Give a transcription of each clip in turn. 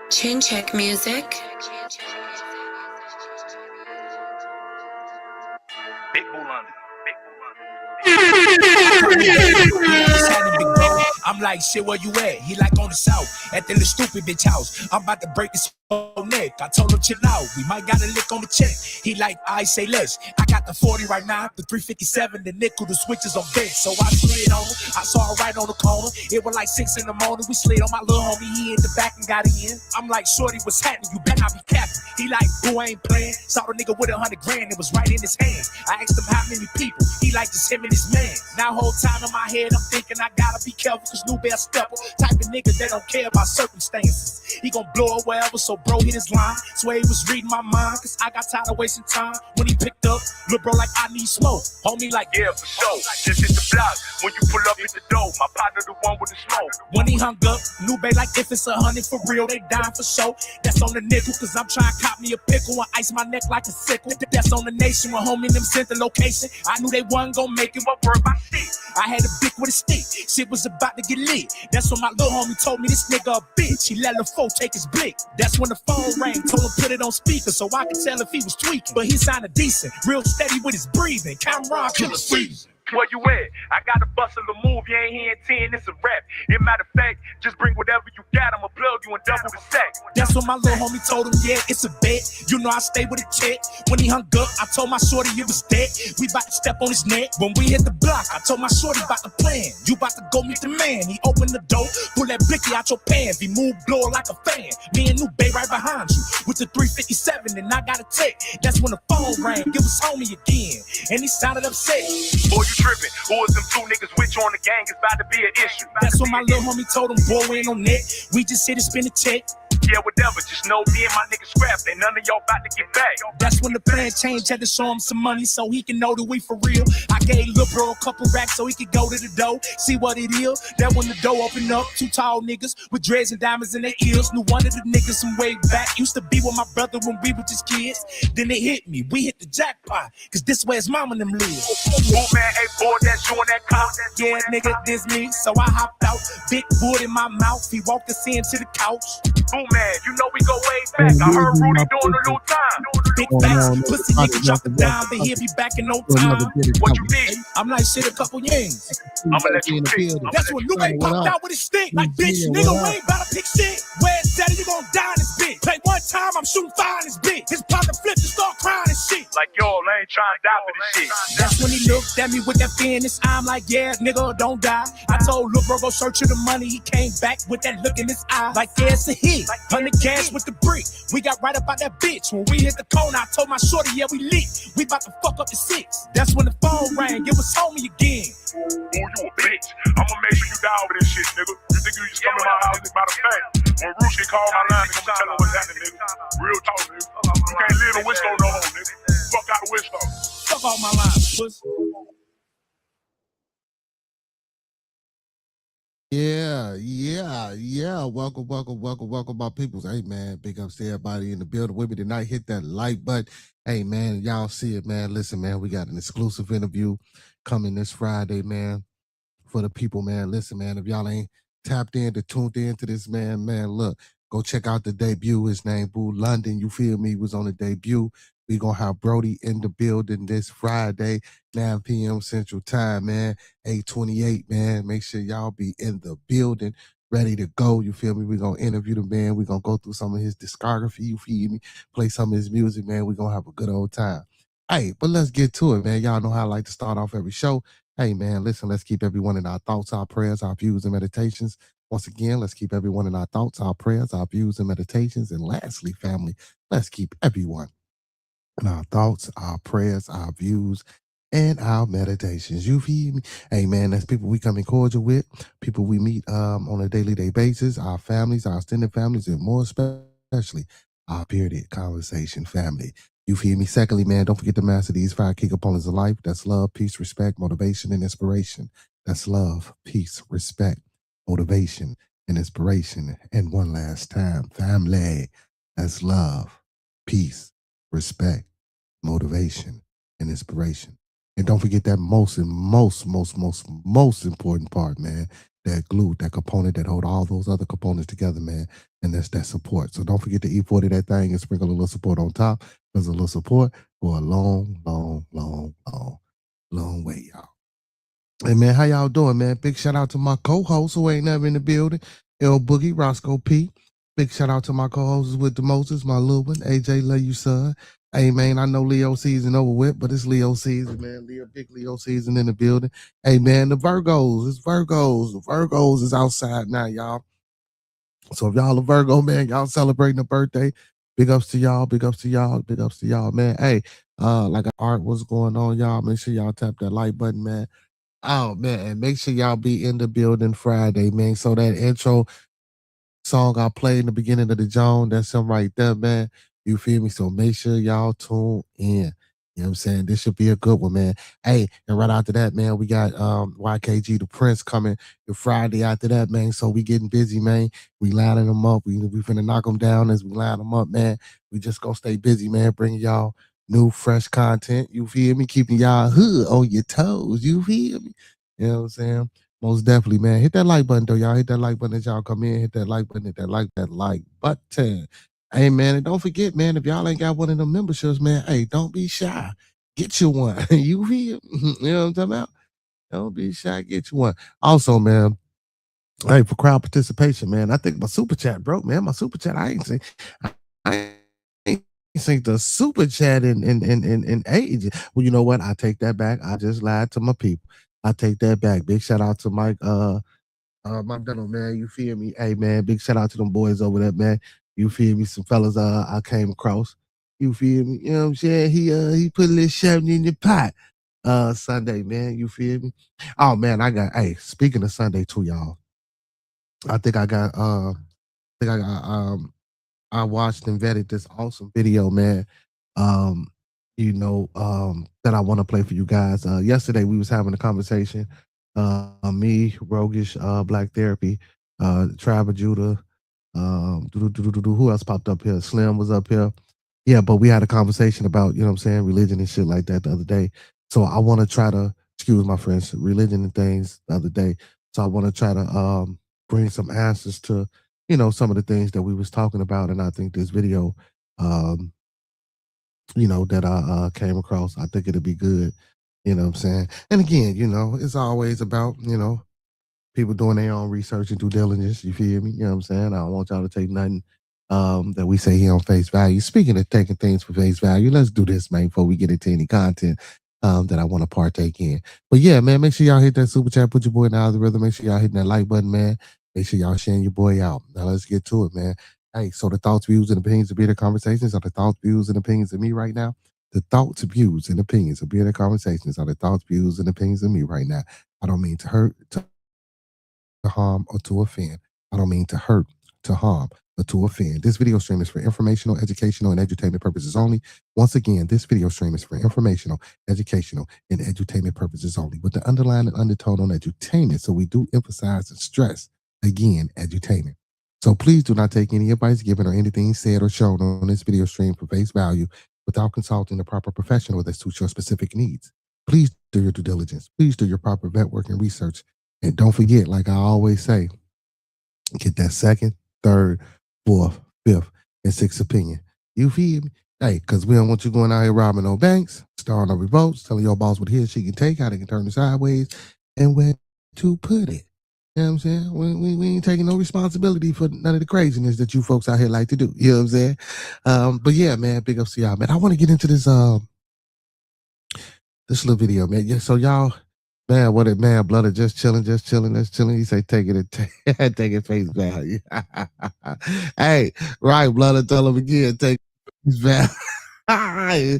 Chin check music. Big Bull London. I'm like, shit, where you at? He like on the south, at the little stupid bitch house. I'm about to break his whole neck. I told him chill out, we might got a lick on the check. He like, I say less. I got the 40 right now, the 357, the nickel, the switches on bed. So I slid on him, I saw her right on the corner. It was like 6 in the morning, we slid on my little homie. He in the back and got in. I'm like, shorty, what's happening? You better not be capping. He like, boo, I ain't playing. Saw the nigga with 100 grand, it was right in his hands. I asked him how many people. He like, just him and his man. Now whole time in my head, I'm thinking I gotta be careful, cause new bear stepper. Type of nigga that don't care about circumstances. He gon' blow it wherever, so bro hit his line. Swear he was reading my mind, cause I got tired of wasting time. When he picked up, look bro like I need smoke. Homie like, yeah, for sure. Just hit the block when you pull up at the door. My partner the one with the smoke. When he hung up, new bay like if it's 100 for real, they dying for show. That's on the nickel, cause I'm trying to cop me a pickle and ice my neck like a sickle. That's on the nation when homie them sent the location. I knew they wasn't gon' make it, what word my shit. I had a bick with a stick, shit was about to get lit. That's when my little homie told me this nigga a bitch. He let LaFo take his blick. That's when the phone rang, told him put it on speaker so I could tell if he was tweaking. But he sounded decent, real steady with his breathing. Cameron killer season. Where you at? I got a bustle to move, you ain't hearing 10, it's a rap. In matter of fact, just bring whatever you got, I'ma plug you and double the sack. That's what my little homie told him, yeah, it's a bet. You know I stay with a check. When he hung up, I told my shorty it was dead. We bout to step on his neck. When we hit the block, I told my shorty about the plan. You bout to go meet the man. He opened the door, pull that blicky out your pants. He moved, blow like a fan. Me and New Bay right behind you with the 357, and I got a tech. That's when the phone rang, it was homie again, and he sounded upset. Boy, you tripping. Who is them two niggas with you on the gang? It's about to be an issue. That's what my little homie told him, boy, we ain't on net. We just hit and spin a check. Yeah, whatever, just know me and my niggas scrapped. Ain't none of y'all about to get back. That's when the plan changed, had to show him some money so he can know that we for real. I gave Lil Bro a couple racks so he could go to the dough, see what it is. That when the dough opened up, two tall niggas with dreads and diamonds in their ears. Knew one of the niggas some way back, used to be with my brother when we were just kids. Then it hit me, we hit the jackpot, cause this where his mom and them live. Oh man, hey boy, that's you and that cop. Yeah, nigga, this me, so I hopped out, big wood in my mouth. He walked us into the couch. Boom man, you know we go way back. I heard Rudy doing a little time. Big facts, pussy nigga dropping down, but he'll be back in no time. What you need? I'm like, shit, a couple yings. I'ma let you pick. That's when Lupe popped out with his stick. Like, bitch, nigga, we ain't about to pick shit. Where's daddy, you gon' die in this bitch. Play one time, I'm shooting fire in this bitch. His partner flipped and start crying and shit. Like, y'all ain't trying to die for this shit. That's when he looked at me with that fear in his eye. I'm like, yeah, nigga, don't die. I told Lil Bro, go search for the money. He came back with that look in his eye. Like, yeah, it's a hit. 100 cash with the brick. We got right up out that bitch. When we hit the corner, I told my shorty, yeah, we lit. We about to fuck up the 6. That's when the phone rang. It was homie again. Oh, you a bitch. I'ma make sure you die over this shit, nigga. You think you just come in my house? Matter of fact, when Rooski called my line, nigga, I'm tell her what's happening, nigga. Real talk, nigga. You can't live in Wisco no more, nigga. Fuck out of Wisco. Fuck all my lines, puss. Yeah. Welcome, my peoples. Hey, man, big ups to everybody in the building with me tonight. Hit that like button. Hey, man, y'all see it, man. Listen, man, we got an exclusive interview coming this Friday, man, for the people, man. Listen, man, if y'all ain't tapped in to tuned in to this, man, look, go check out the debut. His name, Boo London. You feel me? He was on the debut. We gonna have Brody in the building this Friday, 9 p.m. Central Time, man. 8:28, man. Make sure y'all be in the building, ready to go. You feel me? We gonna interview the man. We gonna go through some of his discography. You feel me? Play some of his music, man. We gonna have a good old time. Hey, but let's get to it, man. Y'all know how I like to start off every show. Hey, man, listen, let's keep everyone in our thoughts, our prayers, our views, and meditations. Once again, let's keep everyone in our thoughts, our prayers, our views, and meditations. And lastly, family, let's keep everyone in our thoughts, our prayers, our views, and our meditations. You feel me? Hey, man, that's people we come in cordial with, people we meet on a daily basis, our families, our extended families, and more especially our period conversation family. You feel me? Secondly, man, don't forget to master these 5 key components of life. That's love, peace, respect, motivation, and inspiration. That's love, peace, respect, motivation, and inspiration. And one last time, family. That's love, peace, respect, motivation, and inspiration. And don't forget that most important part, man. That glue, that component that hold all those other components together, man. And that's that support. So don't forget to E40 that thing and sprinkle a little support on top. There's a little support for a long way, y'all. Hey man, how y'all doing, man? Big shout out to my co-host who ain't never in the building, L Boogie, Roscoe P. Big shout out to my co-hosts with the Moses, my little one, AJ, love you, son. Hey man, I know Leo season over with, but it's Leo season, man. Big Leo season in the building. Hey man, the Virgos, it's Virgos. The Virgos is outside now, y'all. So if y'all a Virgo, man, y'all celebrating a birthday. Big ups to y'all, big ups to y'all, big ups to y'all, man. Hey, like art, what's going on, y'all? Make sure y'all tap that like button, man. Oh man, and make sure y'all be in the building Friday, man. So that intro song I played in the beginning of the Joan, that's him right there, man. You feel me? So make sure y'all tune in. You know what I'm saying? This should be a good one, man. Hey, and right after that, man, we got YKG the Prince coming the Friday after that, man. So we getting busy, man. We lining them up. We finna knock them down as we line them up, man. We just gonna stay busy, man, bringing y'all new fresh content. You feel me? Keeping y'all hood on your toes. You feel me? You know what I'm saying? Most definitely, man. Hit that like button, though, y'all. Hit that like button as y'all come in. Hit that like button. Hit that like button. Hey, man, and don't forget, man, if y'all ain't got one of them memberships, man, hey, don't be shy. Get you one. You feel? You know what I'm talking about? Don't be shy. Get you one. Also, man, hey, for crowd participation, man, I think my super chat broke, man. My super chat, I ain't seen the super chat in age. Well, you know what? I take that back. I just lied to my people. I take that back. Big shout out to Mike, my dental man. You feel me? Hey man, big shout out to them boys over there, man. You feel me? Some fellas I came across. You feel me? You know what I'm saying? He put a little something in the pot. Sunday, man. You feel me? Oh man, hey, speaking of Sunday too, y'all. I think I got I watched and vetted this awesome video, man. Um, that I want to play for you guys. Yesterday we was having a conversation. Me, Roguish, Black Therapy, Tribe of Judah, who else popped up here? Slim was up here. Yeah, but we had a conversation about, you know what I'm saying, religion and shit like that the other day. So I want to try to, excuse my friends, religion and things the other day. So I want to try to bring some answers to, some of the things that we was talking about. And I think this video, um, that I came across, I think it'll be good. You know what I'm saying? And again, it's always about, people doing their own research and due diligence. You feel me? You know what I'm saying? I don't want y'all to take nothing that we say here on face value. Speaking of taking things for face value, let's do this, man, before we get into any content that I want to partake in. But yeah, man, make sure y'all hit that super chat, put your boy in the algorithm. Make sure y'all hitting that like button, man. Make sure y'all sharing your boy out. Now let's get to it, man. Hey, so the thoughts, views, and opinions of Bearded Conversations are the thoughts, views, and opinions of me right now. The thoughts, views, and opinions of Bearded Conversations are the thoughts, views, and opinions of me right now. I don't mean to hurt, to harm, or to offend. I don't mean to hurt, to harm, or to offend. This video stream is for informational, educational, and edutainment purposes only. Once again, this video stream is for informational, educational, and edutainment purposes only, with the underlying undertone on edutainment. So we do emphasize and stress, again, edutainment. So please do not take any advice given or anything said or shown on this video stream for face value without consulting the proper professional that suits your specific needs. Please do your due diligence. Please do your proper vet work and research. And don't forget, like I always say, get that second, third, fourth, fifth, and sixth opinion. You feel me? Hey, because we don't want you going out here robbing no banks, starting no revolts, telling your boss what he or she can take, how they can turn it sideways, and where to put it. You know what I'm saying? We ain't taking no responsibility for none of the craziness that you folks out here like to do. You know what I'm saying? But yeah, man, big ups to y'all, man. I want to get into this little video, man. Yeah, so y'all, man, what it, man, Blood just chilling, just chilling. He say, take it, take it face value. Hey, right, Blood, tell him again, take it face value. Hey,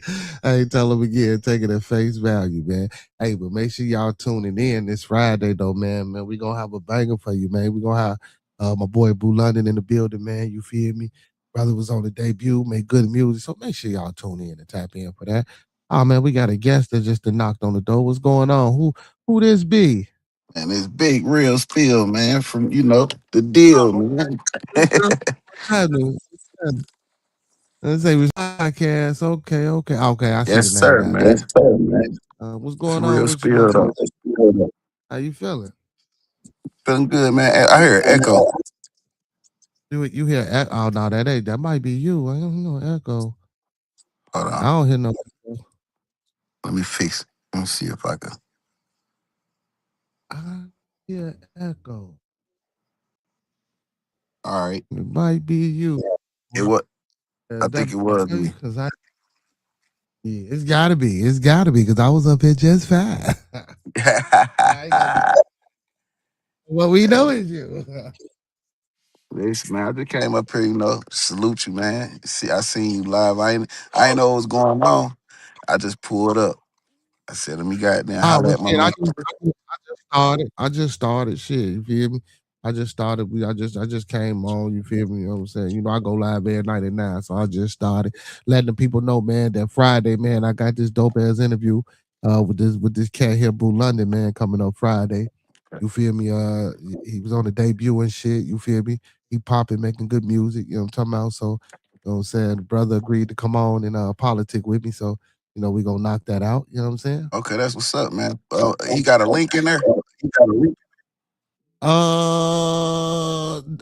tell him again, take it at face value, man. Hey, but make sure y'all tuning in this Friday, though, man. We gonna have a banger for you, man. We gonna have my boy Boo London in the building, man. You feel me? Brother was on the debut, made good music, so make sure y'all tune in and tap in for that. Oh man, we got a guest that just knocked on the door. What's going on? Who this be? And it's big real spill, man, from the deal, man. What's happening? Let's say we podcast. Okay. I see the Yes, name sir, now. man. What's It's a going on real with you, my spill boy? though. How you feeling? Feeling good, man. I hear an echo. You hear? Oh no, that might be you. I don't know echo. Hold I on. don't hear no echo. Let me fix it. Let me see if I can. I hear echo. All right. It might be you. It was. I Is that think it was me? me. Cause yeah, it's gotta be. It's gotta be because I was up here just fine. I ain't gonna. Well, we know it's you. Listen, man, I just came up here, salute you, man. See, I seen you live. I ain't know what was going on. I just pulled up. I said, let me goddamn Ah, holler well, at my shit. man. I just started. I just started. Shit, you feel me? I just started. I just came on. You feel me? You know what I'm saying? You know, I go live every night at 9, so I just started letting the people know, man, that Friday, man, I got this dope ass interview with this cat here, Boo London, man, coming up Friday. You feel me? He was on the debut and shit. You feel me? He popping, making good music. You know what I'm talking about? So, you know what I'm saying? The brother agreed to come on and politic with me. So, you know, we gonna knock that out. You know what I'm saying? Okay, that's what's up, man. He got a link in there.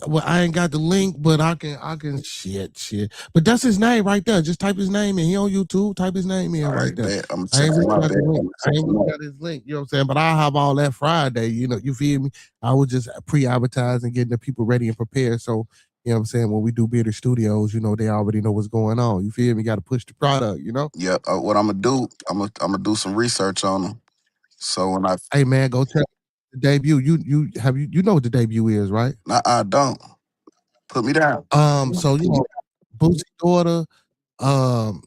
Well, I ain't got the link, but I can shit. But that's his name right there. Just type his name in. He on YouTube. Type his name in All right right, there. bet. I'm gonna I check ain't him really out. got the link. I ain't really got his link. You know what I'm saying? But I'll have all that Friday. You know, you feel me? I was just pre-advertising, getting the people ready and prepared. So, you know what I'm saying? When we do Bearded Studios, you know, they already know what's going on. You feel me? Got to push the product, you know? Yeah. What I'm gonna do? I'm gonna do some research on him. So when Hey man, go check the debut. You know what the debut is, right? I don't put me down. So you know, Boosie's daughter, um,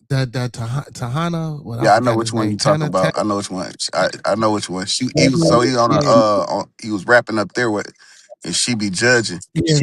Tahana, well, I Yeah, I know forgot which his one name, you talking Tana, about. I know which one. I know which one. He was so he on a yeah, he was rapping up there with, and she be judging. yeah,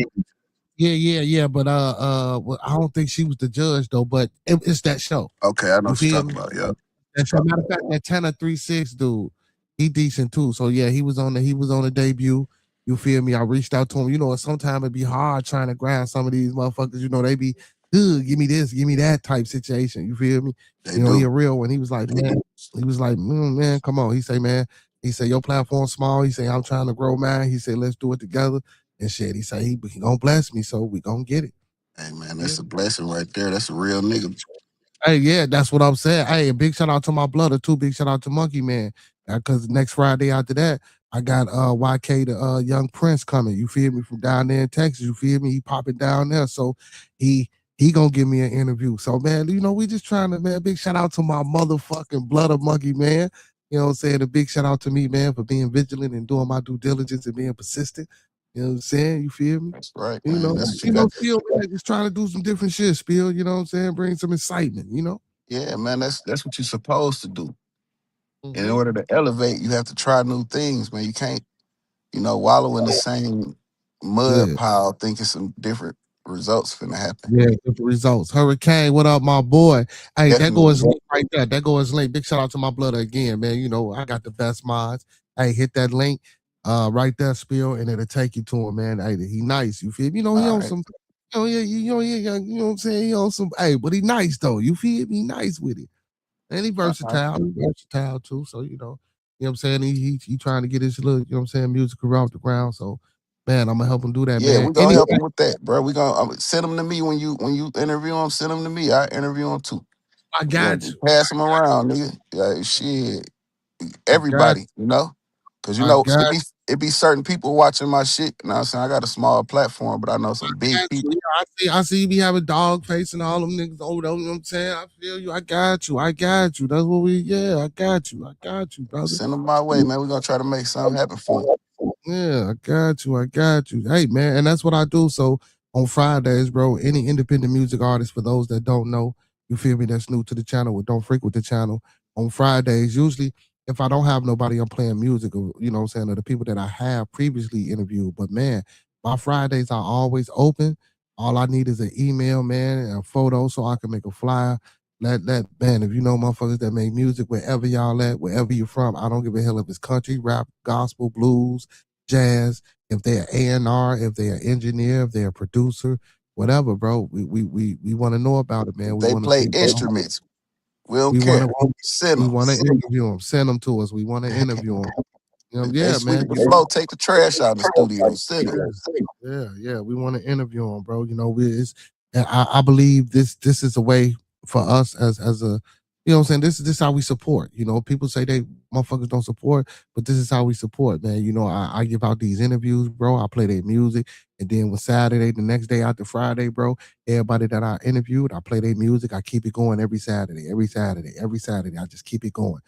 yeah. But well, I don't think she was the judge though. But it's that show. Okay, I know You what you're feel talking me? about. Yep. As a matter of fact, that Tanner 36 dude, he decent too. So yeah, he was on the debut. You feel me? I reached out to him. You know, sometimes it'd be hard trying to grind some of these motherfuckers. You know, they be, give me this, give me that type situation. You feel me? They You know, he do. a real one. He was like, man, man, come on. He say, man, he said, your platform small. He say, I'm trying to grow mine. He said, let's do it together. And shit, he say, he gonna bless me, so we gonna get it. Hey man, Yeah. that's a blessing right there. That's a real nigga. Hey, yeah, that's what I'm saying. Hey, a big shout out to my brother too. Big shout out to Monkey Man. Cause next Friday after that, I got YK the young Prince coming. You feel me? From down there in Texas. You feel me? He popping down there. So he he gonna give me an interview. So man, you know, we just trying to, man, big shout out to my motherfucking blood of Monkey Man. You know what I'm saying? A big shout out to me, man, for being vigilant and doing my due diligence and being persistent. You know what I'm saying? You feel me? That's right, man. That's what you got. Spill, man, just trying to do some different shit, Spill, you know what I'm saying? Bring some excitement, you know? Yeah, man. That's what you're supposed to do. In Mm-hmm. order to elevate, you have to try new things, man. You can't, wallow in the same mud Yeah. pile thinking some different results finna happen. Yeah, different results. Hurricane, what up, my boy? Hey, that Definitely. goes link right there. That goes link. Big shout out to my brother again, man. You know, I got the best mods. Hey, hit that link right there, Spill, and it'll take you to him, man. Hey, he nice. You feel me? You know, he All on right. some, you know what I'm saying? He on some, hey, but he nice though. You feel me? He nice with it. And he All right. versatile. He versatile too. So, you know what I'm saying? He trying to get his little, you know what I'm saying, music career off the ground. So, man, I'm gonna help him do that, Yeah, man. we gonna help him with that, bro. We gonna send him to me when you interview him. Send him to me. I interview him too. I Yeah, got you. pass him around, nigga. Yeah, shit. I got Everybody, because I got it be certain people watching my shit. You know what I'm saying? I got a small platform, but I know some big got you. people. Yeah, I see you be having dog face and all them niggas over there. You know what I'm saying? I feel you. I got you. I got you. That's what I got you. I got you, brother. Send them my way, man. We gonna try to make something happen for him. Yeah, I got you. I got you. Hey, man, and that's what I do. So on Fridays, bro, any independent music artist, for those that don't know, you feel me, that's new to the channel or don't frequent the channel, on Fridays, usually if I don't have nobody, I'm playing music, or, you know what I'm saying, or the people that I have previously interviewed. But man, my Fridays are always open. All I need is an email, man, and a photo so I can make a flyer. Let man, if you know motherfuckers that make music wherever y'all at, wherever you're from, I don't give a hell if it's country, rap, gospel, blues, jazz, if they're A&R, if they're an engineer, if they're a producer, whatever, bro. We want to know about it, man. If We they want to play see. instruments, we don't We want care. to. Send We them. want to interview them. Send them to us. We want to interview them. They Yeah, man. sweep the floor, take the trash out in the studio. Send them. Yeah. We want to interview them, bro. And I believe this is a way for us as a, what I'm saying. This is how we support. People say they motherfuckers don't support, but this is how we support, man. I give out these interviews, bro. I play their music, and then when Saturday, the next day after Friday, bro, everybody that I interviewed, I play their music. I keep it going every Saturday, every Saturday, every Saturday. I just keep it going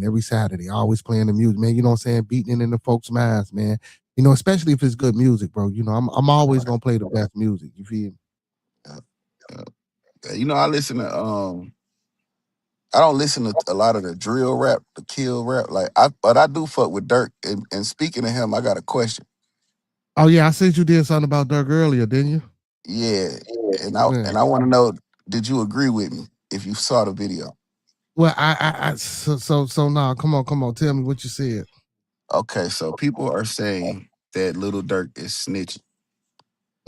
every Saturday. Always playing the music, man. You know what I'm saying? Beating it in the folks' minds, man. Especially if it's good music, bro. I'm always gonna play the best music. You feel me? Yeah, yeah. I listen to I don't listen to a lot of the drill rap, the kill rap. But I do fuck with Dirk. And speaking of him, I got a question. Oh yeah, I said you did something about Dirk earlier, didn't you? Yeah, and I want to know, did you agree with me if you saw the video? Well, so now, come on, tell me what you said. Okay, so people are saying that Little Dirk is snitching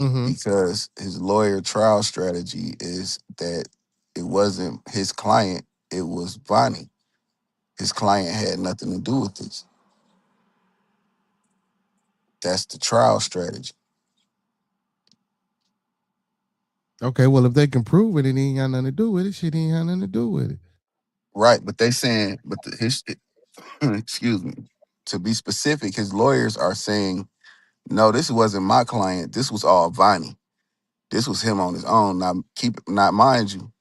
Mm-hmm. because his lawyer trial strategy is that it wasn't his client, it was Bonnie. His client had nothing to do with this. That's the trial strategy. Okay, well, if they can prove it, it ain't got nothing to do with it. Shit ain't got nothing to do with it. Right, but they saying, his excuse me, to be specific, his lawyers are saying, no, this wasn't my client. This was all Vonnie. This was him on his own. Now, mind you,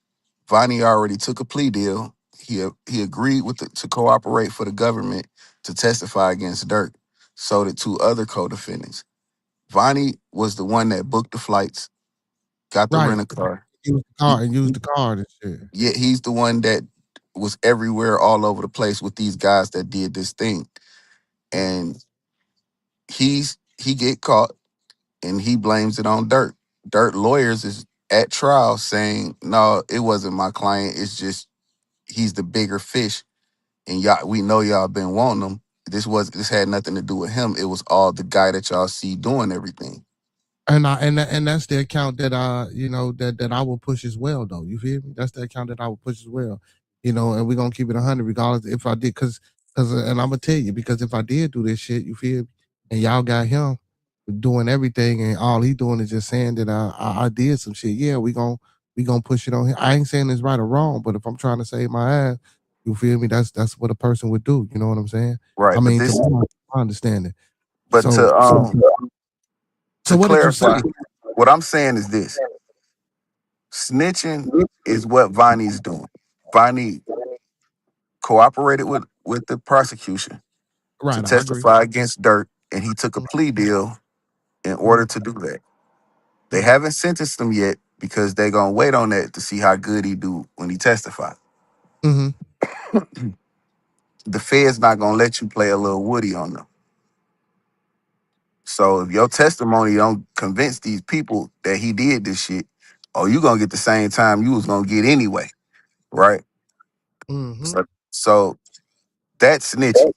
Vonnie already took a plea deal. He agreed to cooperate for the government to testify against Dirk. So did two other co-defendants. Vonnie was the one that booked the flights, got the Right. rental car. Use the He, card and use the card and shit. yeah, he's the one that was everywhere, all over the place with these guys that did this thing. And he get caught and he blames it on Dirt. Dirt lawyers is at trial saying, no, it wasn't my client. It's just he's the bigger fish. And y'all, we know y'all been wanting him. This had nothing to do with him. It was all the guy that y'all see doing everything. And that's the account that that I will push as well, though. You feel me? That's the account that I will push as well. And we're gonna keep it 100 regardless if I did, because and I'm gonna tell you, because if I did do this shit, you feel me? And y'all got him doing everything, and all he doing is just saying that I did some shit. Yeah, we gonna push it on him. I ain't saying it's right or wrong, but if I'm trying to save my ass, you feel me? That's what a person would do. You know what I'm saying? I Right. But mean, to this my understanding. but So to what did you say? clarify, what I'm saying is this. Snitching is what Vonnie's doing. Vonnie cooperated with the prosecution to Right, I agree. testify against Dirt, and he took a plea deal in order to do that. They Right. haven't sentenced him yet because they're gonna wait on that to see how good he do when he testify. Mm-hmm. The Fed's not gonna let you play a little Woody on them. So if your testimony don't convince these people that he did this shit, oh, you gonna get the same time you was gonna get anyway, right? Mm-hmm. So that's snitching.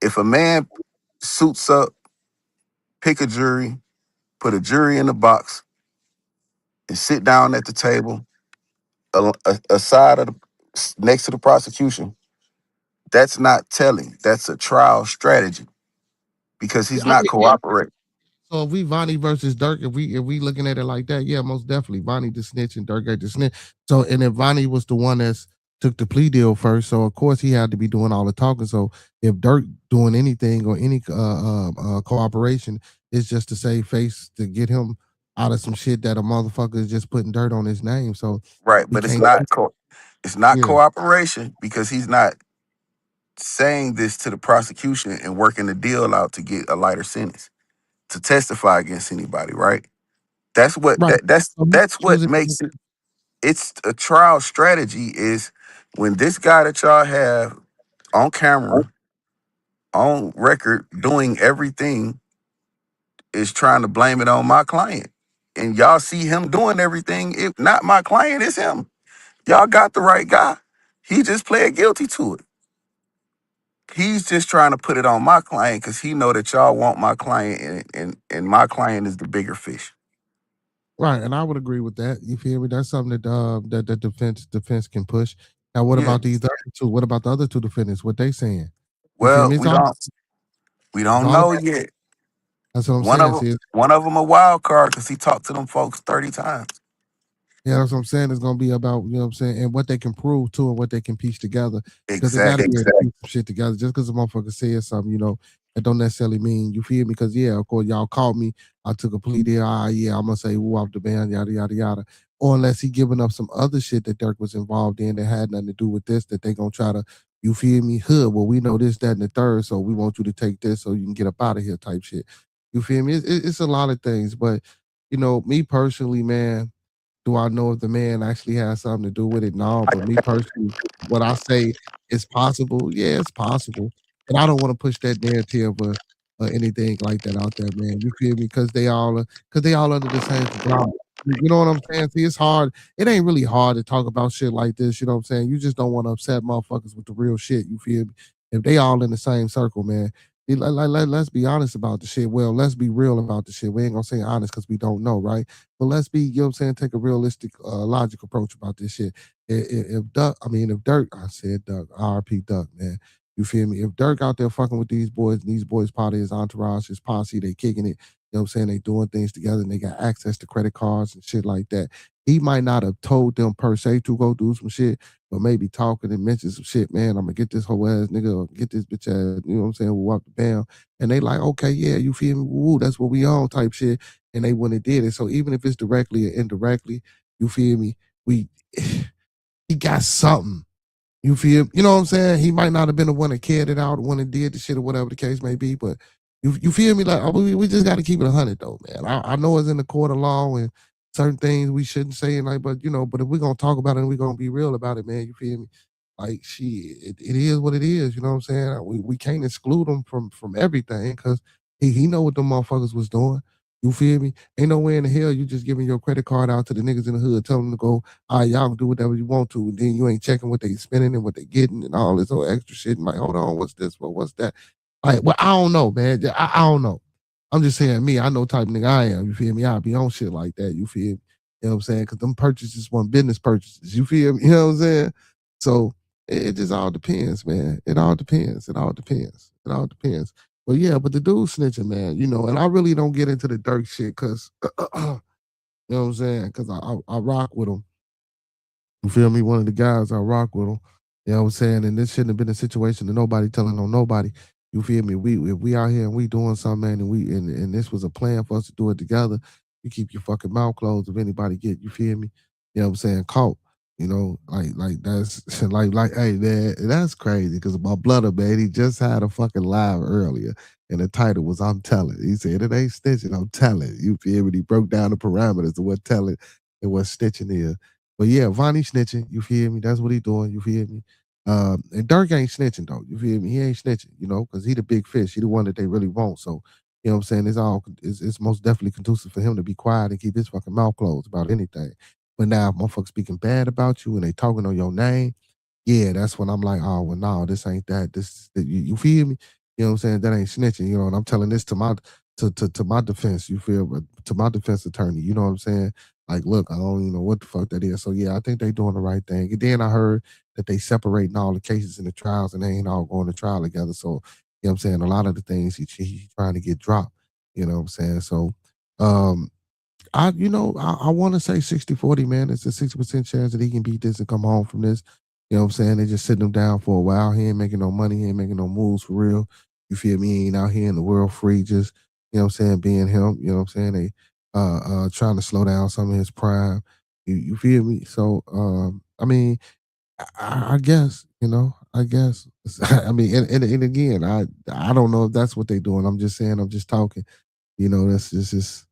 If a man suits up, pick a jury, put a jury in the box, and sit down at the table aside of next to the prosecution, that's not telling. That's a trial strategy because he's I not mean, yeah. cooperating. So if we Vonnie versus Dirk, if we looking at it like that, yeah, most definitely Vonnie the snitch and Dirk ain't the snitch. So and if Vonnie was the one that's took the plea deal first, so of course he had to be doing all the talking. So if Dirk doing anything or any cooperation, it's just to save face to get him out of some shit that a motherfucker is just putting dirt on his name. So Right, he but can't. it's not Yeah. cooperation because he's not saying this to the prosecution and working the deal out to get a lighter sentence to testify against anybody, right? That's what Right. So he's that's what choosing. makes it. It's a trial strategy is when this guy that y'all have on camera, on record, doing everything is trying to blame it on my client. And y'all see him doing everything. If not my client, it's him. Y'all got the right guy. He just pled guilty to it. He's just trying to put it on my client because he know that y'all want my client and my client is the bigger fish. Right, and I would agree with that. You feel me? That's something that that the defense can push. Now, what Yeah. about these other two? What about the other two defendants? What they saying? You feel Well, me? we It's don't all know about. yet. That's what I'm One saying. of them, See, one of them a wild card because he talked to them folks 30 times. yeah, that's what I'm saying. It's gonna be about, you know what I'm saying, and what they can prove too, and what they can piece together. Because they gotta Exactly. be able to piece some shit together. Just because a motherfucker says something, that don't necessarily mean you feel me. Because yeah, of course, y'all called me. I took a plea deal. Yeah, I'm gonna say woo off the band, yada yada yada. Or unless he giving up some other shit that Dirk was involved in that had nothing to do with this, that they gonna try to, you feel me, hood. Well, we know this, that, and the third, so we want you to take this so you can get up out of here, type shit. You feel me? It's a lot of things, but me personally, man. Do I know if the man actually has something to do with it? No, but me personally, what I say is possible. Yeah, it's possible, but I don't want to push that narrative or anything like that out there, man. You feel me? Because they all under the same conglomerate. You know what I'm saying? See, it's hard. It ain't really hard to talk about shit like this. You know what I'm saying? You just don't want to upset motherfuckers with the real shit. You feel me? If they all in the same circle, man. Let's be honest about the shit. Well, let's be real about the shit. We ain't gonna say honest because we don't know, right? But let's be, you know what I'm saying, take a realistic, logic approach about this shit. If Dirk, I said Dirk, RP Duck, man. You feel me? If Dirk out there fucking with these boys, and these boys part of his entourage, his posse, they kicking it, you know what I'm saying, they doing things together and they got access to credit cards and shit like that. He might not have told them per se to go do some shit, but maybe talking and mention some shit, man. I'm gonna get this whole ass nigga, or get this bitch ass, you know what I'm saying, we'll walk the bam. And they like, okay, yeah, you feel me? Woo, that's what we on type shit, and they wouldn't have did it. So even if it's directly or indirectly, you feel me? We he got something. You know what I'm saying? He might not have been the one that carried it out, the one that did the shit or whatever the case may be, but you feel me? Like we just got to keep it 100 though, man. I know it's in the court of law and certain things we shouldn't say, and like, but if we're gonna talk about it and we're gonna be real about it, man, you feel me? Like, it is what it is. You know what I'm saying? We can't exclude him from everything because he know what the motherfuckers was doing. You feel me? Ain't no way in the hell you just giving your credit card out to the niggas in the hood, telling them to go, all right, y'all can do whatever you want to, and then you ain't checking what they spending and what they getting and all this whole extra shit. And like, hold on, what's this? What's that? Like, well, I don't know, man. I don't know. I'm just saying, me, I know type of nigga I am. You feel me? I be on shit like that. You feel me? You know what I'm saying? Because them purchases want business purchases. You feel me? You know what I'm saying? So it just all depends, man. It all depends. It all depends. It all depends. But yeah, but the dude snitching, man, and I really don't get into the Dirk shit because, you know what I'm saying? Because I rock with him. You feel me? One of the guys I rock with him. You know what I'm saying? And this shouldn't have been a situation that nobody telling on nobody. You feel me? If we out here and we doing something, man, and this was a plan for us to do it together, you keep your fucking mouth closed if anybody get, you feel me? You know what I'm saying, caught. Like that's hey man, that's crazy because my brother, man, he just had a fucking live earlier and the title was I'm telling. He said it ain't stitching, I'm telling. You feel me? He broke down the parameters of what telling and what stitching is. But yeah, Vonnie snitching, you feel me? That's what he doing, you feel me? And Dirk ain't snitching though, you feel me? He ain't snitching, because he the big fish. He the one that they really want. So, you know what I'm saying? It's most definitely conducive for him to be quiet and keep his fucking mouth closed about anything. But now if motherfuckers speaking bad about you and they talking on your name, yeah, that's when I'm like, oh well, no, this ain't that. You feel me? You know what I'm saying? That ain't snitching, and I'm telling this to my to my defense, you feel, but to my defense attorney, you know what I'm saying? Like, look, I don't even know what the fuck that is. So yeah, I think they doing the right thing. And then I heard that they separating all the cases in the trials and they ain't all going to trial together. So, you know what I'm saying? A lot of the things he trying to get dropped. You know what I'm saying? So I want to say 60-40, man. It's a 60% chance that he can beat this and come home from this. You know what I'm saying? They just sitting him down for a while. He ain't making no money. He ain't making no moves for real. You feel me? He ain't out here in the world free, just, you know what I'm saying, being him. You know what I'm saying? They trying to slow down some of his prime. You feel me? So, I guess, I guess. I mean, and again, I don't know if that's what they doing. I'm just saying, I'm just talking. That's just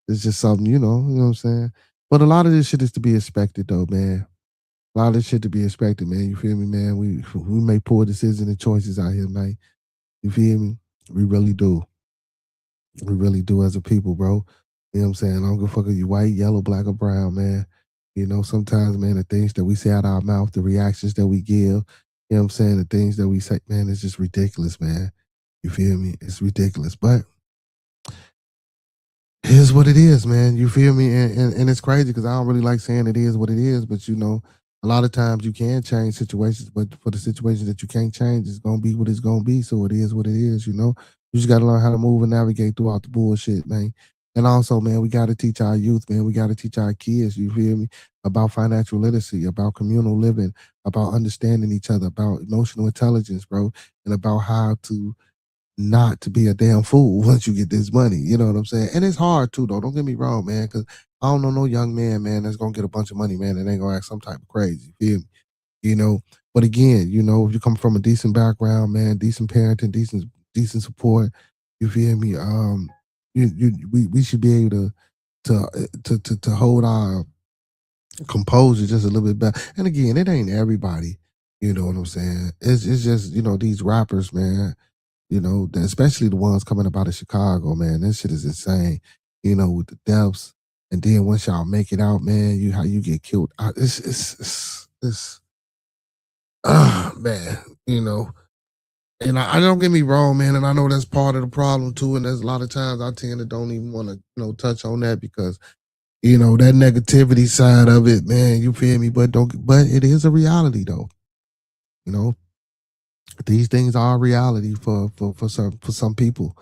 it's just something, you know what I'm saying? But a lot of this shit is to be expected though, man. A lot of this shit to be expected, man. You feel me, man? We make poor decisions and choices out here, man. You feel me? We really do. We really do as a people, bro. You know what I'm saying? I don't give a fuck if you white, yellow, black, or brown, man. Sometimes, man, the things that we say out of our mouth, the reactions that we give, what I'm saying? The things that we say, man, it's just ridiculous, man. You feel me? It's ridiculous. But Here's what it is, man. You feel me? And it's crazy because I don't really like saying it is what it is, but you know, a lot of times you can change situations, but for the situations that you can't change, it's gonna be what it's gonna be. So it is what it is, you know. You just gotta learn how to move and navigate throughout the bullshit, man. And also, man, we gotta teach our youth, man. We gotta teach our kids, you feel me, about financial literacy, about communal living, about understanding each other, about emotional intelligence, bro, and about how to not to be a damn fool once you get this money. You know what I'm saying? And it's hard too, though. Don't get me wrong, man, because I don't know no young man, man, that's gonna get a bunch of money, man, and ain't gonna act some type of crazy. You feel me? You know. But again, you know, if you come from a decent background, man, decent parenting, decent support, you feel me? We should be able to hold our composure just a little bit better. And again, it ain't everybody. You know what I'm saying? It's just these rappers, man. Especially the ones coming up out of Chicago, man. This shit is insane. With the deaths, and then once y'all make it out, man, how you get killed. It's man. And I don't get me wrong, man. And I know that's part of the problem too. And there's a lot of times I tend to don't even want to touch on that because that negativity side of it, man. You feel me? But it is a reality though. You know, these things are a reality for some people.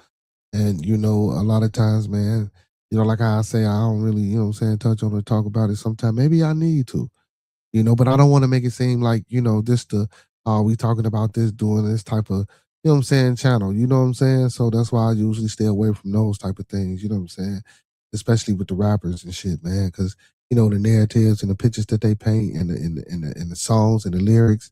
And a lot of times, man, like I say, I don't really, touch on or talk about it sometimes. Maybe I need to, but I don't want to make it seem like, this the we talking about this, doing this type of, channel. You know what I'm saying? So that's why I usually stay away from those type of things, you know what I'm saying? Especially with the rappers and shit, man. Because, the narratives and the pictures that they paint and the songs and the lyrics,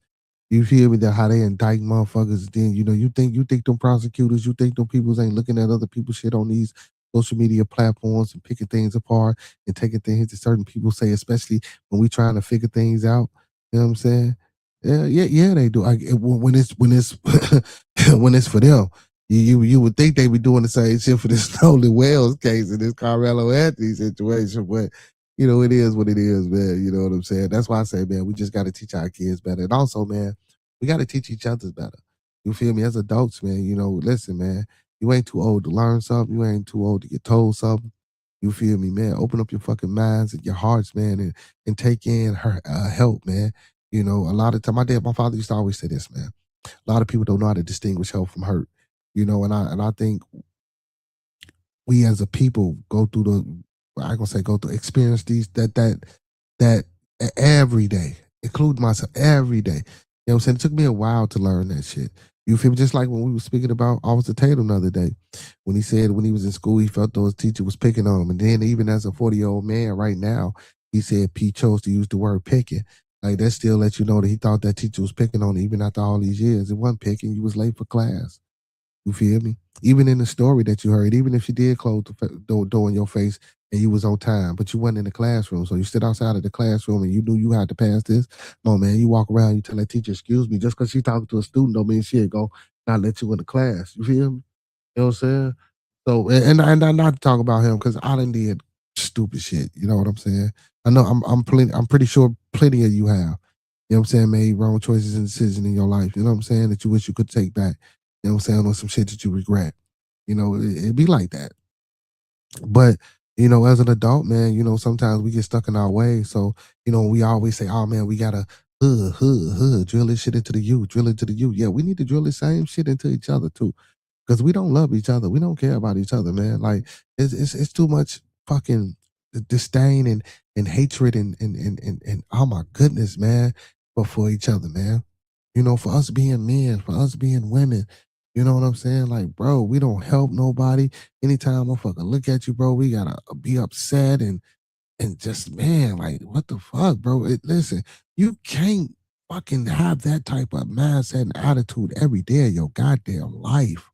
you feel me? That how they indict motherfuckers. Then you think them prosecutors, you think them peoples ain't looking at other people's shit on these social media platforms and picking things apart and taking things that certain people say, especially when we trying to figure things out. You know what I'm saying? Yeah, they do. When it's when it's for them, you would think they be doing the same shit for this Stolen Wells case and this Carmelo Anthony situation, but it is what it is, man. You know what I'm saying? That's why I say, man, we just got to teach our kids better. And also, man, we got to teach each other better. You feel me? As adults, man, listen, man, you ain't too old to learn something. You ain't too old to get told something. You feel me, man? Open up your fucking minds and your hearts, man, and take in her help, man. A lot of time, my father used to always say this, man. A lot of people don't know how to distinguish help from hurt. And I think we as a people go through I gonna say go through experience these that every day, including myself every day. You know what I'm saying? It took me a while to learn that shit. You feel me? Just like when we were speaking about Officer Tatum the other day, when he said when he was in school, he felt those teacher was picking on him. And then even as a 40-year-old man right now, he said Pete chose to use the word picking. Like that still lets you know that he thought that teacher was picking on him even after all these years. It wasn't picking. You was late for class. You feel me? Even in the story that you heard, even if she did close the door in your face and you was on time, but you wasn't in the classroom, so you stood outside of the classroom and you knew you had to pass this. No, man, you walk around, you tell that teacher, excuse me, just because she talking to a student don't mean she'll go not let you in the class. You feel me? You know what I'm saying? So, and I not to talk about him because I done did stupid shit. You know what I'm saying? I know I'm pretty sure plenty of you have. You know what I'm saying? Made wrong choices and decisions in your life. You know what I'm saying? That you wish you could take back. You know what I'm saying? On some shit that you regret. It'd be like that. But, as an adult, man, sometimes we get stuck in our ways. So, we always say, oh, man, we got to drill this shit into the youth, drill into the youth. Yeah, we need to drill the same shit into each other, too. Because we don't love each other. We don't care about each other, man. Like, it's too much fucking disdain and hatred and oh, my goodness, man, but for each other, man. For us being men, for us being women, you know what I'm saying? Like, bro, we don't help nobody. Anytime I fucking look at you, bro, we gotta be upset and just man, like, what the fuck, bro? Listen, you can't fucking have that type of mindset and attitude every day of your goddamn life.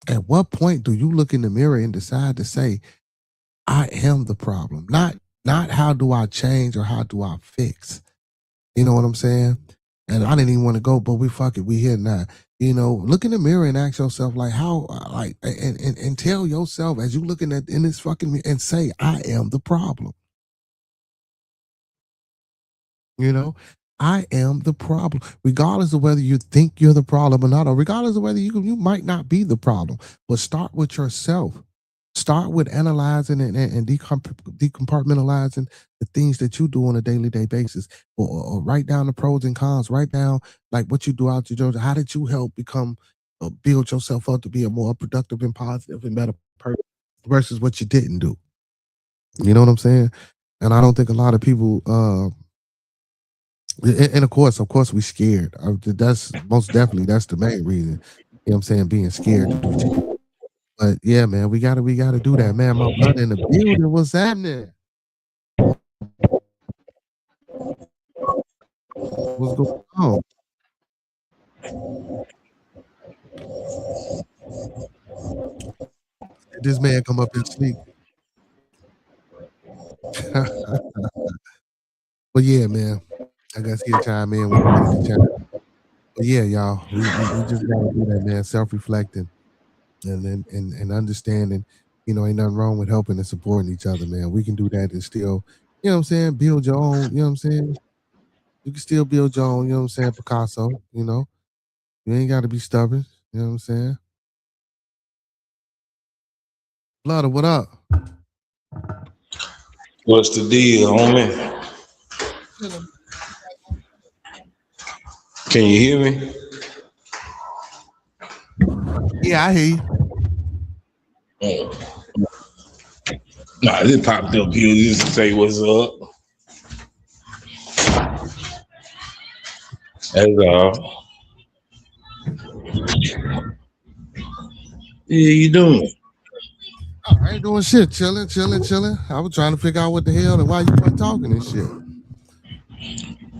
At what point do you look in the mirror and decide to say, I am the problem? Not how do I change or how do I fix? You know what I'm saying? And I didn't even want to go, but we fuck it. We here now. Look in the mirror and ask yourself, like, how, like, and tell yourself as you looking at in this fucking mirror and say, I am the problem. I am the problem, regardless of whether you think you're the problem or not, or regardless of whether you might not be the problem. But start with yourself. start with analyzing and decompartmentalizing the things that you do on a daily day basis, or write down the pros and cons. Write down like what you do out your job. How did you help become build yourself up to be a more productive and positive and better person versus what you didn't do. You know what I'm saying? And I don't think a lot of people. And of course, we scared. That's most definitely that's the main reason. You know what I'm saying? Being scared to do shit. But yeah, man, we gotta do that, man. My brother in the building, what's happening? What's going on? Did this man come up and sleep? But yeah, man, I guess he'll chime in when he's ready to chime. But yeah, y'all, we just gotta do that, man. Self-reflecting and understanding. You know, ain't nothing wrong with helping and supporting each other, man. We can do that and still, you know what I'm saying, build your own. You know what I'm saying? You can still build your own. You know what I'm saying, Picasso. You know, you ain't got to be stubborn. You know what I'm saying? Blood, what up? What's the deal, homie? Can you hear me? Yeah, I hear you. Nah, it popped up here just to say what's up. That's all. Yeah, you doing? I ain't doing shit. Chilling. I was trying to figure out what the hell and why you weren't talking and shit.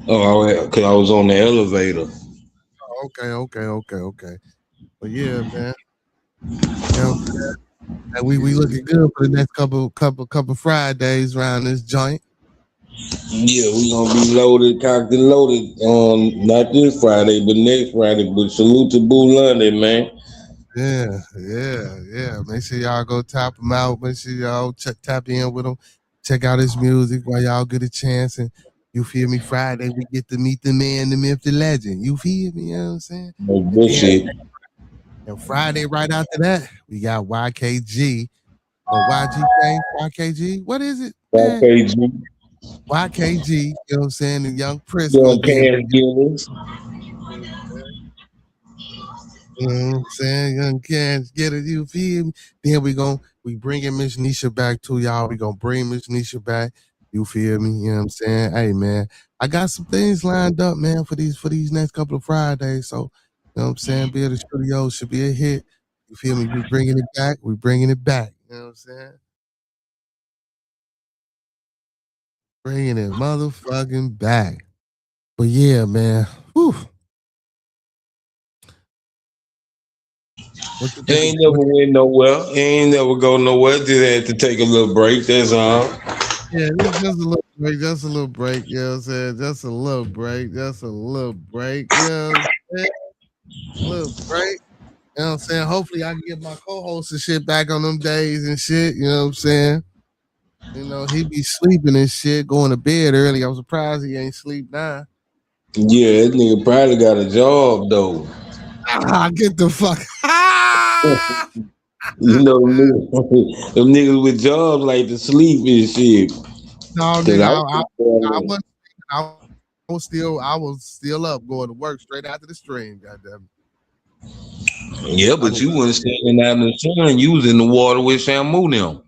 Oh, because I was on the elevator. Okay. But yeah, man. You know, and we looking good for the next couple Fridays around this joint. Yeah, we gonna be loaded, cocked and loaded on not this Friday, but next Friday. But salute to Boo London, man. Yeah. Make sure y'all go tap him out. Make sure y'all tap in with him. Check out his music while y'all get a chance. And you feel me? Friday we get to meet the man, the myth, the legend. You feel me? You know what I'm saying? No bullshit. And Friday, right after that, we got YKG. Or YKG. What is it? Man? YKG. YKG, you know what I'm saying? And Young Prince gonna Young be in. Cash Givers. You know what I'm saying? Young Cans, get it, you feel me? Then we bringing Miss Nisha back to y'all. We gonna bring Miss Nisha back. You feel me? You know what I'm saying? Hey man, I got some things lined up, man, for these next couple of Fridays. So, you know what I'm saying? Be at the studio should be a hit. You feel me? We bringing it back. We bringing it back. You know what I'm saying? Bringing it motherfucking back. But yeah, man. Whew. What you He think? ain't never went nowhere. He ain't never go nowhere. Just had to take a little break. That's all. Yeah, just a little break. Just a little break. You know what I'm saying? Just a little break. Just a little break. You know what I'm saying? A little break. You know what I'm saying? Hopefully I can get my co-host and shit back on them days and shit. You know what I'm saying? You know, he be sleeping and shit, going to bed early. I'm surprised he ain't sleep now. Yeah, that nigga probably got a job though. Get the fuck. You know, them niggas with jobs like to sleep and shit. No, Cause nigga, I wasn't. I was still up, going to work straight after the stream. Goddamn. yeah, but you wasn't standing out in the sun. You was in the water with Shamu now.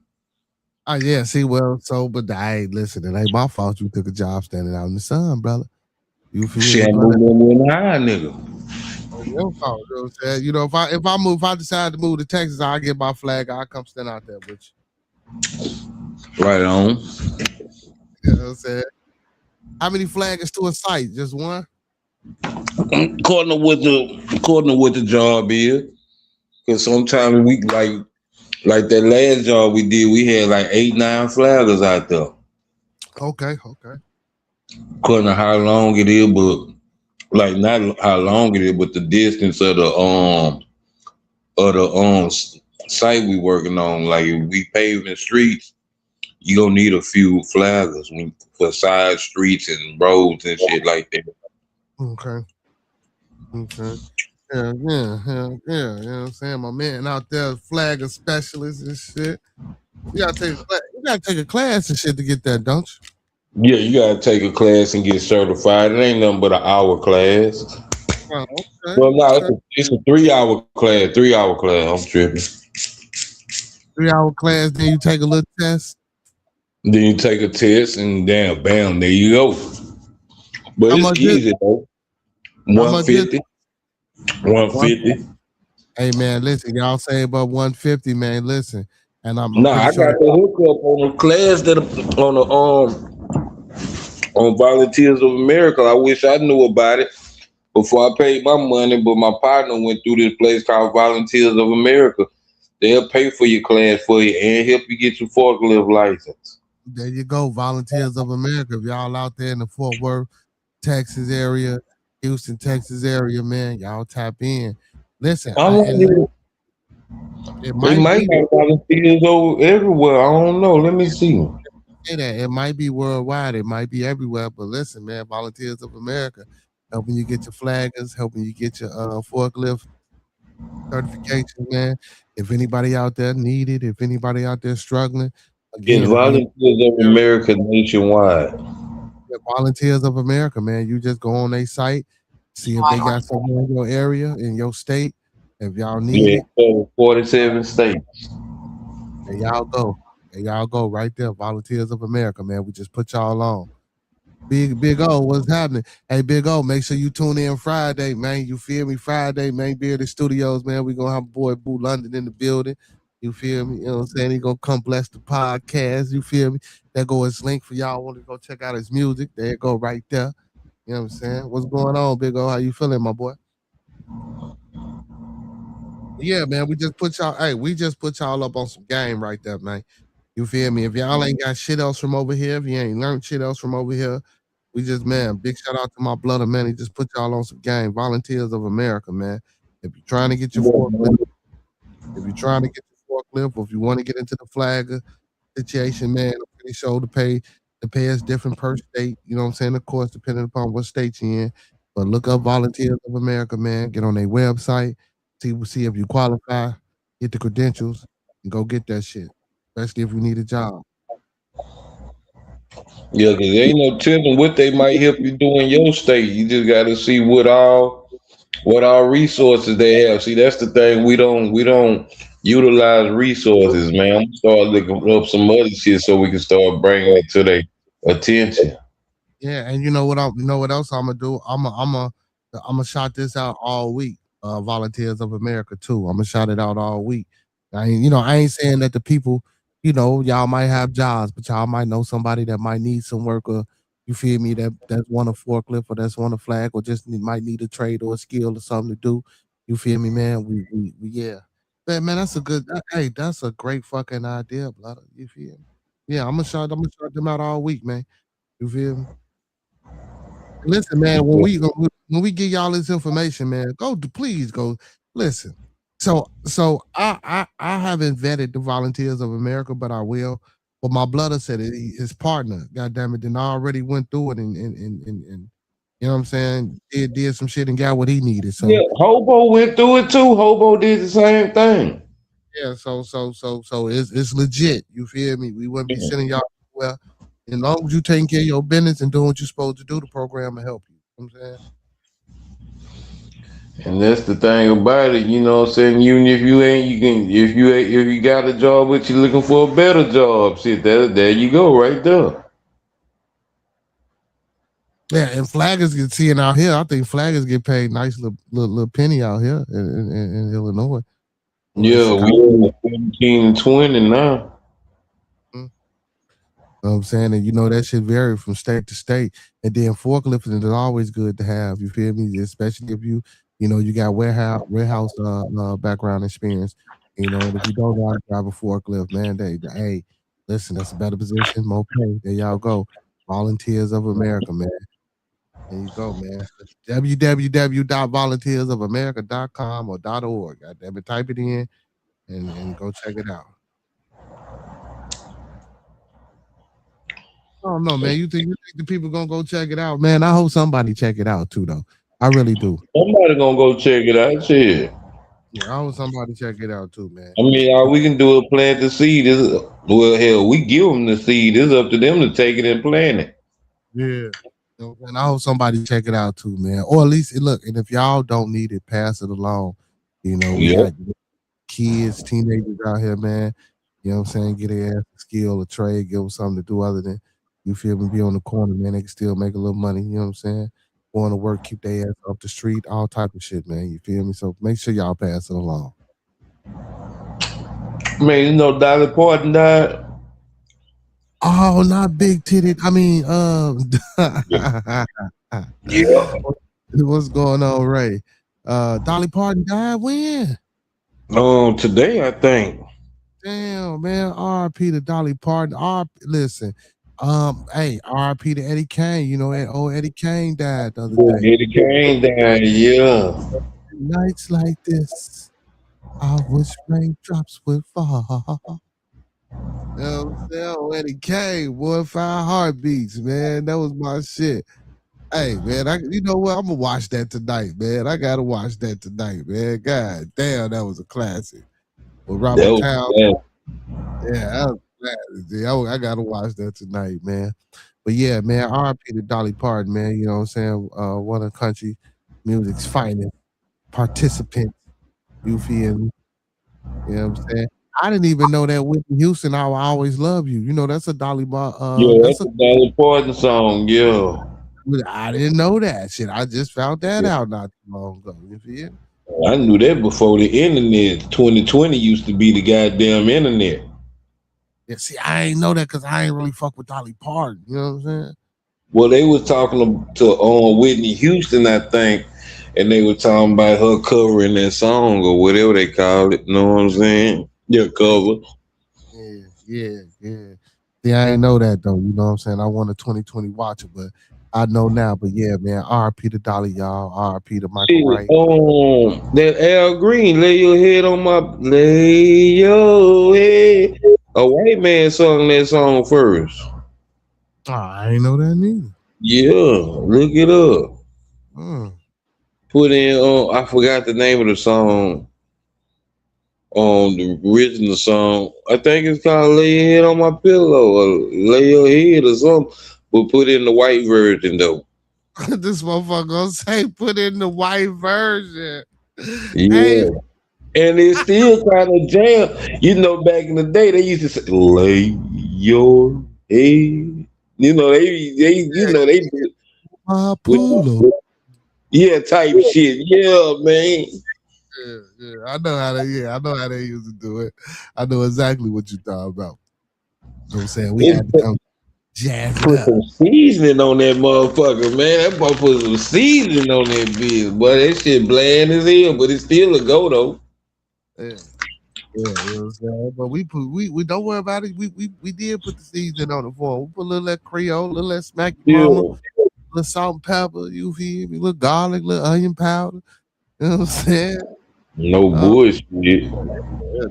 Oh yeah, see, well, so but I listen, it ain't my fault you took a job standing out in the sun, brother. You feel me, Shamu brother? went high, nigga. Your fault, you know what I'm saying? You know, if I decide to move to Texas, I'll get my flag, I'll come stand out there with you. Right on. You know what I'm saying? How many flags to a site? Just one? According to what the job is. Cause sometimes we like that last job we did, we had like 8, 9 flaggers out there. Okay. According to how long it is, but like not how long it is, but the distance of the site we working on. Like if we paving streets, you gonna need a few flaggers for side streets and roads and shit like that. Okay. Yeah. You know what I'm saying? My man out there, flag of specialists and shit. You gotta take a class. You gotta take a class and shit to get that, don't Yeah, you gotta take a class and get certified. It ain't nothing but an hour class. you? Oh, okay, Well, no, okay. it's a 3 hour class. 3 hour class. I'm tripping. 3 hour class, then you take a little test. Then you take a test, and damn, bam, there you go. But How it's much is easy though. how much is 150, one? 150. Hey man, listen, y'all say about 150, man. Listen, and I'm Nah, pretty I sure got the hookup on the class that on the on Volunteers of America. I wish I knew about it before I paid my money, but my partner went through this place called Volunteers of America. They'll pay for your class for you and help you get your forklift license. there you go, Volunteers of America. If y'all out there in the Fort Worth, Texas area, Houston, Texas area, man, y'all tap in. Listen, I don't know. it They might might be have volunteers over everywhere. I don't know. Let me see. say that it might be worldwide, it might be everywhere. But listen, man, Volunteers of America, helping you get your flaggers, helping you get your forklift certification, man. If anybody out there need it, if anybody out there struggling, It's again, if you Volunteers of America nationwide. Volunteers of America, man, you just go on their site, see if they got something in your area, in your state. If y'all need Yeah, it, so 47 states. there y'all go. There y'all go right there. Volunteers of America, man. We just put y'all on. Big O, what's happening? Hey, Big O, make sure you tune in Friday, man. You feel me? Friday, man. Bearded Studios, man. We gonna have boy Boo London in the building. You feel me? You know what I'm saying? He gonna come bless the podcast. You feel me? There go his link for y'all want to go check out his music. There you go, right there. You know what I'm saying? What's going on, Big O? How you feeling, my boy? Yeah, man. We just put y'all up on some game right there, man. You feel me? If y'all ain't got shit else from over here, if you ain't learned shit else from over here, we just, man, big shout out to my brother, man. He just put y'all on some game. Volunteers of America, man. If you're trying to get your forklift, if you're trying to get your forklift, or if you want to get into the flagger situation, man, I'm pretty sure the pay is different per state. You know what I'm saying? Of course, depending upon what state you're in. But look up Volunteers of America, man. Get on their website, see if you qualify, get the credentials, and go get that shit. Especially if you need a job. Yeah, because there ain't no telling what they might help you do in your state. You just got to see what all resources they have. See, that's the thing. We don't utilize resources, man. I'm gonna start looking up some other shit so we can start bringing it to their attention. Yeah, and you know what else I'm gonna do? I'm gonna shout this out all week. Volunteers of America too. I'm gonna shout it out all week. I ain't saying that the people, y'all might have jobs, but y'all might know somebody that might need some work, or you feel me, that's want a forklift, or that's want a flag, or just might need a trade or a skill or something to do. You feel me, man? We yeah. Man, that's a good. Hey, that's a great fucking idea, brother. You feel me? Yeah, I'm gonna shout them out all week, man. You feel me? Listen, man, when we give y'all this information, man, please go listen. So I haven't vetted the Volunteers of America, but I will. But my brother said it, his partner, goddamn it, then I already went through it and you know what I'm saying, did some shit and got what he needed. So Yeah, Hobo went through it too. Hobo did the same thing. yeah, so it's legit. You feel me? We wouldn't be sending y'all well. As long as you taking care of your business and doing what you're supposed to do, the program will help you. You know what I'm saying? And that's the thing about it, you know what I'm saying? Even if you ain't, you can, if you got a job, but you're looking for a better job, shit, there you go, right there. Yeah, and flaggers get seeing out here. I think flaggers get paid nice little penny out here in Illinois or in Yeah, we Chicago. in 17 and 20 now. Mm. You know what I'm saying? And that shit vary from state to state. And then forklifting is always good to have. You feel me? Especially if you got warehouse background experience. And if you don't know how to drive a forklift, man, hey, listen, that's a better position, more pay. There y'all go. Volunteers of America, man. There you go, man. www.volunteersofamerica.com or .org. Goddamn it, type it in and go check it out. I don't know, man. You think the people gonna go check it out, man? I hope somebody check it out too, though. I really do. Somebody gonna go check it out. Shit. Yeah, I want somebody to check it out too, man. I mean, all we can do is plant the seed. Well, hell, we give them the seed. It's up to them to take it and plant it. Yeah. And I hope somebody check it out too, man. Or at least look, and if y'all don't need it, pass it along. You know, we Yep. got kids, teenagers out here, man. You know what I'm saying? Get their ass a skill, a trade, give them something to do other than, you feel me, be on the corner, man. They can still make a little money, you know what I'm saying? Going to work, keep their ass off the street, all type of shit, man. You feel me? So make sure y'all pass it along. Man, you know, Dolly Parton died. Oh, not big titted. I mean, Yeah. what's going on, Ray? Dolly Parton died when? Today I think. Damn, man. R.I.P. to Dolly Parton. Listen, hey, R.I.P. to Eddie Kane. You know, Eddie Kane died the other day. Eddie Kane died. Yeah. Nights like this, I wish raindrops would fall. You know what I'm saying? Oh, Eddie Kane, boy, 5 heartbeats, man. That was my shit. Hey, man, you know what? I'm gonna watch that tonight, man. I gotta watch that tonight, man. God damn, that was a classic. With That Robert was Town. bad. Yeah, that was a classic. G. I gotta watch that tonight, man. But yeah, man, R.I.P. to Dolly Parton, man. You know what I'm saying? One of country music's finest participants. You feel me? You know what I'm saying? I didn't even know that Whitney Houston, I Will Always Love You. You know, that's a Yeah, that's that's a Dolly Parton song. Yeah. I didn't know that shit. I just found that out not too long ago. You feel me? I knew that before the internet. 2020 used to be the goddamn internet. Yeah, see, I ain't know that because I ain't really fuck with Dolly Parton. You know what I'm saying? Well, they was talking to Whitney Houston, I think, and they were talking about her covering that song or whatever they call it. You know what I'm saying? Yeah, cover. Yeah. See, I ain't know that though. You know what I'm saying? I want a 2020 watcher, but I know now. But yeah, man, R.I.P. to Dolly, y'all. R.I.P. to Michael Shit, Wright. that Al Green, lay your head. A white man sung that song first. Oh, I ain't know that neither. Yeah, look it up. Mm. Put in, I forgot the name of the song. The original song, I think it's called "Lay Your Head on My Pillow" or "Lay Your Head" or something. But put in the white version though. This motherfucker gonna say put in the white version. Hey, Yeah. And it's still kind of jam. You know, back in the day, they used to say, "Lay your head." You know, they do my with, poodle. yeah, type shit. Yeah, man. Yeah. I know how they. Yeah, I know how they used to do it. I know exactly what you thought about. You know what I'm saying? We It had to come jazz it put up. some seasoning on that motherfucker, man. That boy put some seasoning on that bitch. Boy, that shit bland as hell, but it's still a go though. Yeah. Yeah, you know what I'm saying? But we don't worry about it. We did put the seasoning on it for 'em. We put a little that Creole, a little that smack your mama, Yeah. a little salt and pepper, you feel me? A little garlic, a little onion powder. You know what I'm saying? No Uh, bullshit. yeah,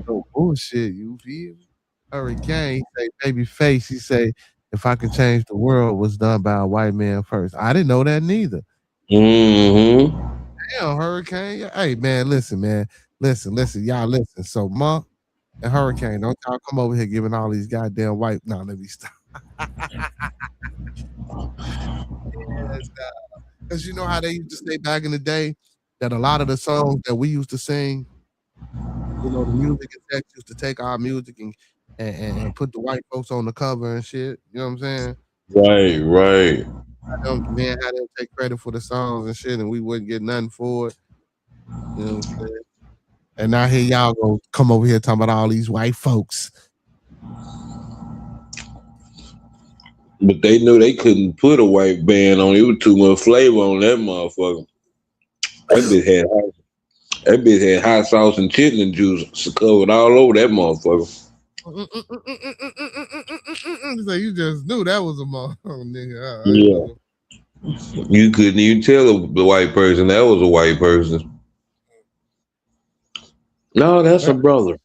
no bullshit, you feel me? Hurricane, he say, baby face, he say, if I could change the world was done by a white man first. I didn't know that neither. Mm-hmm. Damn, Hurricane. Hey man, listen, man. Listen, y'all listen. So Monk and Hurricane, don't y'all come over here giving all these goddamn white. No, let me stop. Because you know how they used to say back in the day that a lot of the songs that we used to sing, you know, the music execs used to take our music and put the white folks on the cover and shit. You know what I'm saying? Right. Man, how they take credit for the songs and shit, and we wouldn't get nothing for it. You know what I'm saying? And now here y'all go come over here talking about all these white folks. But they knew they couldn't put a white band on. It was too much flavor on that motherfucker. That bitch had hot sauce and chitlin juice covered all over that motherfucker. So you just knew that was a nigga. I Yeah. know. You couldn't even tell the white person that was a white person. No, that's a brother.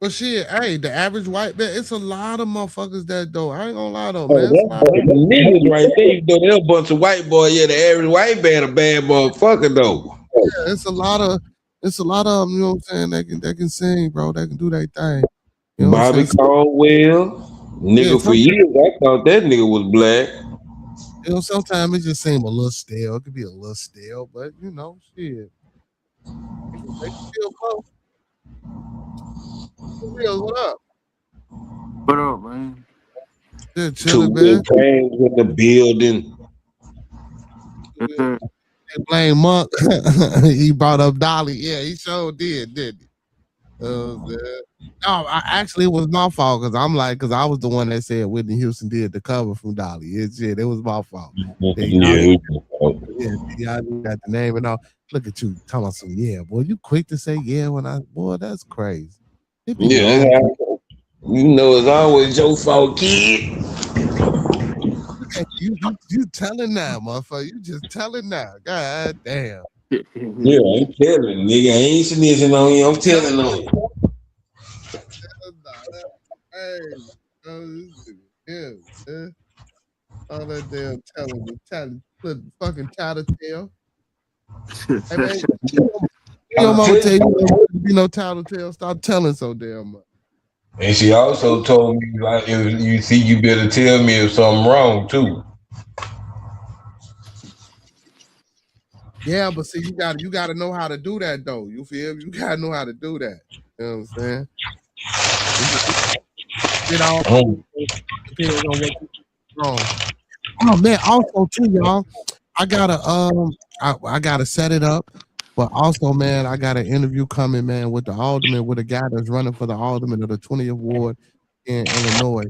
But shit, hey, the average white man, it's a lot of motherfuckers that though. I ain't gonna lie though, Oh, man. It's a lot of, that's the niggas right there. You know, they're a bunch of white boys. Yeah, the average white man a bad motherfucker though. it's a lot of, you know what I'm saying, that can sing, bro. That can do their thing. You know what I'm Bobby saying? Caldwell, Yeah, nigga for years, I thought that nigga was black. you know, sometimes it just seems a little stale. It could be a little stale, but you know, shit. They can still flow. Real, what up? What up, man? Just Two chilling, man. big trains in the building. Yes, sir. They blame Monk. He brought up Dolly. Yeah, he sure did, didn't he? Man. No, actually, it was my fault because because I was the one that said Whitney Houston did the cover from Dolly. It was my fault. Yeah. Yeah, y'all got the name and all. Look at you talking about some boy. You quick to say boy, that's crazy. It be Yeah, mad. you know it's always your fault, kid. You telling now, motherfucker. You just telling now. God damn. Yeah, I'm telling, nigga. I ain't snitching on you. I'm telling on you. Hey, yeah, man. All that damn telling, fucking tattletale. Hey man, your I'm mama tell telling you you. don't be no tattletale. Stop telling so damn much. And she also told me, like, if you see, you better tell me if something wrong too. Yeah, but see, you gotta know how to do that though. You feel me? You gotta know how to do that. You know what I'm saying? It all Oh, depends on what you wrong. Oh man, also too, y'all. I gotta I gotta set it up. But also, man, I got an interview coming, man, with the alderman, with a guy that's running for the alderman of the 20th ward in Illinois.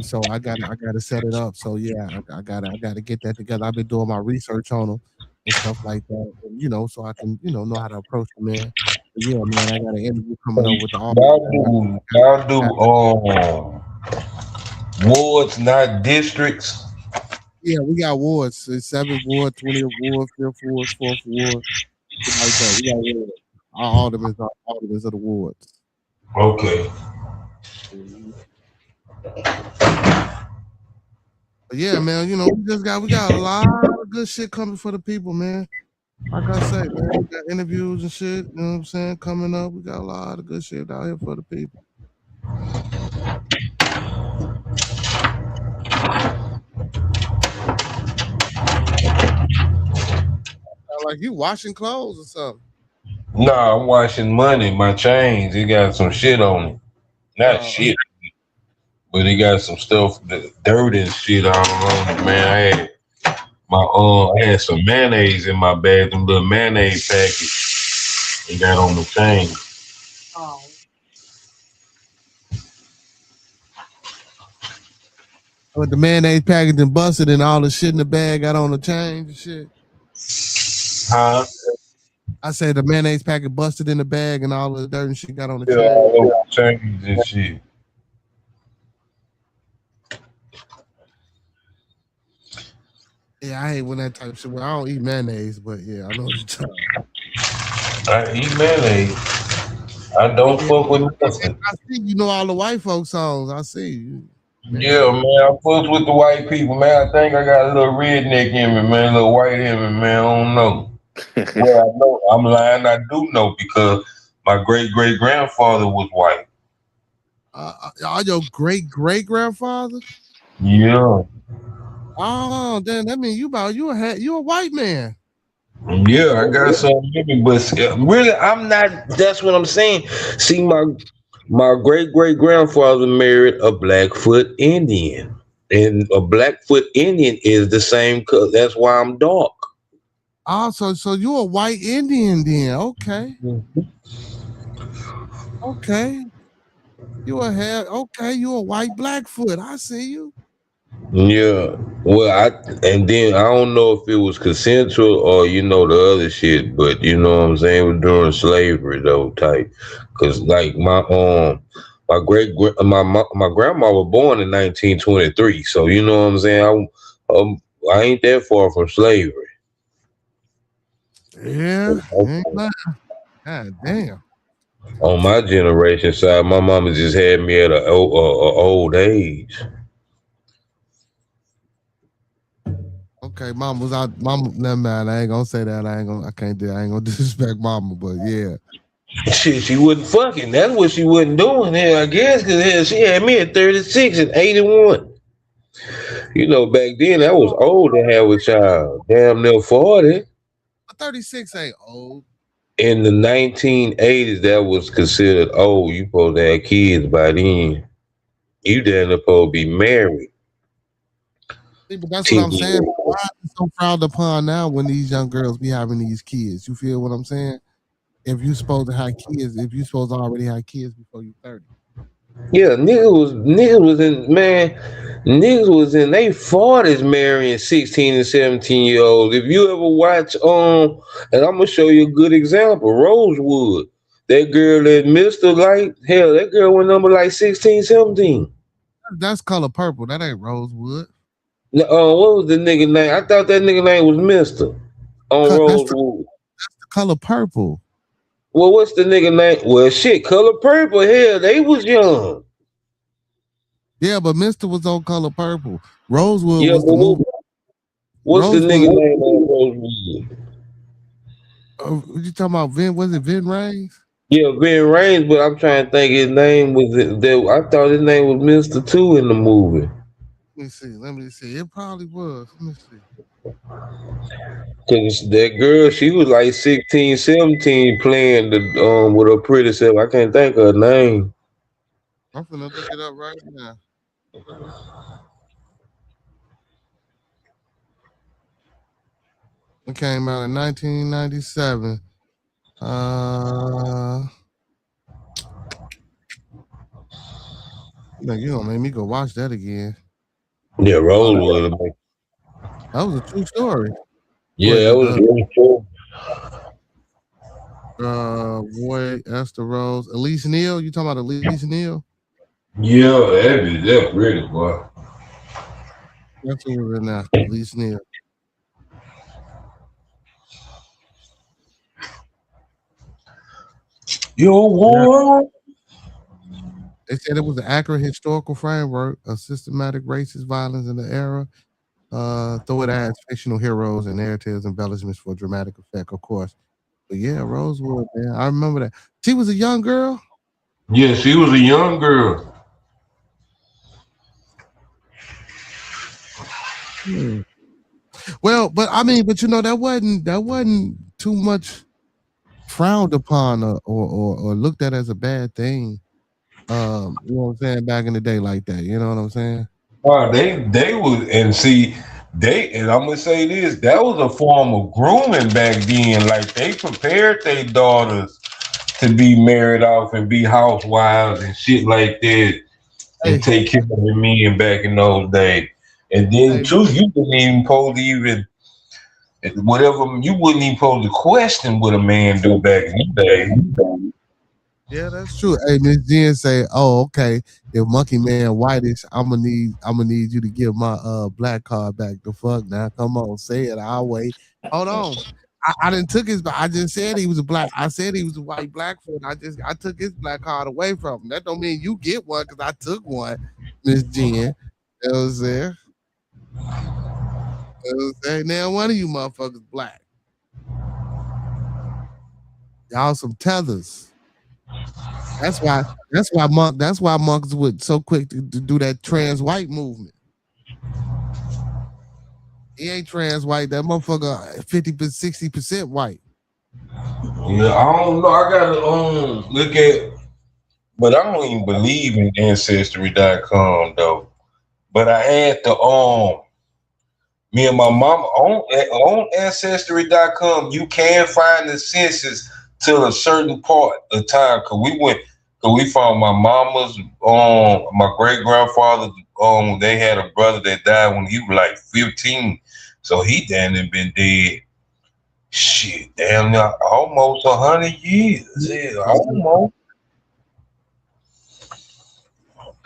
So I gotta set it up. So yeah, I gotta get that together. I've been doing my research on him and stuff like that, and, so I can know how to approach the man. But yeah, man, I got an interview coming up with the alderman. y'all do wards, not districts. Yeah, we got wards. It's 7th ward, 20th ward, 5th ward, 4th ward, shit like that. We got wards. Our aldermen of the wards. Okay. Mhm. But yeah, man, we got a lot of good shit coming for the people, man. Like I say, man, we got interviews and shit, you know what I'm saying, coming up. We got a lot of good shit out here for the people. Sound like you washing clothes or something. Nah, I'm washing money. My chains, it got some shit on it. Not Uh, shit, but it got some stuff, dirt and shit all on it, man. I had some mayonnaise in my bag, them little mayonnaise packets. They got on the chain. with the mayonnaise package and busted and all the shit in the bag got on the chain and shit. Huh? I said the mayonnaise packet busted in the bag and all the dirt and shit got on the Yeah, chain. all over the chains and shit. Yeah, I hate when that type of shit. Well, I don't eat mayonnaise, but yeah, I know what you're talking about. I eat mayonnaise. I don't Yeah, fuck with nothing. I see you know all the white folk songs. I see you. Yeah, Mayonnaise. man, I fuck with the white people, man. I think I got a little redneck in me, man, a little white in me, man. I don't know. Well, I know I'm lying. I do know because my great great grandfather was white. Are your great grandfather? Yeah, Oh, then that means you a white man. yeah, I got some in me, but really, I'm not. That's what I'm saying. See, my great great grandfather married a Blackfoot Indian, and a Blackfoot Indian is the same color. That's why I'm dark. Oh, so you a white Indian then? Okay, okay. You a white Blackfoot. I see you. Yeah. Well, and then I don't know if it was consensual or the other shit, but you know what I'm saying, it was during slavery though, type. Cause like my my grandma was born in 1923, so you know what I'm saying. I ain't that far from slavery. Yeah, ain't lying. God damn. On my generation side, my mama just had me at a old age. Okay, mama was out. Mama, never mind. I ain't gonna say that. I can't do. I ain't gonna disrespect mama. But yeah, Shit, she wasn't fucking. That's what she wasn't doing. Hell, I guess, because hell, she had me at 36 and 81. You know, back then that was old to have a child. Damn near 40. 36 ain't old. In the 1980s, that was considered old. You supposed to have kids by then. You damn near supposed to be married. See, but that's what I'm saying. Ten- Why is it so frowned upon now when these young girls be having these kids? You feel what I'm saying? If you supposed to have kids, if you supposed to already have kids before you 30. Yeah, niggas was in they 40s marrying 16 and 17-year olds. If you ever watch and I'm gonna show you a good example, Rosewood. That girl that Mr. Light, hell, that girl went number like 16, 17. That's color purple. That ain't rosewood. What was the nigga name? I thought that nigga name was Mister on That's Rosewood. the color purple. Well, what's the nigga name? Well, shit, Color Purple. Hell, they was young. Yeah, but Mister was on color purple. Rosewood Yeah, was but the movie. what's the Rosewood. nigga name on Rosewood? You talking about Vin? Was it Vin Rains? Yeah, Ben Raines, but I'm trying to think his name was. I thought his name was Mister Two in the movie. Let me see. Let me see. It probably was. Let me see. Cause that girl, she was like 16, 17 playing the with her pretty self. I can't think of her name. I'm gonna look it up right now. It came out in 1997. You gonna make me go watch that again. Yeah, Rosewood. That was a true story. Yeah, that was really cool. Boy, Esther Rose, Elise Neal. You talking about Elise Neal? Yeah, that pretty boy. That's who was in there. Elise Neal. Your war. They said it was an accurate historical framework of systematic racist violence in the era. Though it adds fictional heroes and narratives embellishments for dramatic effect, of course. But yeah, Rosewood, man, I remember that. She was a young girl. Yeah, she was a young girl. Hmm. Well, but I mean, but you know, that wasn't too much frowned upon or looked at as a bad thing. You know what I'm saying, back in the day like that. You know what I'm saying? They was and see and I'm gonna say this, that was a form of grooming back then. Like they prepared their daughters to be married off and be housewives and shit like that and Hey, take care of the men back in those days. And then hey, too, you wouldn't even supposed to even whatever you wouldn't even supposed to question what a man do back in the day. yeah, that's true. Hey, Miss Jen say, "Oh, okay. If Monkey Man whitish, I'm gonna need you to give my black card back. The fuck now? Come on, say it. I'll wait. Hold on. I didn't took his. I just said he was a black. I said he was a white Blackfoot. I took his black card away from him. That don't mean you get one because I took one, Miss Jen. You know what I'm saying? You know what I'm saying? Now one of you motherfuckers black. Y'all some tethers. That's why. That's why monks would so quick to do that trans white movement. He ain't trans white. That motherfucker 50%, 60% white. Yeah, I don't know. I gotta look at, but I don't even believe in Ancestry.com though. But I had to me and my mama on Ancestry.com. You can find the census till a certain part of time. Cause we found my mama's my great grandfather they had a brother that died when he was like 15, so he damn near been dead. Shit, damn near almost 100 years. Yeah, almost.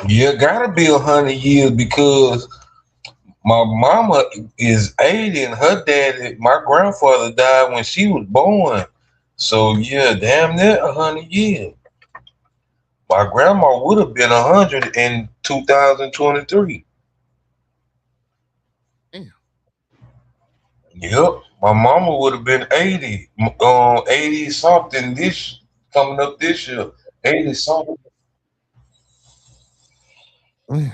Yeah, gotta be 100 years because my mama is 80 and her daddy, my grandfather died when she was born. So yeah, damn near 100 years. My grandma would have been 100 in 2023. Damn. Yep. My mama would have been 80. 80 something this coming up this year. 80 something. Damn.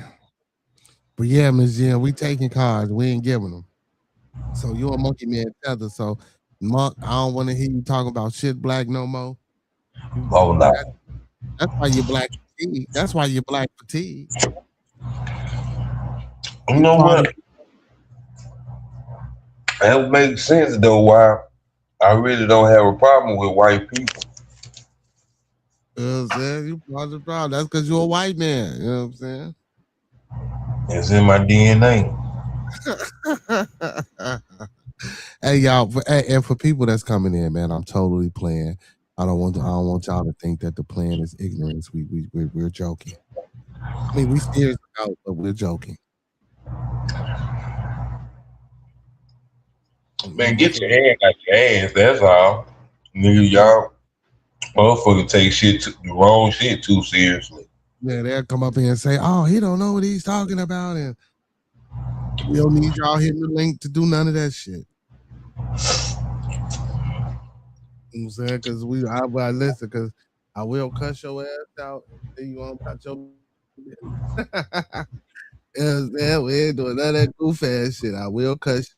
But yeah, Miss Jen, we taking cards. We ain't giving them. So you a monkey man tether. So Monk, I don't want to hear you talking about shit black no more. Oh no. That's why you black fatigue. That's why you black fatigue. You know what? That makes sense though why I really don't have a problem with white people. You know what I'm saying? You part the problem. That's because you're a white man. You know what I'm saying? It's in my DNA. Hey y'all, and for people that's coming in, man, I'm totally playing. I don't want y'all to think that the plan is ignorance. We're joking. I mean, we serious about, but we're joking. Man, get your hand out your ass. That's all, nigga. Y'all, motherfucker, take the wrong shit too seriously. Yeah, they'll come up here and say, "Oh, he don't know what he's talking about," and we don't need y'all hitting the link to do none of that shit. You know what I'm saying? Because I listen, because I will cuss your ass out. Then you want to cut your. Yeah, we ain't doing none of that goof ass shit. I will cuss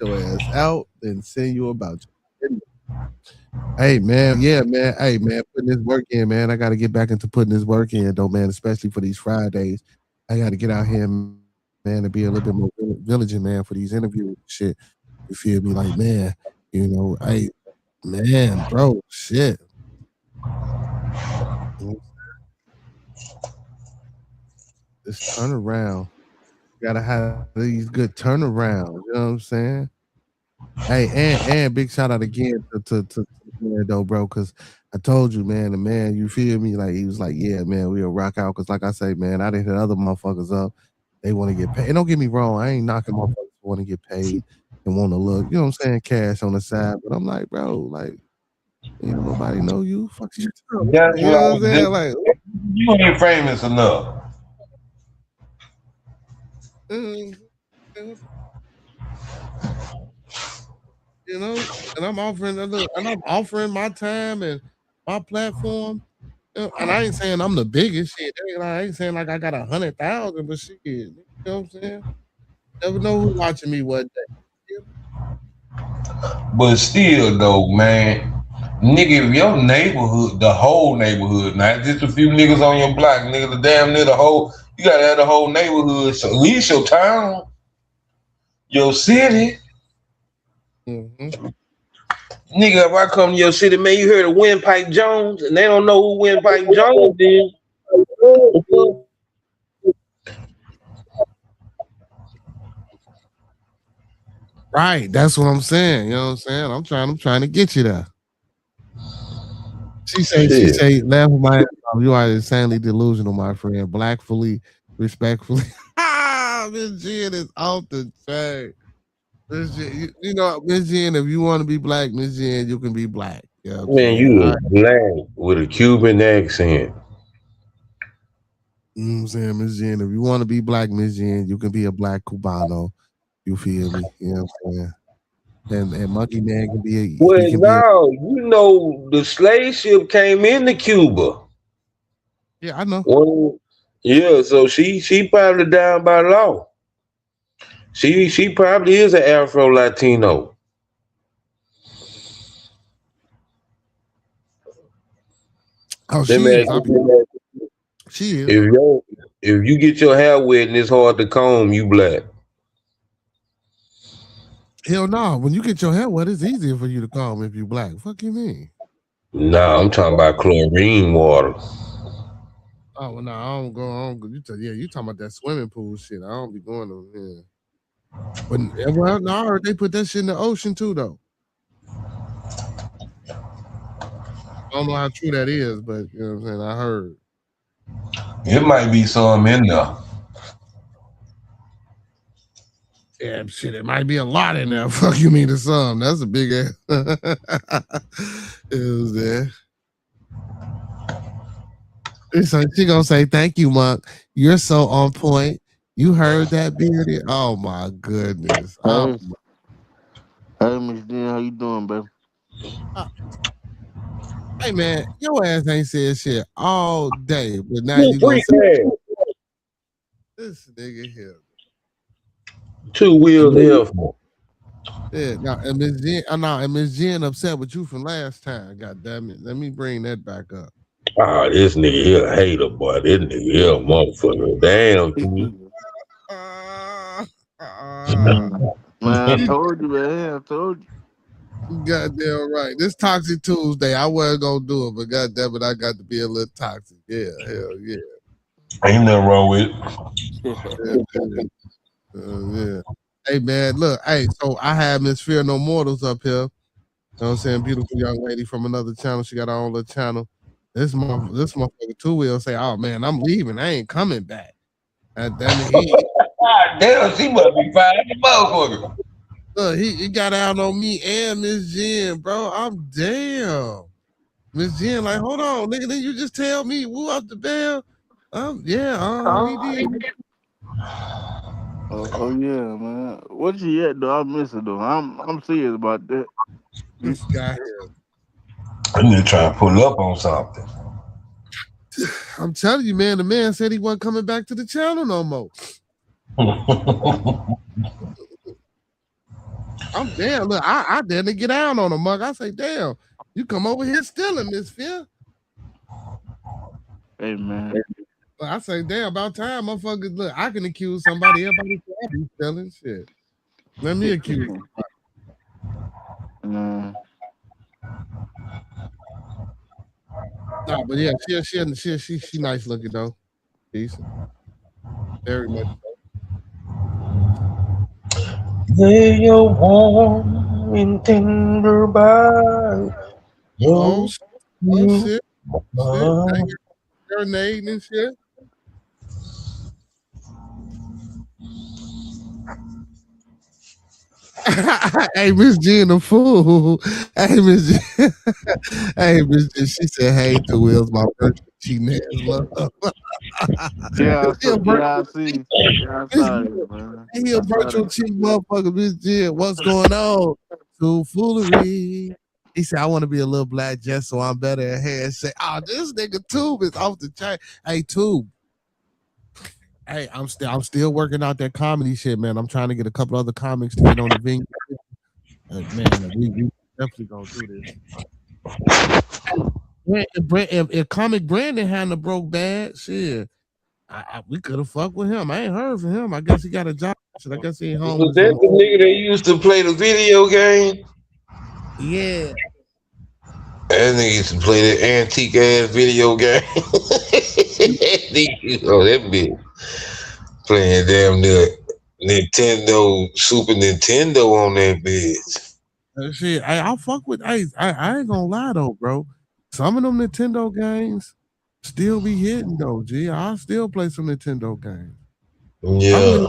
your ass out and send you about you. Hey man, yeah man. Hey man, putting this work in, man. I got to get back into putting this work in, though, man. Especially for these Fridays, I got to get out here, man, and be a little bit more vigilant, man, for these interviews and shit. You feel me? Like, man, you know, hey, man, bro, shit. This turnaround, gotta have these good turnarounds. You know what I'm saying? Hey, and big shout out again to the man though, bro, because I told you, man, the man, you feel me? Like he was like, yeah, man, we'll rock out. Cause like I say, man, I didn't hit other motherfuckers up. They want to get paid. And don't get me wrong, I ain't knocking motherfuckers who want to get paid and want to look, you know what I'm saying, cash on the side. But I'm like, bro, like, ain't nobody know you. Fuck you. That's You what know I what I'm was saying? doing. Like, You ain't famous enough. mm, you know, and I'm offering my time and my platform. And I ain't saying I'm the biggest shit. I ain't saying like I got 100,000, but shit, you know what I'm saying? Never know who's watching me one day. But still though, man, nigga, if your neighborhood, the whole neighborhood, not just a few niggas on your block, nigga, the damn near the whole, you gotta have the whole neighborhood, so at least your town, your city. Mm-hmm. Nigga, if I come to your city, man, you heard of Windpipe Jones, and they don't know who Windpipe Jones is. Right, that's what I'm saying. You know what I'm saying? I'm trying to get you there. She say, laugh at my ass off. You are insanely delusional, my friend. Blackfully, respectfully. Miss Jen is off the track. Miss Jen, you know, Miss Jen, if you want to be black, Miss Jen, you can be black. You know what I'm Man, saying? you look black with a Cuban accent. You know what I'm saying, Miss Jen? If you want to be black, Miss Jen, you can be a black Cubano. You feel me? You know what I'm saying? And Monkey Man can be Well, he can be a no, you know the slave ship came into Cuba. yeah, I know. Well, yeah, so she probably down by law. She probably is an Afro Latino. Oh, Let she me is. ask you, She is. if you get your hair wet and it's hard to comb, you black. Hell no. When you get your hair wet, it's easier for you to comb if you black. Fuck you mean? Nah, I'm talking about chlorine water. Oh well, no, I don't go on. You talking about that swimming pool shit? I don't be going over here. But well, no, I heard they put that shit in the ocean too, though. I don't know how true that is, but you know what I'm saying. I heard. It might be some in there. Yeah, shit, it might be a lot in there. Fuck you mean to some? That's a big ass. It was there. So she gonna say, "Thank you, Monk. You're so on point. You heard that, Beardy? Oh my goodness. Oh, Hey, hey, Miss Dean, how you doing, baby? uh, hey man, your ass ain't said shit all day, but now Two you gonna freak say ass. this nigga here. 2 wheels helpful. Yeah, now and Miss Jen, and Miss Jen upset with you from last time. God damn it. Let me bring that back up. Ah, this nigga here a hater, boy. This nigga here a motherfucker. Damn, T. Uh, Man, I told you, man. I told you. goddamn right. This toxic Tuesday. I wasn't gonna do it, but goddamn it, I got to be a little toxic. Yeah, hell yeah. Ain't nothing wrong with it. Yeah, yeah. Yeah. Hey man, look, hey, so I had Miss Fear No Mortals up here. You know what I'm saying? Beautiful young lady from another channel. She got her own little channel. This motherfucker two will say, "Oh man, I'm leaving. I ain't coming back." God damn it, God damn, she must be fine as a motherfucker. look, he got out on me and Miss Jen, bro. I'm damn. Miss Jen, like, hold on, nigga. Then you just tell me woo up the bell. He did. Oh yeah, man. What you at though? I miss it though. I'm serious about that. This guy here. I'm just trying to pull up on something. I'm telling you, man. The man said he wasn't coming back to the channel no more. I'm damn. Look, I dare to get down on him, mug. I say, damn, you come over here stealing, Miss Fear. Hey man. I say, damn, about time, motherfuckers. Look, I can accuse somebody. Everybody be stealing shit. Let me accuse somebody. Nah, but yeah, she nice looking though. Decent. Very much Lay your warm and tender body. Oh, Your shit. Shit. Grenade and shit. Hey, Miss Jen, the fool. Hey, Miss Jen. Hey, Miss Jen. She said, "Hey, two wheels, my virtual cheating ass love." Yeah, He a yeah, I virtual see. cheat. Yeah, I Miss saw Jen, that, man. he a I saw virtual that. cheat motherfucker, Miss Jen. What's going on? Two foolery. He said, "I want to be a little black just so I'm better at handshake." Oh, this nigga Tube is off the chain. Hey, Tube. Hey, I'm still working out that comedy shit, man. I'm trying to get a couple other comics to get on the venue. Man, we definitely gonna do this. If Comic Brandon hadn't broke bad, shit, we could have fucked with him. I ain't heard from him. I guess he got a job. I guess he ain't home with Was his that little. the nigga that used to play the video game? Yeah. That nigga used to play that antique ass video game. Oh, that bitch playing damn near Nintendo, Super Nintendo on that bitch. Shit, I fuck with. I ain't gonna lie though, bro. Some of them Nintendo games still be hitting though. G, I still play some Nintendo games. Yeah.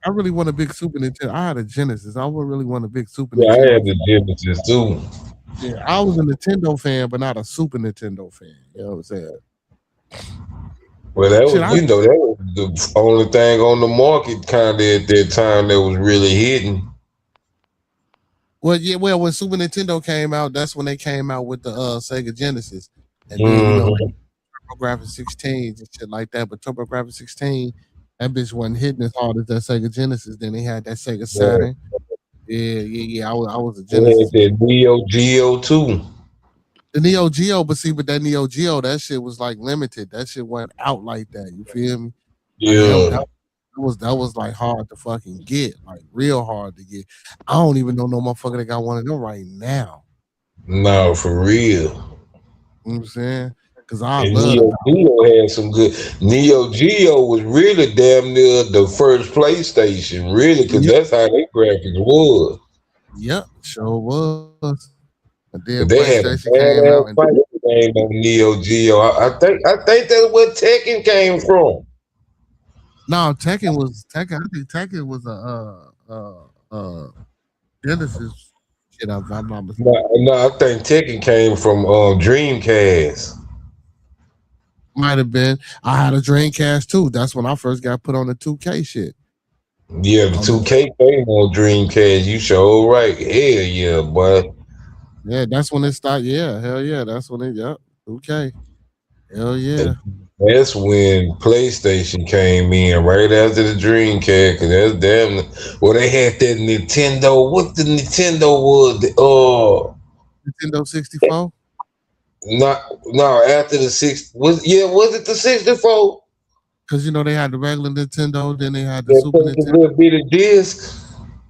I really want a big Super Nintendo. I had a Genesis. I would really want a big Super Yeah, I had Nintendo. the Genesis too. Yeah, I was a Nintendo fan, but not a Super Nintendo fan. You know what I'm saying? Well, that Shit, was, that was the only thing on the market kind of at that time that was really hitting. well, when Super Nintendo came out, that's when they came out with the Sega Genesis, and then Mhm. TurboGrafx 16 and shit like that. But TurboGrafx 16, that bitch wasn't hitting as hard as that Sega Genesis. Then they had that Sega Yeah. Saturn. Yeah. I was a They had Genesis. that Neo Geo too. The Neo Geo, but that Neo Geo, that shit was like limited. That shit wasn't out like that. You feel me? Like Yeah. that was like hard to fucking get, like real hard to get. I don't even know no motherfucker that got one of them right now. No, for real. You know what I'm saying? Cause I And love Neo Geo had some good. Neo Geo was really damn near the first PlayStation, really, because Yep, that's how their graphics was. yep, sure was. And then But they had a PlayStation came out badass and fighting game on Neo Geo. I think that's where Tekken came from. no, Tekken was Tekken. I think Tekken was a Genesis shit. If I'm not mistaken. No, I think Tekken came from Dreamcast. Might have been. I had a Dreamcast too. That's when I first got put on the 2K shit. Yeah, the On the 2K came on Dreamcast. You sure right. Hell yeah, boy. Yeah, that's when it started. Yeah, hell yeah, that's when it. Yep, 2K. Hell yeah. That's when PlayStation came in right after the Dreamcast. Cause that's damn. Well, they had that Nintendo. What the Nintendo was? Nintendo 64. Not no after the six was it the 64? Because they had the regular Nintendo, then they had the That Super took the Nintendo. little bit of disc.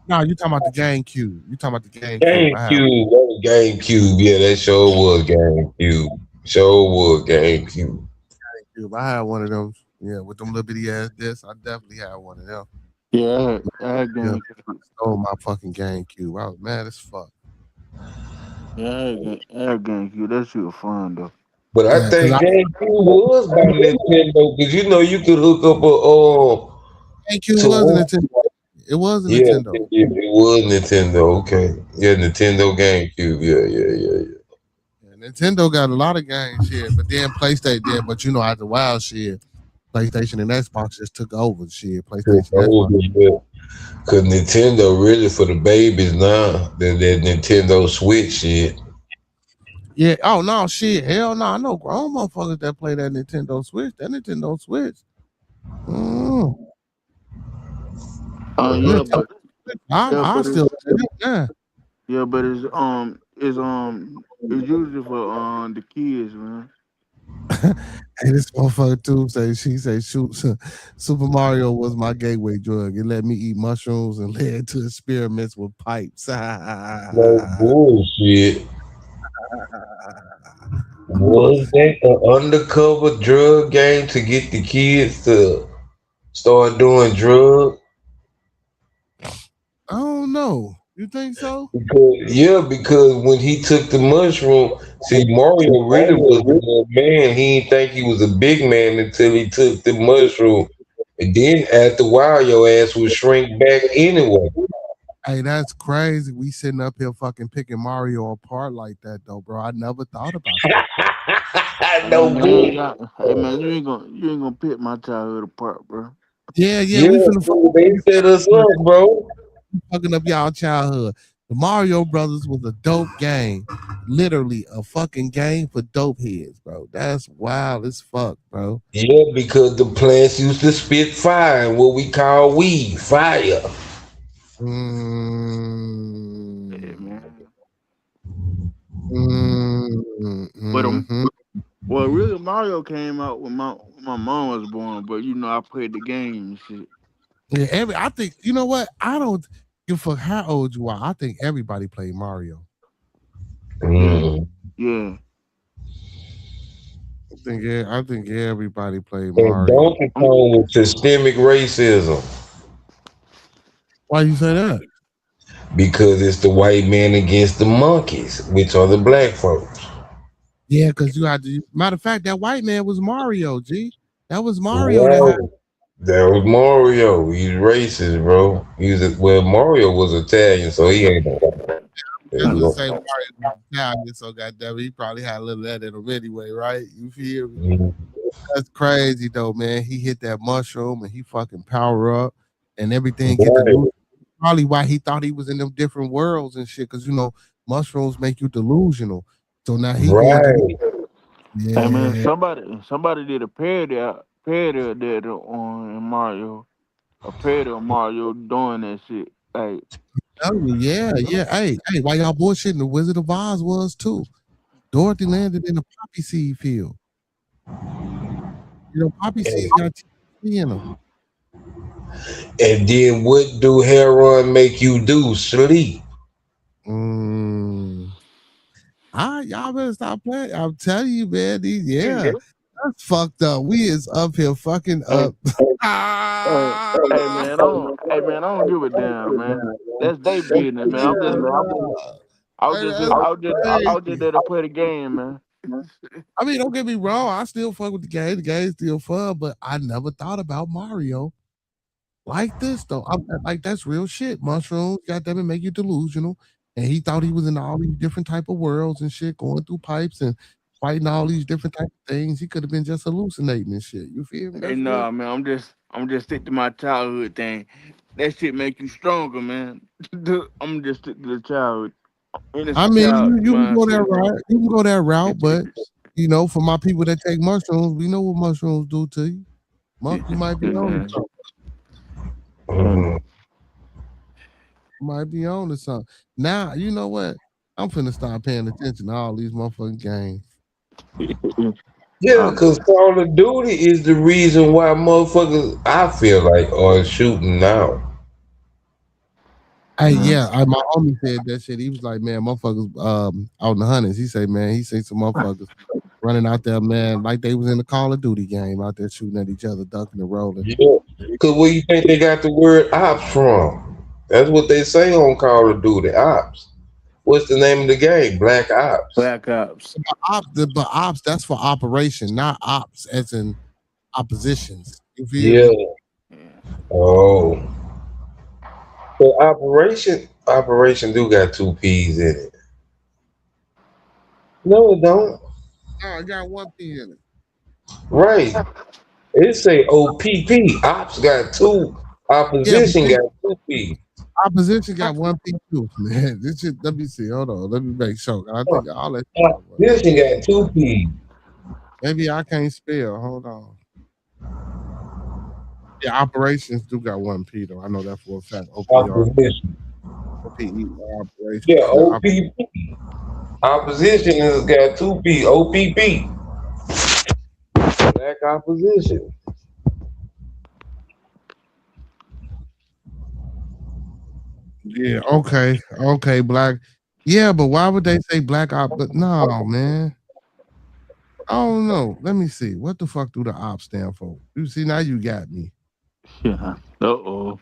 No, you talking about the GameCube. You talking about the GameCube. I have GameCube, that was GameCube. Yeah, that sure was GameCube. Sure was GameCube. GameCube. I had one of them. Yeah, with them little bitty ass discs. I definitely had one of them. Yeah, I had Yeah, game. stole my fucking GameCube. I was mad as fuck. Yeah, I had GameCube. That shit was fun though. But I Yeah, because think I GameCube was by Nintendo because you could hook up GameCube to was a Nintendo. It was a yeah, Nintendo. it was Nintendo. Okay, yeah, Nintendo GameCube. Yeah. Yeah, Nintendo got a lot of game shit, but then PlayStation did. But after a while, shit, PlayStation and Xbox just took over shit. PlayStation, Xbox. Cause Nintendo really for the babies now. That Nintendo Switch shit. Yeah. Oh no, shit. Hell no. I know grown motherfuckers that play that Nintendo Switch. That Nintendo Switch. Mm. Yeah, Nintendo but Switch, yeah, I but still it's yeah. yeah, but it's usually for the kids, man. Hey, this motherfucker too she say shoot Super Mario was my gateway drug. It let me eat mushrooms and led to experiments with pipes. No bullshit. Was that an undercover drug game to get the kids to start doing drugs? I don't know. You think so? Because when he took the mushroom, see Mario really was a little man. He didn't think he was a big man until he took the mushroom. And then after a while, your ass would shrink back anyway. Hey, that's crazy. We sitting up here fucking picking Mario apart like that though, bro. I never thought about that. Hey No man, bull. hey man, you ain't gonna pick my childhood apart, bro. Yeah, Yeah, we finna fool, they set us up, bro. fucking up y'all childhood. The Mario Brothers was a dope game. Literally a fucking game for dope heads, bro. That's wild as fuck, bro. Yeah, because the plants used to spit fire, what we call weed, fire. Yeah, Mm, man. But mhm. well, really, Mario came out when my mom was born. But I played the game and shit. Yeah, I think you know what? I don't give a fuck how old you are. I think everybody played Mario. Yeah, Mm. yeah. I think everybody played And Mario. Donkey Kong was systemic racism Why you say that? because it's the white man against the monkeys, which are the black folks. Yeah, because you had to. Matter of fact, that white man was Mario. G, that was Mario that had. Right. That was Mario. He's racist, bro. Well, Mario was Italian, so he ain't. There That's you the go. same Mario was Italian, so goddamn, he probably had a little of that in him anyway, right? You feel me? Mhm. That's crazy though, man. He hit that mushroom and he fucking power up and everything get Right, delusional. Probably why he thought he was in them different worlds and shit, because mushrooms make you delusional. So now he going through. right. Hey man, Yeah, somebody did a parody of that on in Mario. A parody of Mario doing that shit. Like, yeah. Hey, why y'all bullshitting? The Wizard of Oz was too. Dorothy landed in a poppy seed field. Poppy seeds got THC in them. And then what do heroin make you do? Sleep. Mm. Y'all better stop playing. I'm telling you, man. Yeah, that's fucked up. We is up here fucking hey, up. hey man, I don't give a damn, man. That's their business, man. Hey, that's I was just crazy. there to play the game, man. I mean, don't get me wrong. I still fuck with the game. The game's still fun, but I never thought about Mario like this though. Like that's real shit. Mushrooms, goddamn it, make you delusional. And he thought he was in all these different type of worlds and shit, going through pipes and fighting all these different type of things. He could have been just hallucinating and shit. You feel me? Hey, That's real. nah, man, I'm just stick to my childhood thing. That shit make you stronger, man. I'm just stick to the childhood, I innocent mean, child you can go that mindset. route. You can go that route, but for my people that take mushrooms, we know what mushrooms do to you. Monk, you might be on to Man. something. Mhm. Might be on to something. Now, you know what? I'm finna start paying attention to all these motherfucking games. Yeah, because Call of Duty is the reason why motherfuckers, I feel like, are shooting now. Hey, Man. yeah, my homie said that shit. He was like, man, motherfuckers out in the hundreds. He said, man, he seen some motherfuckers running out there, man, like they was in the Call of Duty game out there shooting at each other, ducking and rolling. Yeah, because where you think they got the word ops from? That's what they say on Call of Duty, ops. What's the name of the game? Black Ops. Black Ops. But ops, that's for operation, not ops as in oppositions. You feel Yeah. me? Yeah. Oh. So Operation do got two P's in it. No, it don't. Oh, I got one P in it. Right. It say OPP. Ops got two. Yeah, but Opposition see, got two P. opposition got one P too, man. This shit, let me see. Hold on. Let me make sure. I think all that shit got one. Opposition got two P. Maybe I can't spell. Hold on. Yeah, operations do got one P though. I know that for a fact. OPR, Opposition. OPE, Yeah, operations. Yeah, OPP. Opposition has got two P. OPP. Black opposition. yeah, okay. Okay, black. Yeah, but why would they say black op? But no, man. I don't know. Let me see. What the fuck do the op stand for? You see, now you got me. Yeah. Uh-oh.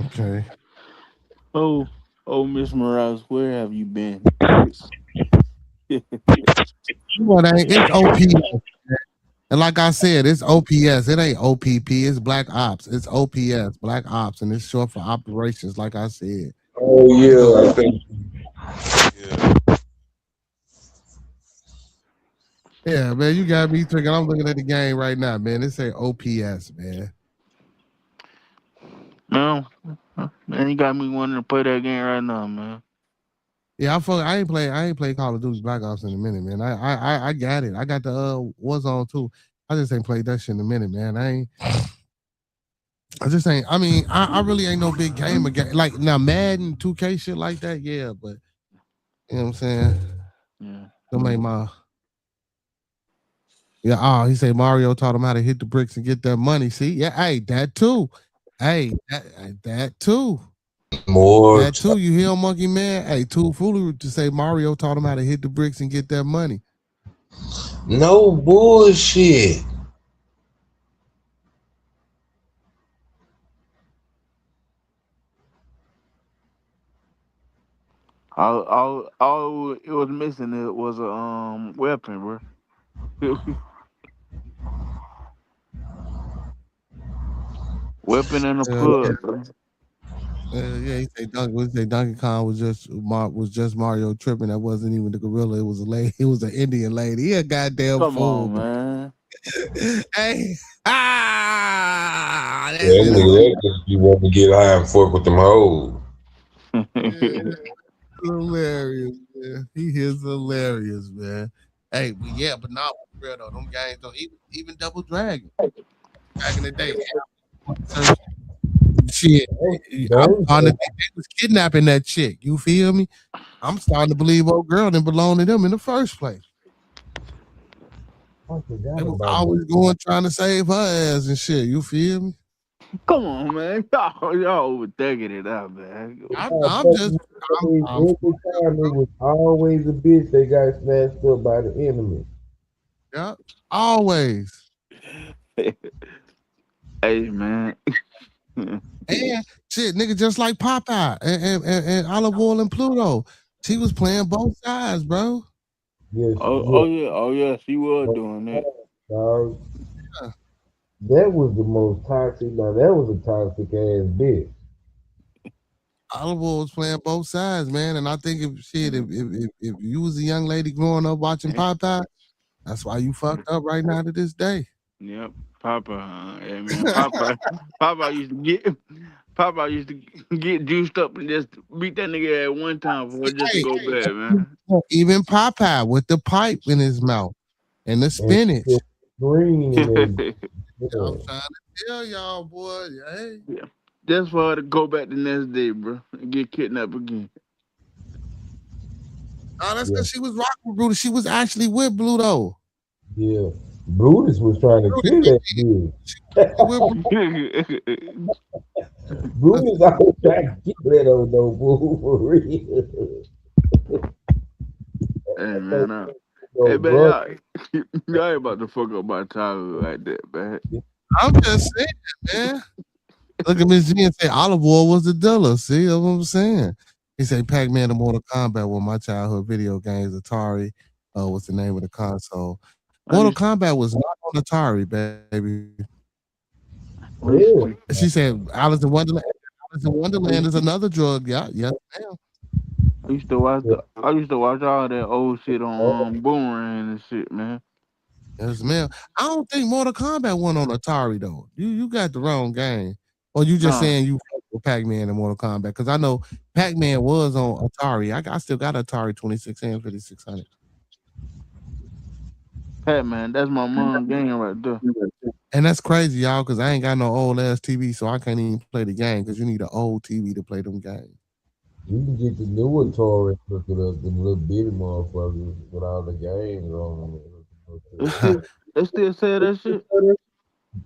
Okay. Oh, oh, Miss Morales, where have you been? Well, it's OPS. And like I said, it's OPS. It ain't OPP. It's Black Ops. It's OPS, Black Ops, and it's short for operations. Like I said. Oh So yeah, I think. Yeah. yeah, man, you got me thinking. I'm looking at the game right now, man. It say OPS, man. Man, man, you got me wanting to play that game right now, man. Yeah, I ain't played Call of Duty Black Ops in a minute, man. I got it. I got the Warzone too. I just ain't played that shit in a minute, man. I just ain't. I mean, I really ain't no big gamer. Like now, Madden, 2K, shit like that. Yeah, but you know what I'm saying. Yeah. Don't make my yeah. Oh, he say Mario taught him how to hit the bricks and get that money. See, yeah, hey, that too. Hey, that too. More. That too. You hear Monkey Man? Hey, too foolish to say Mario taught him how to hit the bricks and get that money. No bullshit. All it was missing it was a weapon, bro. Weapon and a Yeah. plug, bro. Yeah, he say Donkey Kong was just Mario tripping. That wasn't even the gorilla. It was a lady. It was an Indian lady. He a goddamn Come fool. on, man. Hey, that Yeah, shit is nigga, that just you want to get high and fuck with them hoes. hilarious, man. He is hilarious, man. Hey, but yeah, but not for real though. Them games though, even Double Dragon back in the day. Shit, I'm starting to think they was kidnapping that chick. You feel me? I'm starting to believe old girl didn't belong to them in the first place. I They forgot was about always going trying to save her ass and shit. You feel me? Come on, man. Y'all overthinking it out, man. I'm just I'm every time it was always a bitch that got snatched up by the enemy. yeah, always. Hey, man. And shit, nigga, just like Popeye and Olive Oil and Pluto. She was playing both sides, bro. Yes, Oh, yeah. oh yeah, she was doing that. Dog. That was the most toxic. Now that was a toxic ass bitch. Oliver was playing both sides, man. And I think if you was a young lady growing up watching Popeye, that's why you fucked up right now to this day. Yep, Papa. Hey man, Papa. Papa used to get. Papa used to get juiced up and just beat that nigga at one time for it just to Hey, go bad, man. even Popeye with the pipe in his mouth and the And spinach. green and I'm everything. trying to tell y'all, boy. Hey. Yeah. Just for her to go back the next day, bro, and get kidnapped again. Oh, that's Yeah, because she was rocking with Brutus. She was actually with Blue though. yeah. Brutus was trying to kill that bitch. With Brutus. Brutus always trying to kill that old no fool for real. Hey I think man, no hey man, brother. y'all ain't about to fuck up my childhood like that, man. I'm just saying, man. Look at Miss G and say Olive Oil was the dealer. See, that's what I'm saying. He said Pac-Man and Mortal Kombat were my childhood video games. Atari was the name of the console. I Mortal used Kombat was not on Atari, baby. we used Yeah. to, She said Alice in Wonderland. Alice in Wonderland is another drug. Yeah, yeah, ma'am. I used to watch all that old shit on Boomerang and shit, man. Yes, ma'am. I don't think Mortal Kombat went on Atari though. You got the wrong game. Or you just No, saying you fuck with Pac-Man and Mortal Kombat? Because I know Pac-Man was on Atari. I still got Atari 26 and 5600. Pat man, that's my mom game right there. And that's crazy, y'all, because I ain't got no old ass TV, so I can't even play the game because you need an old TV to play them games. You can get the newer Tory look it up, the little bitty motherfuckers with all the games on They them. still they still say that shit.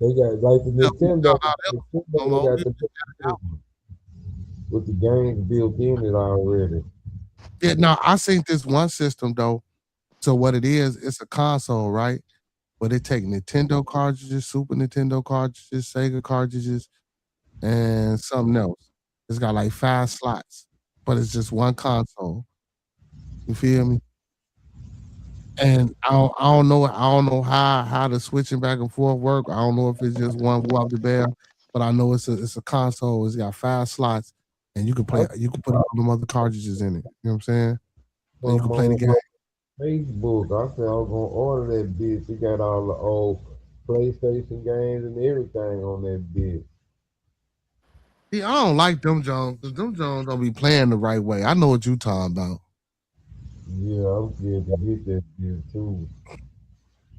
They got like the Yeah, we Nintendo. talking about that Nintendo no they more. got the with the games built in it already. Yeah, no, I seen this one system though. So what it is, it's a console, right? But it take Nintendo cartridges, Super Nintendo cartridges, Sega cartridges, and something else. It's got like 5 slots, but it's just one console. You feel me? And I don't know how the switching back and forth work. I don't know if it's just one whoop the bear, but I know it's a console. It's got 5 slots, and I you can put all the other cartridges in it. You know what I'm saying? And my you can play the mom game. Facebook. I said I was gonna order that bitch. It got all the old PlayStation games and everything on that bitch. See, I don't like them Jones because them Jones don't be playing the right way. I know what you talking about. Yeah, I'm scared to get that bitch too.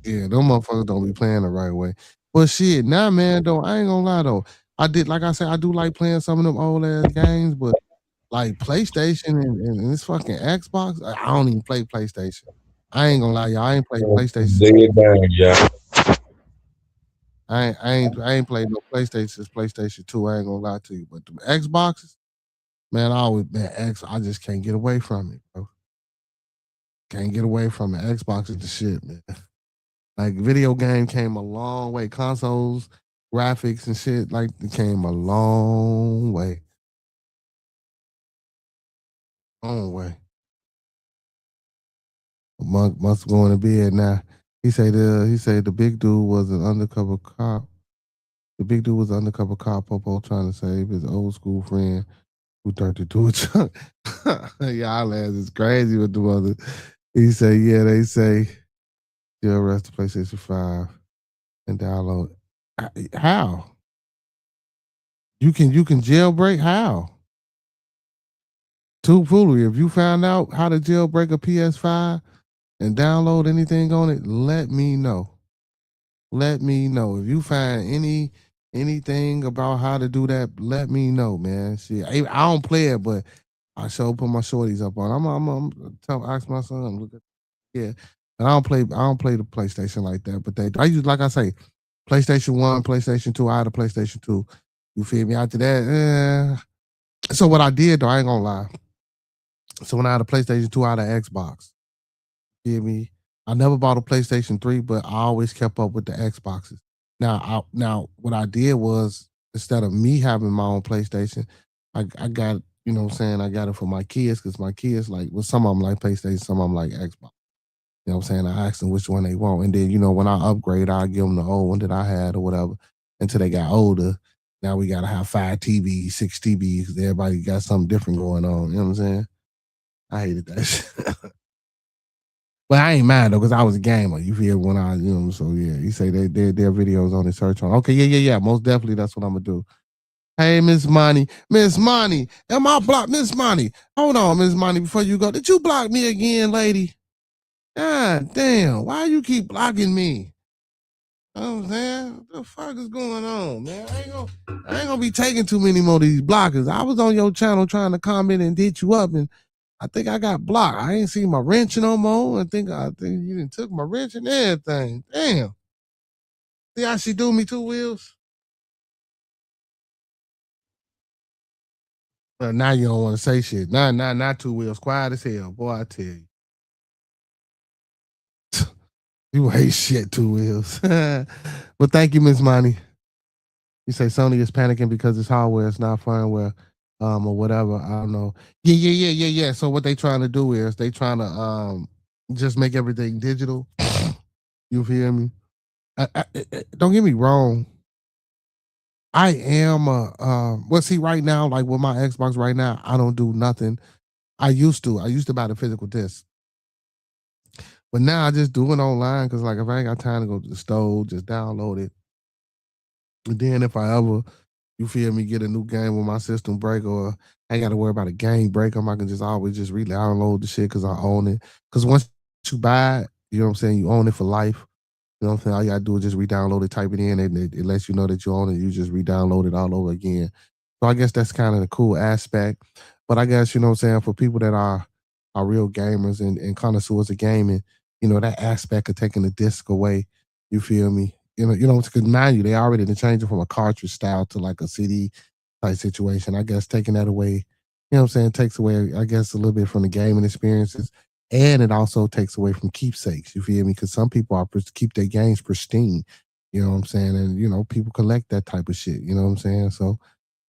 Yeah, them motherfuckers don't be playing the right way. But shit, now man, though, I ain't gonna lie though. I did, like I said, I do like playing some of them old ass games, but like PlayStation and this fucking Xbox, I don't even play PlayStation. I ain't gonna lie, y'all. I ain't played PlayStation. Lay it down, yeah. I ain't played no PlayStation since PlayStation 2. I ain't gonna lie to you. But the Xboxes, man, I always been X. I just can't get away from it, bro. Can't get away from it. Xbox is the shit, man. Like video game came a long way. Consoles, graphics and shit, like it came a long way. Long way. Monk must going to bed now. He said the big dude was an undercover cop. The big dude was an undercover cop, Popo trying to save his old school friend who turned into a chunk. Y'all ass is crazy with the mother. He said, yeah, they say still rest the PlayStation 5 and download. How? You can jailbreak how? Too foolery. If you found out how to jailbreak a PS5 and download anything on it, let me know. Let me know. If you find anything about how to do that, let me know, man. See, I don't play it, but I sure put my shorties up on. I'm tell ask my son. Look at yeah. And I don't play the PlayStation like that. But I use like I say, PlayStation 1, PlayStation 2, I had a PlayStation 2. You feel me? After that, so what I did though, I ain't gonna lie. So when I had a PlayStation 2, I had an Xbox. You feel me? I never bought a PlayStation 3, but I always kept up with the Xboxes. Now what I did was instead of me having my own PlayStation, I got, you know what I'm saying, I got it for my kids because my kids like well, some of them like PlayStation, some of them like Xbox. You know what I'm saying? I asked them which one they want. And then, you know, when I upgrade, I give them the old one that I had or whatever until they got older. Now we got to have 5 TVs, 6 TVs, because everybody got something different going on. You know what I'm saying? I hated that shit. But I ain't mad though, because I was a gamer. You feel when I, you know, so yeah, you say their videos on the search on. Okay, yeah. Most definitely that's what I'm gonna do. Hey, Miss Money. Miss Money. Am I blocked? Miss Money. Hold on, Miss Money, before you go. Did you block me again, lady? God damn. Why you keep blocking me? You know what I'm saying? What the fuck is going on, man? I ain't gonna be taking too many more of these blockers. I was on your channel trying to comment and hit you up, and I think I got blocked. I ain't seen my wrench no more. I think you done took my wrench and everything. Damn. See how she do me 2 wheels? Now you don't want to say shit. Not 2 wheels. Quiet as hell. Boy, I tell you. You hate shit, 2 wheels. But thank you, Miss Money. You say Sony is panicking because it's hardware, it's not firmware, or whatever. I don't know. Yeah. So what they trying to do is they trying to just make everything digital. You feel me? Don't get me wrong. I am well, see, right now, like with my Xbox right now, I don't do nothing. I used to. I used to buy the physical disc. But now I just do it online because like if I ain't got time to go to the store, just download it. And then if I ever, you feel me, get a new game with my system break or I ain't got to worry about a game break, I can just always just re-download the shit because I own it. Because once you buy it, you know what I'm saying, you own it for life. You know what I'm saying? All you gotta do is just re-download it, type it in, and it lets you know that you own it. You just re-download it all over again. So I guess that's kind of the cool aspect. But I guess, you know what I'm saying, for people that are real gamers and connoisseurs of gaming, you know, that aspect of taking the disc away, you feel me? Because mind you, they already done changed it from a cartridge style to like a CD type situation. I guess taking that away, you know what I'm saying, takes away, I guess, a little bit from the gaming experiences. And it also takes away from keepsakes. You feel me? Because some people are keep their games pristine. You know what I'm saying? And people collect that type of shit. You know what I'm saying? So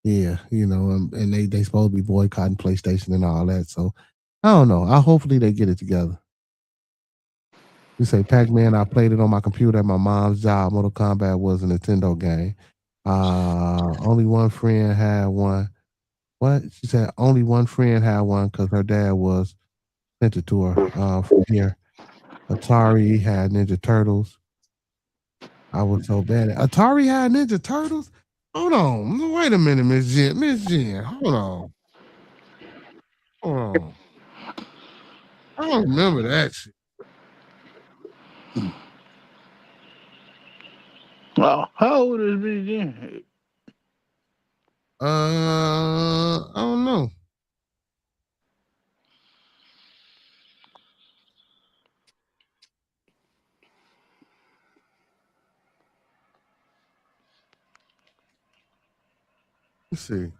yeah, and they supposed to be boycotting PlayStation and all that. So I don't know. Hopefully they get it together. You say Pac-Man, I played it on my computer at my mom's job. Mortal Kombat was a Nintendo game. Only one friend had one. What? She said only one friend had one because her dad was sent it to her from here. Atari had Ninja Turtles. I was so bad at Atari had Ninja Turtles. Hold on, wait a minute, Miss Jen. Miss Jen, hold on. I don't remember that shit. Oh, how old is Bitch Jen? I don't know. Let's see.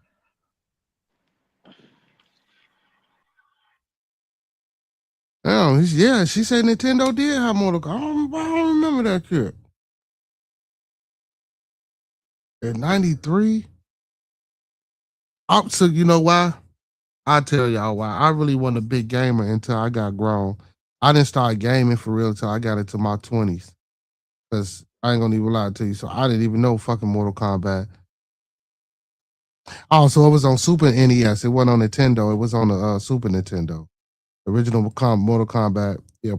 Oh, yeah, she said Nintendo did have Mortal Kombat. I don't remember that shit. In '93. So you know why? I'll tell y'all why. I really wasn't a big gamer until I got grown. I didn't start gaming for real until I got into my 20s. Because I ain't gonna even lie to you. So I didn't even know fucking Mortal Kombat. Oh, so it was on Super NES. It wasn't on Nintendo. It was on the Super Nintendo. Original Mortal Kombat, yeah,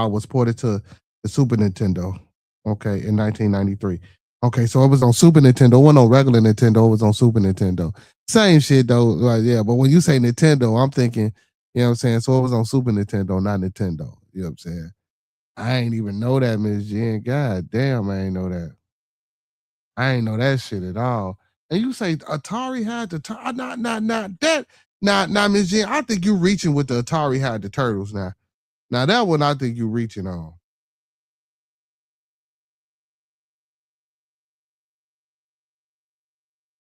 was ported to the Super Nintendo. Okay, in 1993. Okay, so it was on Super Nintendo. It wasn't on regular Nintendo. It was on Super Nintendo. Same shit though. Like, yeah, but when you say Nintendo, I'm thinking, you know what I'm saying? So it was on Super Nintendo, not Nintendo. You know what I'm saying? I ain't even know that, Miss Jen. God damn, I ain't know that. I ain't know that shit at all. And you say Atari had the not that not Miss Jen. I think you reaching with the Atari had the turtles now. Now that one I think you reaching on.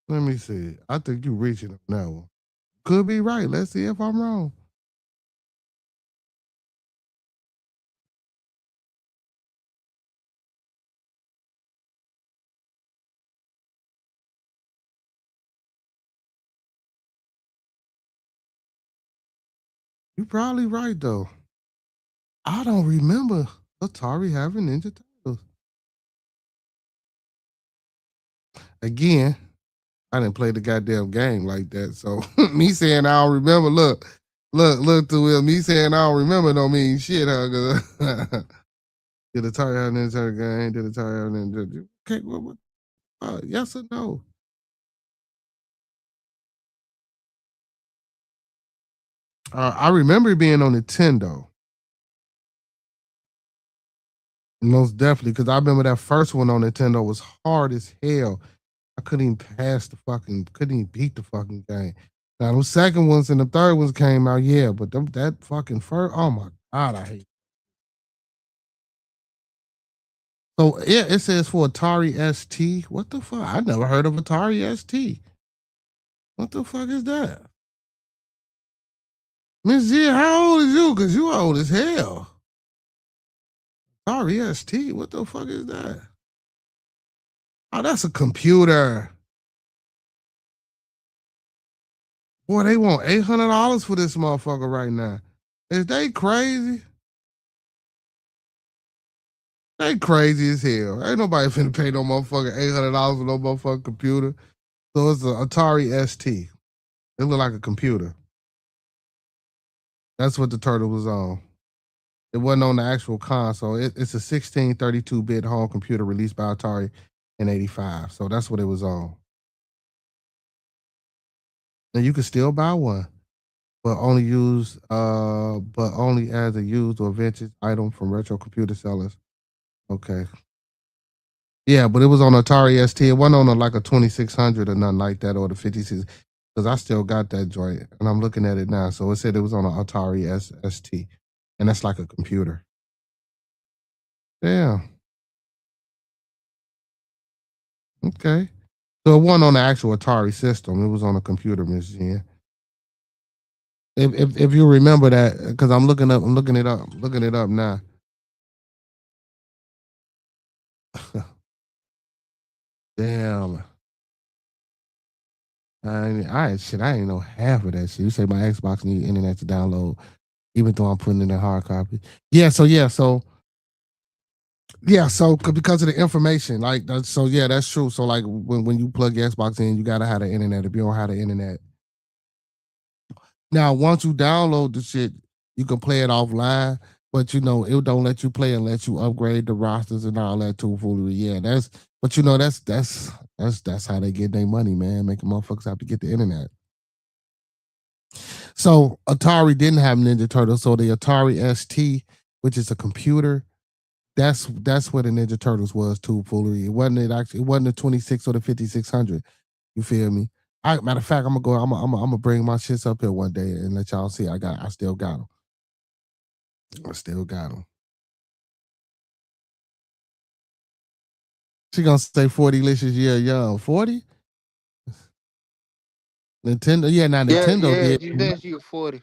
Let me see. I think you reaching on that one. Could be right. Let's see if I'm wrong. You probably right though. I don't remember Atari having Ninja Turtles. Again, I didn't play the goddamn game like that. So me saying I don't remember, look to Will. Me saying I don't remember don't mean shit, huh? Did Atari have Ninja Turtle game? Did Atari have Ninja Turtle? Okay, what, yes or no? I remember it being on Nintendo. Most definitely, because I remember that first one on Nintendo was hard as hell. I couldn't even couldn't even beat the fucking game. Now those second ones and the third ones came out, yeah, but that fucking first, oh my god, I hate. So yeah, it says for Atari ST. What the fuck? I never heard of Atari ST. What the fuck is that? Miss G, how old is you? Cause you old as hell. Atari ST. What the fuck is that? Oh, that's a computer. Boy, they want $800 for this motherfucker right now. Is they crazy? They crazy as hell. Ain't nobody finna pay no motherfucking $800 for no motherfucking computer. So it's an Atari ST. It look like a computer. That's what the turtle was on. It wasn't on the actual console. It's a 1632-bit home computer released by Atari in '85. So that's what it was on. And you can still buy one, but only as a used or vintage item from retro computer sellers. Okay. Yeah, but it was on Atari ST. It wasn't on like a 2600 or nothing like that or the 56. Because I still got that joint and I'm looking at it now. So it said it was on an Atari ST. And that's like a computer. Yeah. Okay. So it wasn't on the actual Atari system. It was on a computer, Miss Jen. If you remember that, because I'm looking it up now. Damn. I ain't know half of that shit. You say my Xbox need internet to download, even though I'm putting in a hard copy. So because of the information, like so yeah, that's true. So like when you plug your Xbox in, you gotta have the internet. If you don't have the internet, now once you download the shit, you can play it offline. But it don't let you play unless you upgrade the rosters and all that tomfoolery. Yeah, that's how they get their money, man. Making motherfuckers have to get the internet. So Atari didn't have Ninja Turtles. So the Atari ST, which is a computer, that's where the Ninja Turtles was too, foolery. It wasn't the 26 or the 5600. You feel me? Matter of fact, I'm gonna bring my shits up here one day and let y'all see. I still got them. I still got them. She gonna say 40 licious year young. 40? Nintendo, yeah, now Nintendo did. You think you 40.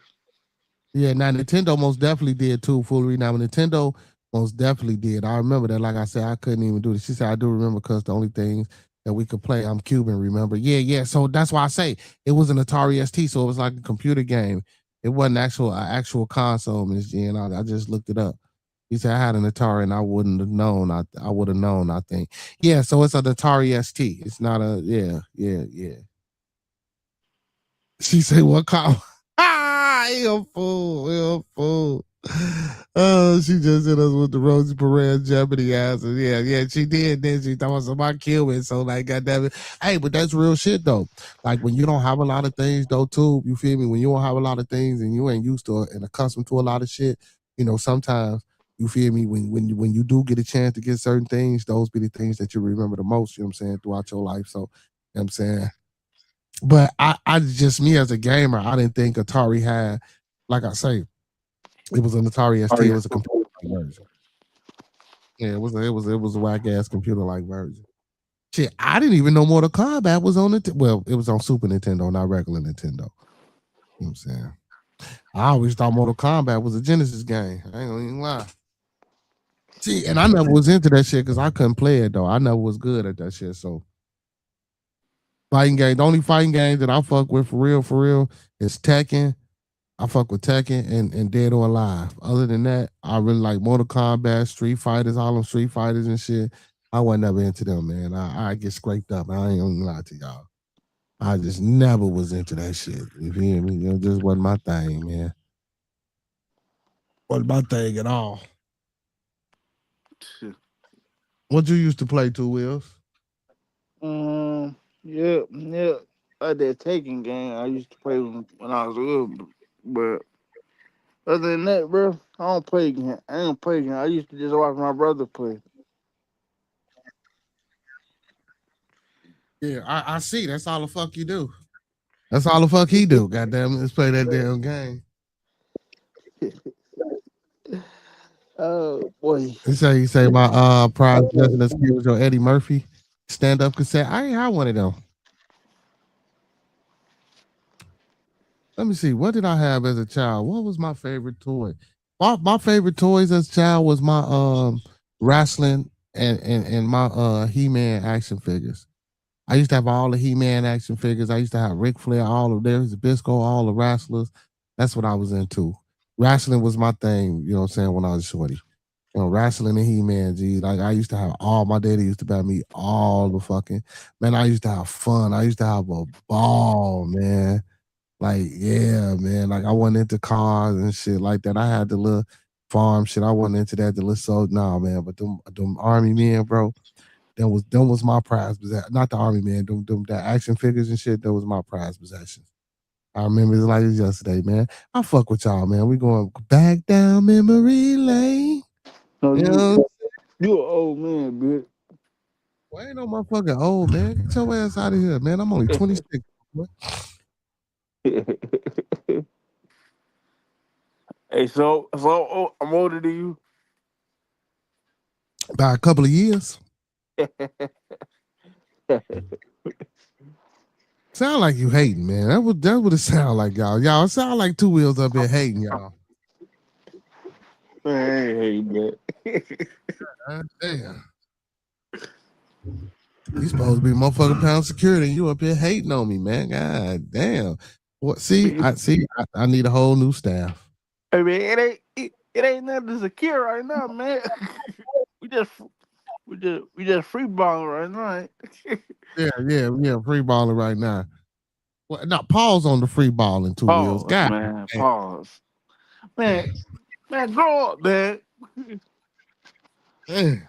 Yeah, now Nintendo most definitely did too, foolery. Now Nintendo most definitely did. I remember that. Like I said, I couldn't even do this. She said, I do remember because the only things that we could play, I'm Cuban, remember? Yeah. So that's why I say it was an Atari ST, so it was like a computer game. It wasn't actual console, Miss Jen. I just looked it up. He said I had an Atari and I wouldn't have known. I would have known, I think. Yeah, so it's an Atari ST. It's not a yeah. She said, what call? He a fool. Oh, she just hit us with the Rosie Perez Jeopardy answer. Yeah, she did. Then she thought somebody killed me. So, like, goddamn it. Hey, but that's real shit, though. Like, when you don't have a lot of things, though, too, you feel me? When you don't have a lot of things and you ain't used to it and accustomed to a lot of shit, sometimes, you feel me? When you do get a chance to get certain things, those be the things that you remember the most, you know what I'm saying, throughout your life. So, you know what I'm saying? But I just, me as a gamer, I didn't think Atari had, like I say, it was an Atari ST. It was a computer version. Yeah, it was a whack ass computer like version. Shit, I didn't even know Mortal Kombat was on it. Well, it was on Super Nintendo, not regular Nintendo. You know what I'm saying? I always thought Mortal Kombat was a Genesis game. I ain't gonna even lie. See, and I never was into that shit because I couldn't play it though. I never was good at that shit. So fighting game, the only fighting game that I fuck with for real is Tekken I fuck with Tekken and Dead or Alive. Other than that, I really like Mortal Kombat, Street Fighters, all them Street Fighters and shit. I wasn't never into them, man. I get scraped up. I ain't gonna lie to y'all. I just never was into that shit. You feel me? It just wasn't my thing, man. Wasn't my thing at all. What you used to play, Two Wheels? Yeah, yeah. That taking game I used to play when I was little, but other than that, bro, I don't play again. I don't play again. I used to just watch my brother play. Yeah, I see. That's all the fuck you do. That's all the fuck he do. Goddamn, let's play that damn game. Oh boy. You say my prize possession of skills your Eddie Murphy stand up cassette. I ain't had one of them. Let me see. What did I have as a child? What was my favorite toy? My favorite toys as a child was my wrestling and my He-Man action figures. I used to have all the He-Man action figures. I used to have Ric Flair, all of theirs, Bisco, all the wrestlers. That's what I was into. Wrestling was my thing, you know what I'm saying, when I was shorty. You know, wrestling and He-Man, G. Like I used to have all my daddy used to buy me all the fucking man. I used to have fun. I used to have a ball, man. Like, yeah, man. Like I wasn't into cars and shit like that. I had the little farm shit. I wasn't into that. The little nah, man. But them army men, bro. Them was my prize possession. Not the army man. Them that action figures and shit. That was my prize possession. I remember it like it was yesterday, man. I fuck with y'all, man. We going back down memory lane. No, You know, you an old man, bitch. well, ain't no motherfucking old man. Get your ass out of here, man. I'm only 26. Hey, so I'm older than you. By a couple of years. Sound like you hating, man. That what it sound like, y'all. Y'all sound like Two Wheels up here hating, y'all. Man, I ain't hating God damn. You supposed to be motherfucking pound security, and you up here hating on me, man. God damn. What? I need a whole new staff. Hey man, it ain't nothing to secure right now, man. we just free balling right now. Yeah, free balling right now. Well, now pause on the free balling, Two Wheels. Pause, God, man. Pause. Man, grow up, man. man.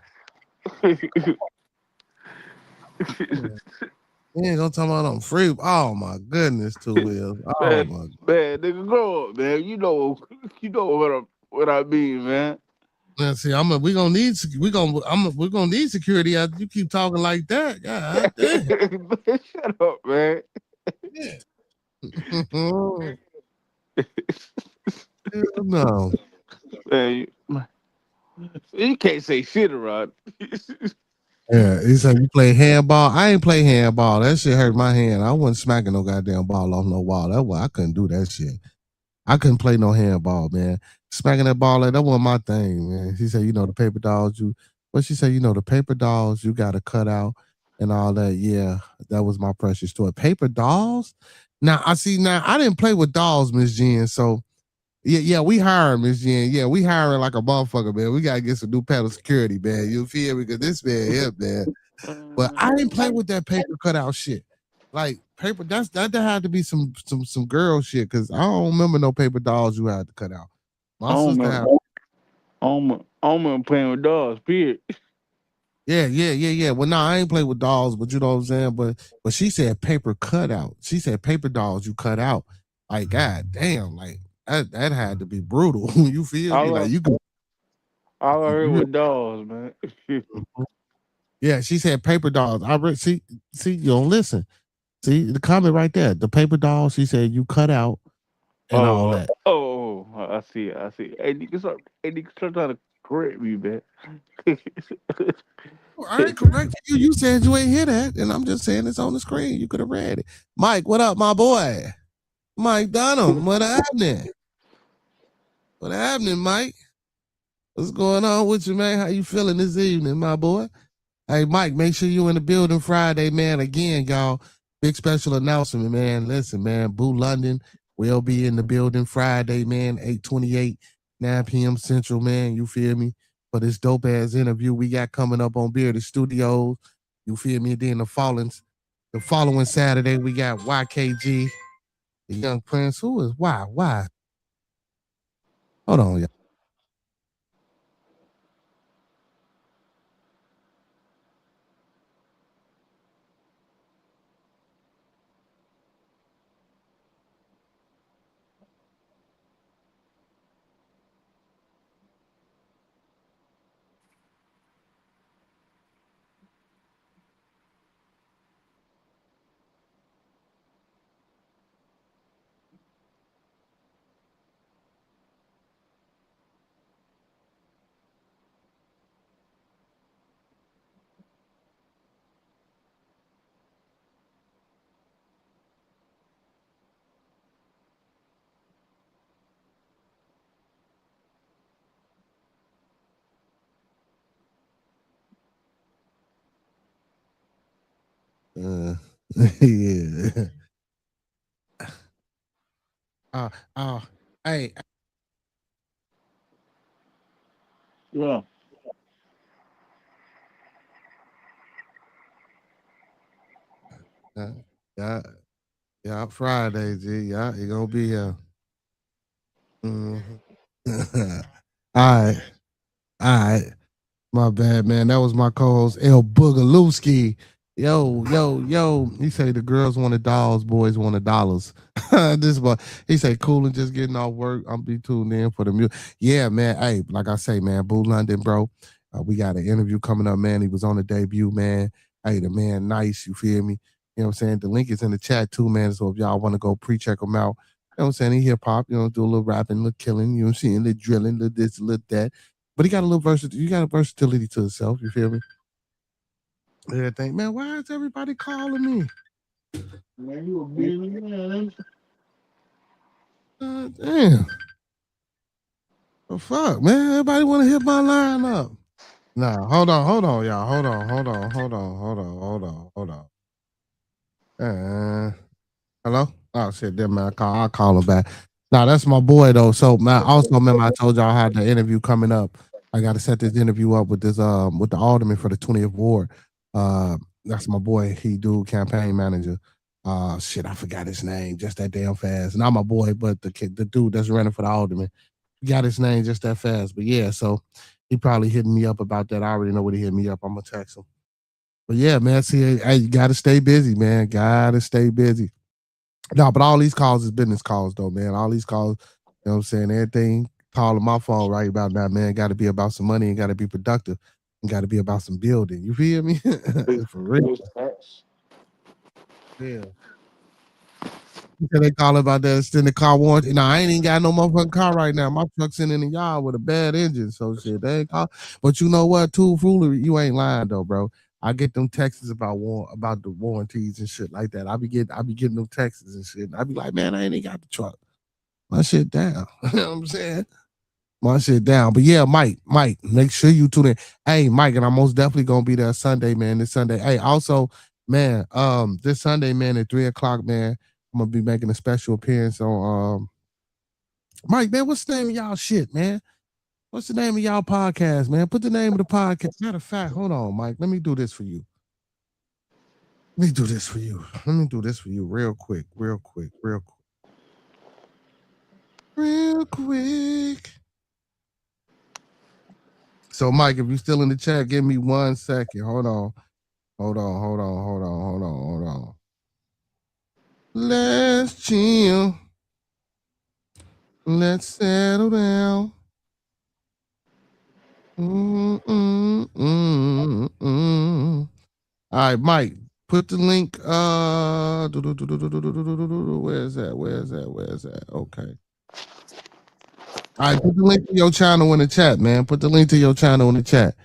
You ain't gonna talk about them free. Oh my goodness, Two Wheels. Oh man, my man, nigga, grow up, man. You know what I mean, man. man. See, we're gonna need security after you keep talking like that. God damn. Man, shut up, man. No. Man, you can't say shit around. Yeah, he said you play handball. I ain't play handball. That shit hurt my hand. I wasn't smacking no goddamn ball off no wall. That why I couldn't do that shit. I couldn't play no handball, man. Smacking that ball, that wasn't my thing, man. She said, you know, the paper dolls, she said, you know, the paper dolls you gotta cut out and all that. Yeah, that was my precious toy. Paper dolls? Now I didn't play with dolls, Miss Jen. So yeah, we hiring Miss Jen. Yeah, we hiring like a motherfucker, man. We gotta get some new panel security, man. You feel me? Because this man here, man. But I didn't play with that paper cutout shit. Like paper, that had to be some girl shit. Cause I don't remember no paper dolls you had to cut out. I My don't sister remember. had. I don't remember playing with dogs. Period. Yeah. Well, no, I ain't play with dolls, but you know what I'm saying. But she said paper cutout. She said paper dolls you cut out. Like god damn, like that had to be brutal. You feel me? Like you could. All I heard was dogs, man. Yeah, she said paper dolls. See, you don't listen. See the comment right there. The paper dolls. She said you cut out and all that. I see it. Hey, nigga, start trying to correct me, man. I ain't correcting you. You said you ain't hear that, and I'm just saying it's on the screen. You could have read it. Mike, what up, my boy? Mike Dunham, what happening? What happening, Mike? What's going on with you, man? How you feeling this evening, my boy? Hey, Mike, make sure you in the building Friday, man. Again, y'all, big special announcement, man. Listen, man, Boo London We'll be in the building Friday, man, 8/28, 9 p.m. Central, man. You feel me? For this dope ass interview we got coming up on Bearded Studios. You feel me? Then the following Saturday, we got YKG, the Young Prince. Who is why? Why? Hold on, y'all. Uh, yeah. Uh, uh, hey, Yeah. uh, yeah, yeah, Friday, G. Yeah, you gonna be here. Mhm. All right, all right. My bad, man. That was my co-host El Boogalooski. Yo. He say the girls wanted dolls, boys wanted dollars. This boy, he say cool and just getting off work. I'm be tuned in for the music. Yeah, man. Hey, like I say, man, Boo London, bro. We got an interview coming up, man. He was on the debut, man. Hey, the man, Nyce. You feel me? You know what I'm saying? The link is in the chat too, man. So if y'all want to go pre-check him out, you know what I'm saying? He hip hop, do a little rapping, a little killing, you know what I'm saying? A little drilling, a little this, a little that. But he got a little versatility. You got a versatility to himself. You feel me? Everything, man. Why is everybody calling me? Man, you a busy man. Damn. The fuck, man. Everybody want to hit my line up. Nah, hold on, y'all. Uh, Hello? Oh shit, then man, I'll call him back. Nah, that's my boy though. So man, also remember I told y'all I had the interview coming up. I gotta set this interview up with this with the alderman for the 20th ward. That's my boy, he do campaign manager. Shit, I forgot his name just that damn fast. Not my boy, but the dude that's running for the alderman. Got his name just that fast. But yeah, so he probably hitting me up about that. I already know what he hit me up. I'm gonna text him. But yeah, man, see, hey, you gotta stay busy, man. Gotta stay busy. No, but all these calls is business calls though, man. All these calls, you know what I'm saying? Everything calling my phone right about now, man. Got to be about some money and got to be productive and got to be about some building. You feel me? For real. Big facts. Yeah. You said they call about that extended car warranty. Now I ain't even got no motherfucking car right now. My truck's in the yard with a bad engine. So shit, they ain't call. But you know what? Too foolery. You ain't lying though, bro. I get them texts about about the warranties and shit like that. I be getting them texts and shit. I be like, man, I ain't even got the truck. My shit down. You know what I'm saying? My shit down. But yeah, Mike, make sure you tune in. Hey, Mike, and I'm most definitely gonna be there Sunday, man. This Sunday. Hey, also, man, this Sunday, man, at 3 o'clock, man, I'm gonna be making a special appearance on Mike, man. What's the name of y'all shit, man? What's the name of y'all podcast, man? Put the name of the podcast. Matter of fact, hold on, Mike. Let me do this for you. Let me do this for you. Let me do this for you real quick, real quick, real quick. Real quick. So, Mike, if you're still in the chat, give me 1 second. Hold on. Hold on. Let's chill. Let's settle down. All right, Mike, put the link. Where's that? Where's that? Okay. All right, put the link to your channel in the chat, man. Put the link to your channel in the chat.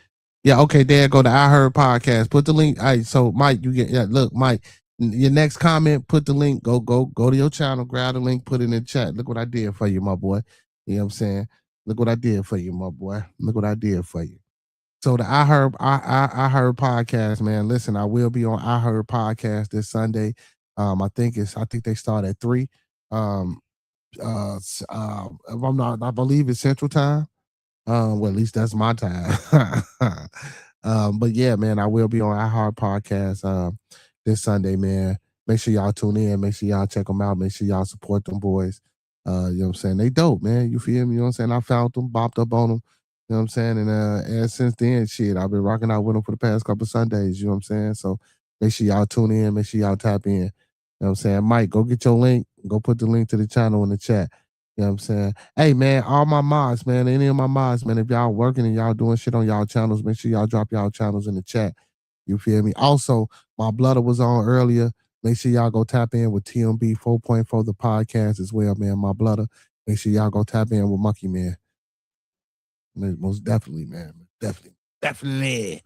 Yeah, okay, there go the I Heard podcast. Put the link. All right, so Mike, you get look, Mike, your next comment, put the link, go to your channel, grab the link, put it in the chat. Look what I did for you, my boy. You know what I'm saying? Look what I did for you, my boy. Look what I did for you. So the I Heard podcast, man. Listen, I will be on I Heard podcast this Sunday. I think they start at 3. If I'm not, I believe it's Central Time. Well, at least that's my time. But yeah, man, I will be on iHeart Podcast this Sunday, man. Make sure y'all tune in. Make sure y'all check them out. Make sure y'all support them boys. You know what I'm saying? They dope, man. You feel me? You know what I'm saying? I found them, bopped up on them. You know what I'm saying? And since then, shit, I've been rocking out with them for the past couple of Sundays. You know what I'm saying? So make sure y'all tune in. Make sure y'all tap in. You know what I'm saying? Mike, go get your link. Go put the link to the channel in the chat. You know what I'm saying? Hey, man, all my mods, man, any of my mods, man, if y'all working and y'all doing shit on y'all channels, make sure y'all drop y'all channels in the chat. You feel me? Also, my blooder was on earlier. Make sure y'all go tap in with TMB 4.4, the podcast as well, man. My blooder. Make sure y'all go tap in with Monkey Man. Most definitely, man. Definitely.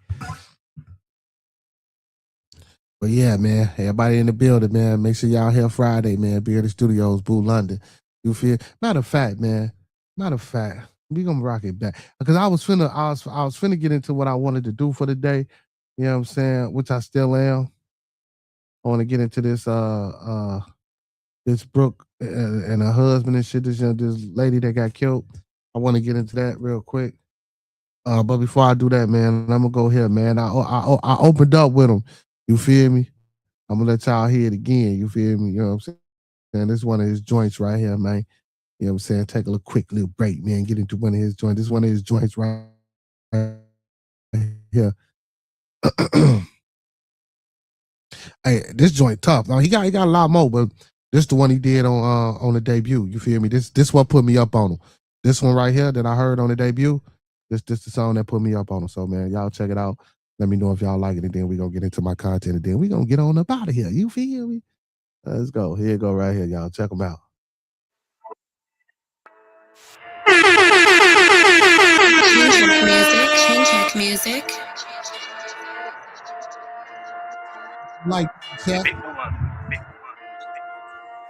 But yeah, man, everybody in the building, man. Make sure y'all here Friday, man. Bearded Studios, Boo London. You feel? Matter of fact, we gonna rock it back because I was finna get into what I wanted to do for the day. You know what I'm saying? Which I still am. I want to get into this this Brooke and her husband and shit. This lady that got killed. I want to get into that real quick. But before I do that, man, I'm gonna go here, man. I opened up with him. You feel me? I'm gonna let y'all hear it again. You feel me? You know what I'm saying? And this is one of his joints right here, man. You know what I'm saying? Take a little quick little break, man. Get into one of his joints. This is one of his joints right here. Hey, this joint tough. Now he got a lot more, but this the one he did on the debut. You feel me? This what put me up on him. This one right here that I heard on the debut. This the song that put me up on him. So man, y'all check it out. Let me know if y'all like it, and then we gonna get into my content, and then we gonna get on up out of here. You feel me? Let's go. Here you go right here, y'all. Check them out. Change music. Like check.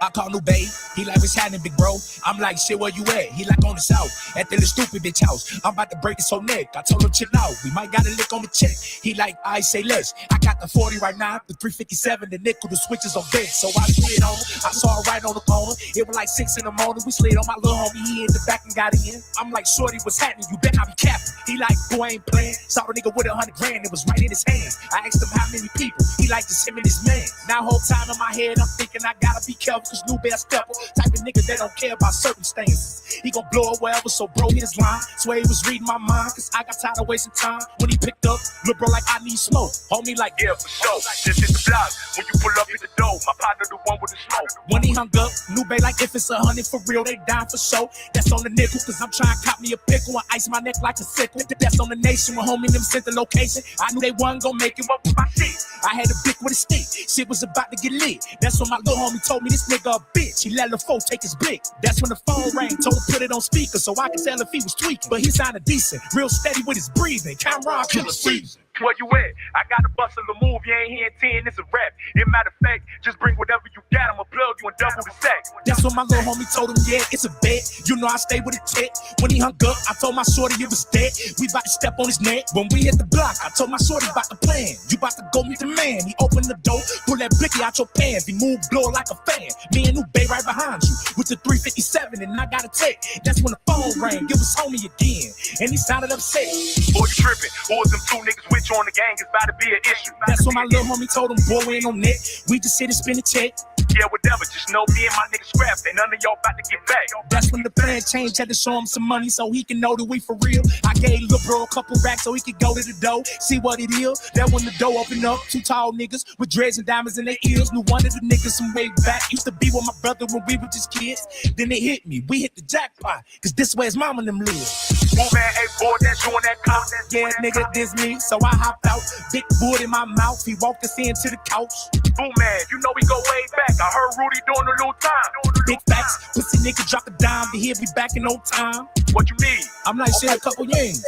I call new babe, he like, what's happening, big bro? I'm like, shit, where you at? He like, on the south, at the little stupid bitch house. I'm about to break his whole neck. I told him, chill out, we might got a lick on the check. He like, I say less. I got the 40 right now, the 357, the nickel, the switches on deck. So I slid on, I saw it right on the corner. It was like 6 in the morning, we slid on my little homie, he in the back and got in. I'm like, shorty, what's happening? You better not be capping. He like, boy, ain't playing. Saw a nigga with 100 grand, it was right in his hands. I asked him how many people, he like, just him and his man. Now whole time in my head, I'm thinking I gotta be careful, cause new best stepper, type of nigga that don't care about circumstances. He gon' blow it wherever, so bro hit his line. Swear he was reading my mind, cause I got tired of wasting time. When he picked up, look bro like I need smoke. Homie like, yeah, for sure. This is the block. When you pull up in the door, my partner the one with the smoke. When he hung up, new bae like, if it's 100 for real, they dying for show. That's on the nickel, cause I'm trying to cop me a pickle and ice my neck like a sickle. That's on the nation, when homie them sent the location. I knew they wasn't gon' make it up with my shit. I had a bick with a stick, shit was about to get lit. That's when my little homie told me this nigga a bitch. He let the foe take his blick. That's when the phone rang, told him put it on speaker so I could tell if he was tweaking. But he sounded decent, real steady with his breathing. Cameron killer season. Where you at? I got a bustle to move, you ain't here in 10, it's a rap. In matter of fact, just bring whatever you got, I'ma plug you and double the sack. That's what my little homie told him, yeah, it's a bet. You know I stay with a tech. When he hung up, I told my shorty it was dead. We about to step on his neck. When we hit the block, I told my shorty about the plan. You about to go meet the man. He opened the door, pull that blicky out your pants. He moved, blow like a fan. Me and new bae right behind you with the 357, and I got a tech. That's when the phone rang, it was homie again, and he sounded upset. Boy, you tripping, who was them two niggas with you on the gang? It's about to be an issue. That's what my little homie told him, boy, we ain't on net. We just sit and spin a check. Yeah, whatever, just know me and my niggas scrapped, and none of y'all about to get back. That's when the plan changed, had to show him some money so he can know that we for real. I gave Lil Bro a couple racks so he could go to the door, see what it is. That when the door opened up, two tall niggas with dreads and diamonds in their ears. Knew one of the niggas from way back used to be with my brother when we were just kids. Then it hit me, we hit the jackpot, cause this where his mama and them live. Oh man, hey boy, that's you on that cop. Yeah, nigga, this me, so I hopped out, big wood in my mouth, he walked us into the couch. Boom man, you know we go way back. I heard Rudy doing a little time. Big facts, pussy nigga drop a dime, but he'll be back in no time. What you need? I'm like, shit, a couple yings.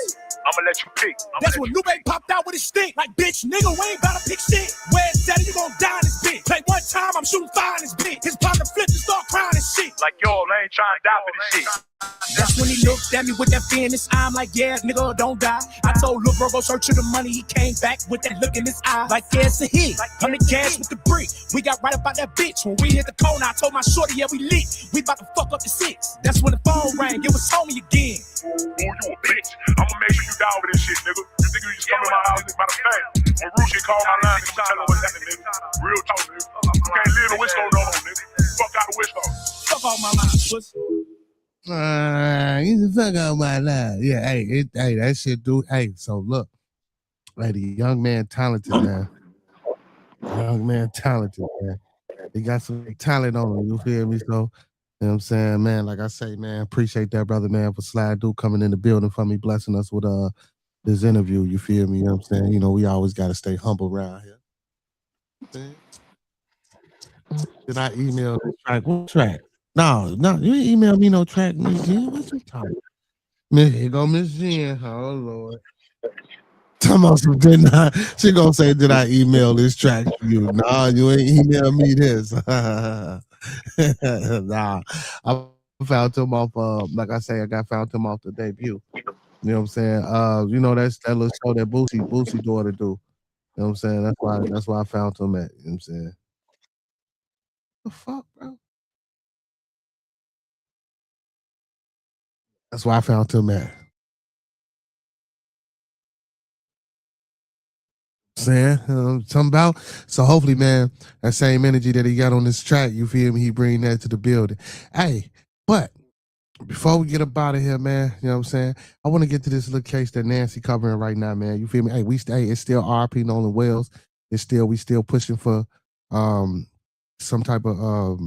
I'ma let you pick. That's when Nube popped out with his stick. Like, bitch, nigga, we ain't about to pick shit. Where's that? You gon' die in this bitch. Play one time, I'm shooting fire in this bitch. His partner flipped and start crying and shit. Like, yo, I ain't trying to die for this shit. That's when he looked at me with that fear in his eye. I'm like, yeah, nigga, don't die. I told Lil Bro, go search for the money. He came back with that look in his eye. Like, yeah, it's a hit. I'm the gas with the brick. We got right about that bitch. When we hit the corner, I told my shorty, yeah, we lit. We about to fuck up the six. That's when the phone rang. It was homie again. Boy, you a bitch. I'ma make sure you down with this shit, nigga. You think you just come in my house, matter of fact. When Rushi called my line, nigga, tell her what's happening, nigga. Real talk, nigga. You can't live in Wisco no more, nigga. Fuck out of Wisco. Fuck all my line, pussy. You can fuck out my line. Yeah, hey, that shit, dude. Hey, so look, hey, the young man talented, man. Young man talented, man. He got some talent on him, you feel me? So, you know what I'm saying, man? Like I say, man, appreciate that, brother, man, for Slide Dude coming in the building for me, blessing us with this interview, you feel me? You know what I'm saying? You know, we always got to stay humble around here. Did I email this track? What track? No, you ain't email me no track, Miss Jen. What's you talking? Here go Miss Jen. Oh Lord. Talking about some did not. She gonna say, did I email this track to you? Nah, you ain't email me this. Nah. I found him off like I say, I found him off the debut. You know what I'm saying? You know, that's that little show that Boosie daughter do. You know what I'm saying? That's why I found him at. You know what I'm saying? The fuck, bro? That's why I found him at. Saying something about, so hopefully, man, that same energy that he got on this track, you feel me, he bring that to the building. Hey, but before we get up out of here, man, you know what I'm saying, I want to get to this little case that Nancy covering right now, man. You feel me? Hey, it's still RP Nolan Wells. We still pushing for some type of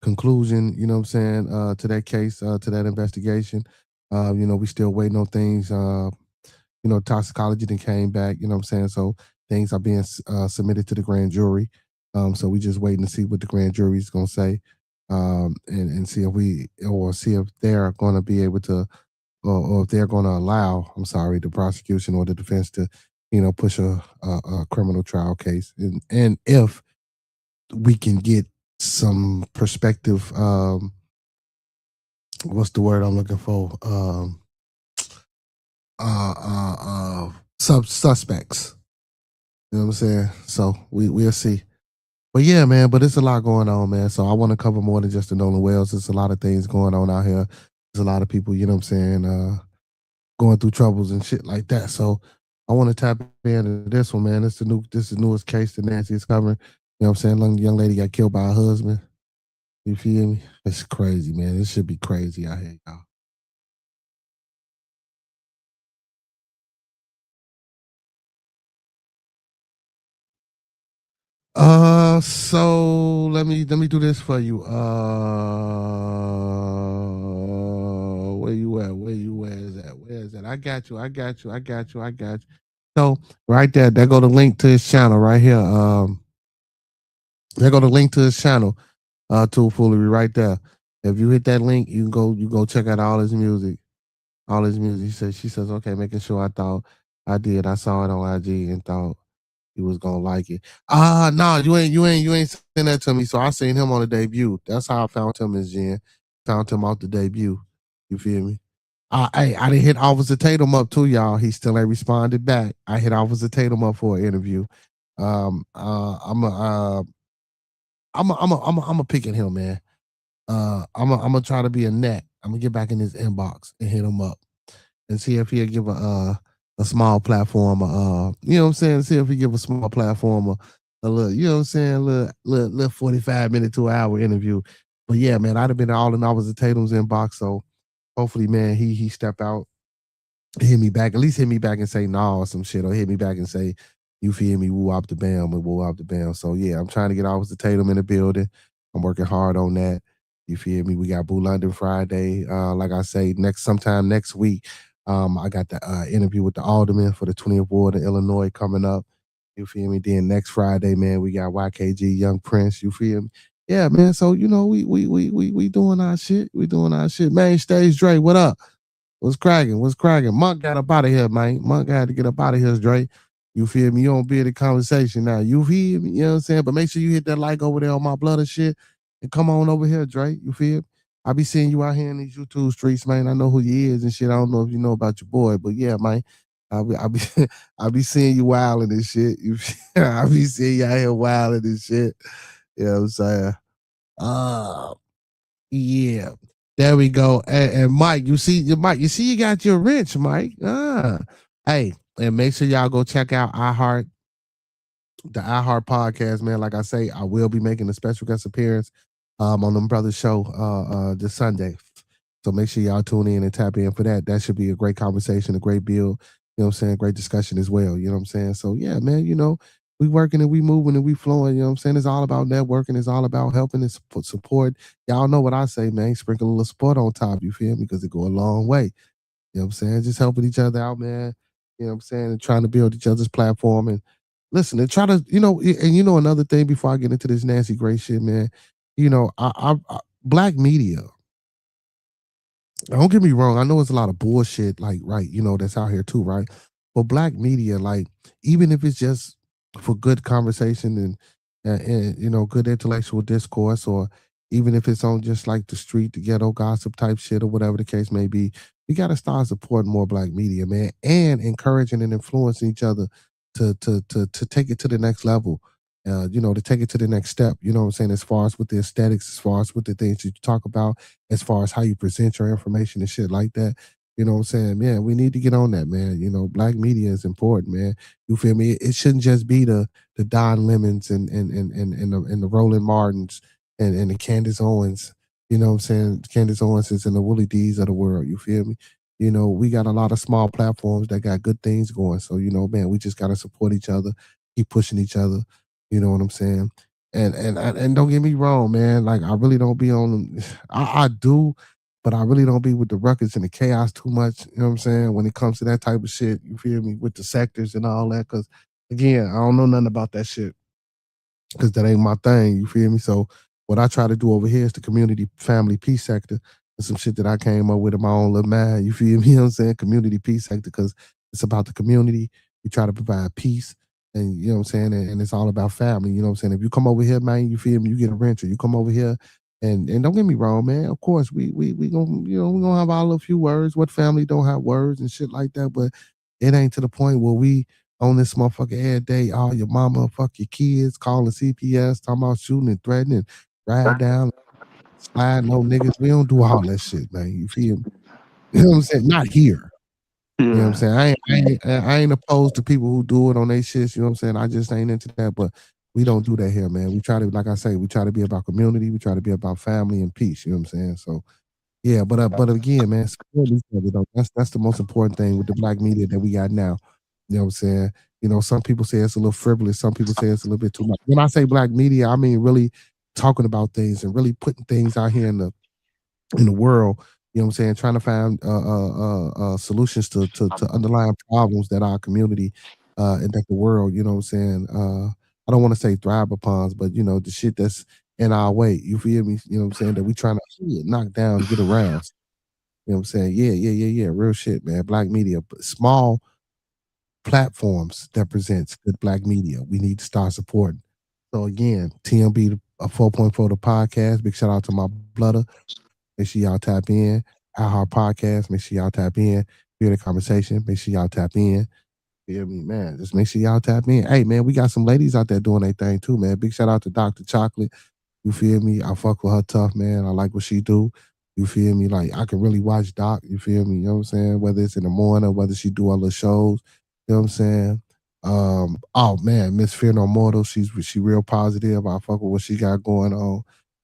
conclusion, you know what I'm saying, to that case, to that investigation. You know, we still waiting on things. You know, toxicology then came back, you know what I'm saying? So things are being submitted to the grand jury. So we just waiting to see what the grand jury is going to say, and see if they're going to be able to, or if they're going to allow, the prosecution or the defense to, you know, push a criminal trial case. And if we can get some perspective, what's the word I'm looking for? Suspects. You know what I'm saying? So we'll see. But yeah, man, but it's a lot going on, man. So I want to cover more than just the Nolan Wells. There's a lot of things going on out here. There's a lot of people, you know what I'm saying, going through troubles and shit like that. So I want to tap into this one, man. This is the newest case that Nancy is covering. You know what I'm saying? Young lady got killed by her husband. You feel me? It's crazy, man. This should be crazy out here, y'all. So let me do this for you. Where you at? Where is that? I got you. So right there go the link to his channel right here. There go the link to his channel, Tool Foolery right there. If you hit that link, you go check out all his music. She says, okay, making sure I did. I saw it on IG and thought he was gonna like it. No, you ain't sent that to me. So I seen him on the debut. That's how I found him as Jen. Found him off the debut. You feel me? I didn't hit Officer Tatum up too, y'all. He still ain't responded back. I hit Officer Tatum up for an interview. I'm a pick at him, man. I'm gonna try to be a net. I'm gonna get back in his inbox and hit him up and see if he'll give a small platform, you know what I'm saying? See if he give a small platform a little, you know what I'm saying, little 45-minute to an hour interview. But yeah, man, I'd have been all in Officer Tatum's inbox. So hopefully, man, he step out, hit me back, at least hit me back and say no or some shit, or hit me back and say, you feel me, woo up the bam and woo up the bam. So yeah, I'm trying to get Officer Tatum in the building. I'm working hard on that. You feel me? We got Boo London Friday. Like I say, sometime next week. I got the interview with the alderman for the 20th ward in Illinois coming up. You feel me? Then next Friday, man, we got YKG Young Prince. You feel me? Yeah, man. So you know, we doing our shit. We doing our shit. Main stage Dre, what up? What's cracking? What's cracking? Monk got up out of here, man. Monk had to get up out of here, Dre. You feel me? You don't be in the conversation now. You feel me? You know what I'm saying? But make sure you hit that like over there on my blood and shit. And come on over here, Dre. You feel me? I be seeing you out here in these YouTube streets, man. I know who you is and shit. I don't know if you know about your boy, but yeah, man. I be I be seeing you wilding and shit. You I be seeing you out here wilding and shit. You know what I'm saying? Uh yeah. There we go. And Mike, you see you got your wrench, Mike. Hey, and make sure y'all go check out the iHeart podcast, man. Like I say, I will be making a special guest appearance on them brothers show this Sunday. So make sure y'all tune in and tap in for that. That should be a great conversation, a great build, you know what I'm saying? Great discussion as well. You know what I'm saying? So yeah, man, we working and we moving and we flowing, you know what I'm saying? It's all about networking, it's all about helping and support. Y'all know what I say, man. Sprinkle a little support on top, you feel me? Because it go a long way. You know what I'm saying? Just helping each other out, man. You know what I'm saying? And trying to build each other's platform and listen and try to, and another thing before I get into this Nancy Grace shit, man. Black media. Don't get me wrong. I know it's a lot of bullshit, like right, that's out here too, right? But black media, like even if it's just for good conversation and good intellectual discourse, or even if it's on just like the street, the ghetto gossip type shit, or whatever the case may be, we got to start supporting more black media, man, and encouraging and influencing each other to take it to the next level. To take it to the next step, you know what I'm saying, as far as with the aesthetics, as far as with the things that you talk about, as far as how you present your information and shit like that. You know what I'm saying? Man, we need to get on that, man. Black media is important, man. You feel me? It shouldn't just be the Don Lemons and the Roland Martins and the Candace Owens. You know what I'm saying? Candace Owens is in the Willie D's of the world. You feel me? We got a lot of small platforms that got good things going. So, man, we just gotta support each other, keep pushing each other. You know what I'm saying? And don't get me wrong, man. Like I really don't be on. I do, but I really don't be with the ruckus and the chaos too much. You know what I'm saying? When it comes to that type of shit, you feel me? With the sectors and all that, because again, I don't know nothing about that shit because that ain't my thing. You feel me? So what I try to do over here is the community family peace sector. And some shit that I came up with in my own little mind. You feel me? You know what I'm saying? Community peace sector because it's about the community. We try to provide peace. And you know what I'm saying? And it's all about family. You know what I'm saying? If you come over here, man, you feel me, you get a renter. You come over here and don't get me wrong, man. Of course, we gonna, we gonna have our little few words. What family don't have words and shit like that, but it ain't to the point where we on this motherfucker every day, all your mama, fuck your kids, calling CPS, talking about shooting and threatening, ride down, slide no niggas. We don't do all that shit, man. You feel me? You know what I'm saying? Not here. You know what I'm Yeah. saying? I ain't opposed to people who do it on their shit. You know what I'm saying? I just ain't into that. But we don't do that here, man. We try to, like I say, we try to be about community. We try to be about family and peace. You know what I'm saying? So yeah, but again, man, support each other though. That's the most important thing with the black media that we got now. You know what I'm saying? Some people say it's a little frivolous. Some people say it's a little bit too much. When I say black media, I mean really talking about things and really putting things out here in the world. You know what I'm saying? Trying to find solutions to underlying problems that our community and that the world, you know what I'm saying? I don't want to say thrive upon, but the shit that's in our way. You feel me? You know what I'm saying? That we trying to knock down, get around. You know what I'm saying? Yeah. Real shit, man. Black media, small platforms that presents good black media. We need to start supporting. So again, TMB a 4.4 the podcast. Big shout out to my brother. Make sure y'all tap in. Our podcast. Make sure y'all tap in. Hear the conversation. Make sure y'all tap in. Feel me, man. Just make sure y'all tap in. Hey, man, we got some ladies out there doing their thing too, man. Big shout out to Dr. Chocolate. You feel me? I fuck with her tough, man. I like what she do. You feel me? Like I can really watch Doc. You feel me? You know what I'm saying? Whether it's in the morning, whether she do all the shows. You know what I'm saying? Oh man, Miss Fear No Mortal. She real positive. I fuck with what she got going on.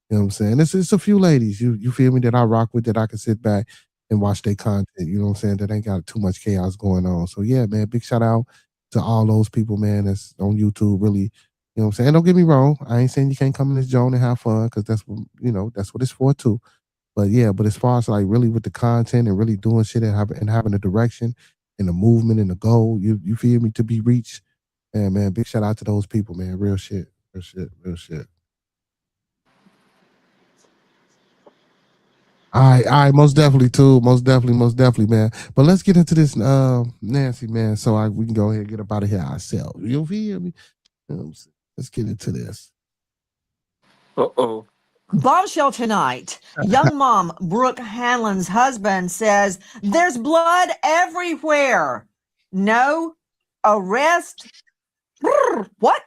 You know what I'm saying? It's a few ladies. You feel me that I rock with that I can sit back and watch their content. You know what I'm saying? That ain't got too much chaos going on. So yeah, man. Big shout out to all those people, man. That's on YouTube. Really, you know what I'm saying? Don't get me wrong. I ain't saying you can't come in this zone and have fun because that's what that's what it's for too. But yeah, but as far as like really with the content and really doing shit and having a direction and the movement and the goal, you feel me, to be reached. And man, big shout out to those people, man. Real shit. Real shit. Real shit. All right, most definitely, too. Most definitely, man. But let's get into this, Nancy, man. So we can go ahead and get up out of here ourselves. You feel me? Let's get into this. Uh-oh. Bombshell tonight. Young mom Brooke Hanlon's husband says there's blood everywhere. No arrest. What?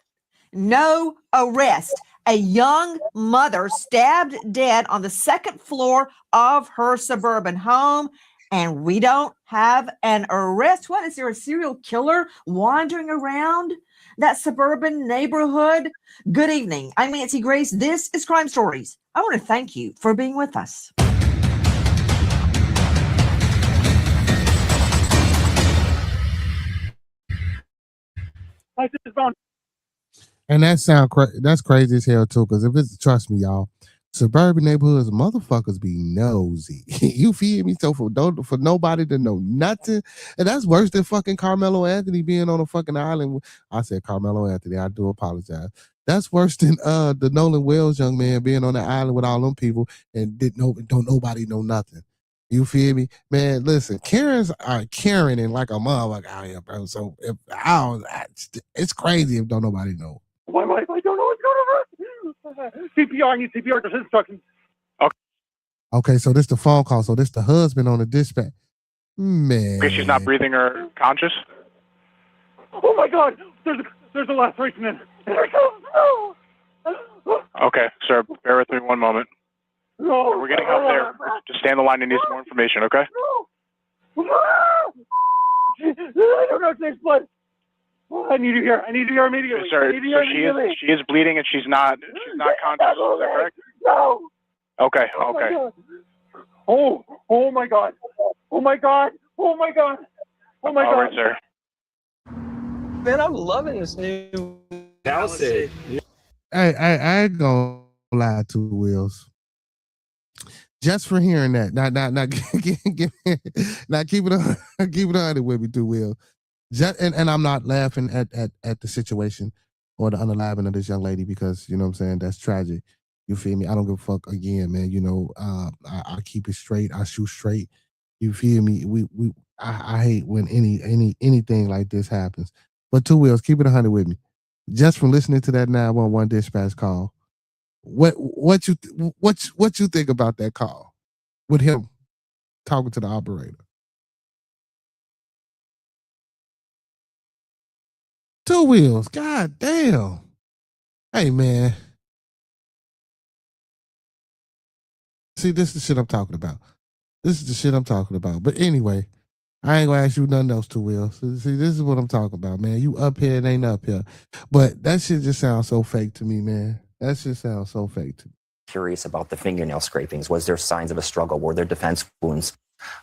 No arrest. A young mother stabbed dead on the second floor of her suburban home, and we don't have an arrest. What, is there a serial killer wandering around that suburban neighborhood? Good evening. I'm Nancy Grace. This is Crime Stories. I want to thank you for being with us. And that's crazy as hell too. Because if it's, trust me, y'all, suburban neighborhoods, motherfuckers be nosy. You feel me? So for nobody to know nothing, and that's worse than fucking Carmelo Anthony being on a fucking island. I said Carmelo Anthony. I do apologize. That's worse than the Nolan Wells young man being on the island with all them people and don't nobody know nothing. You feel me, man? Listen, Karens are Karen and like a motherfucker out here, bro. So if it's crazy if don't nobody know. My wife, I don't know what's going on. CPR, I need CPR, just instructions. Okay, so this the phone call. So this the husband on the dispatch. Man. Okay, she's not breathing or conscious? Oh my God, there's a laceration in. There it goes. No. Okay, sir, bear with me one moment. No. We're getting out there. Just stay on the line and need some more information, okay? No. I don't know if there's blood. I need you here. I need you here immediately. Sir, so she is bleeding and she's not conscious. Is that correct? No. Okay. Okay. Oh my God. Oh my God. Oh my God. Oh my God. All right, sir. Man, I'm loving this new Palisade. I ain't gonna lie to Wills. Just for hearing that, not keep it on it with me, too, Will. And I'm not laughing at the situation or the unaliving of this young lady because, you know what I'm saying, that's tragic. You feel me? I don't give a fuck again, man. You know, I keep it straight. I shoot straight. You feel me? I hate when anything like this happens. But Two Wheels, keep it 100 with me. Just from listening to that 911 dispatch call, what you think about that call with him talking to the operator? Two Wheels, god damn. Hey man. See, this is the shit I'm talking about. But anyway, I ain't gonna ask you nothing else, Two Wheels. See, this is what I'm talking about, man. You up here and ain't up here. But that shit just sounds so fake to me, man. That shit sounds so fake to me. Curious about the fingernail scrapings. Was there signs of a struggle? Were there defense wounds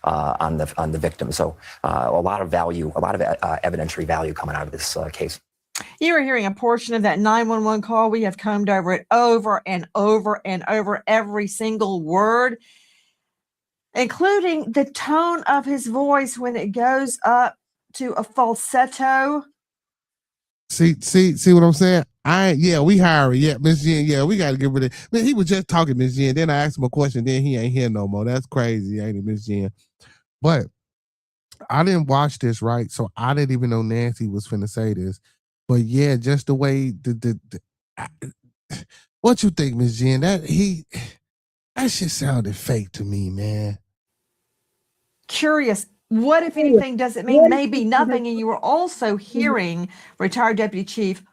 on the victim? So a lot of evidentiary value coming out of this case. You are hearing a portion of that 911 call. We have combed over it over and over and over, every single word, including the tone of his voice when it goes up to a falsetto. See what I'm saying? We hiring. Yeah, Miss Jen. Yeah, we got to get rid of it. Man, he was just talking, Miss Jen. Then I asked him a question. Then he ain't here no more. That's crazy, ain't it, Miss Jen? But I didn't watch this, right? So I didn't even know Nancy was finna say this. But yeah, just the way what you think, Miss Jen? That shit sounded fake to me, man. Curious. What, if anything, does it mean? Maybe nothing. And you were also hearing retired Deputy Chief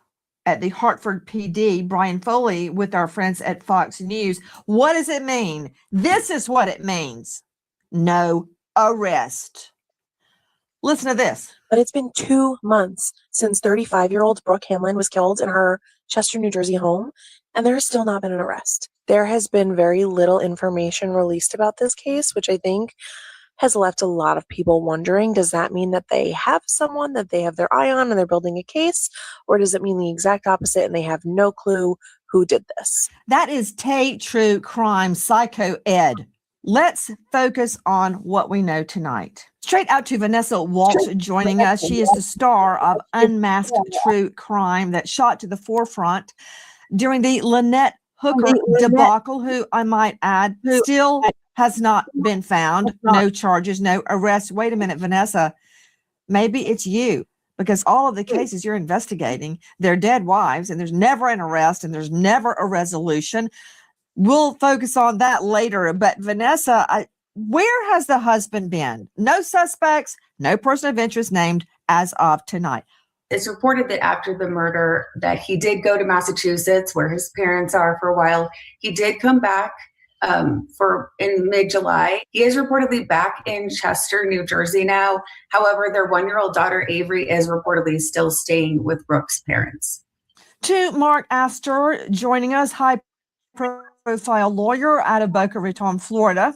at the Hartford PD, Brian Foley, with our friends at Fox News. What does it mean? This is what it means. No arrest. Listen to this. But it's been 2 months since 35-year-old Brooke Hanlon was killed in her Chester, New Jersey home, and there has still not been an arrest. There has been very little information released about this case, which I think has left a lot of people wondering, does that mean that they have someone that they have their eye on and they're building a case? Or does it mean the exact opposite and they have no clue who did this? That is Tay True Crime Psycho Ed. Let's focus on what we know tonight. Straight out to Vanessa Walsh joining us. She is the star of Unmasked True Crime that shot to the forefront during the Lynette Hooker debacle, who I might add still has not been found. No charges, no arrests. Wait a minute, Vanessa. Maybe it's you, because all of the cases you're investigating, they're dead wives, and there's never an arrest and there's never a resolution. We'll focus on that later. But Vanessa, where has the husband been? No suspects, no person of interest named as of tonight. It's reported that after the murder that he did go to Massachusetts, where his parents are, for a while. He did come back in mid-July. He is reportedly back in Chester, New Jersey now. However, their 1-year-old daughter, Avery, is reportedly still staying with Brooke's parents. To Mark Astor joining us, high-profile lawyer out of Boca Raton, Florida.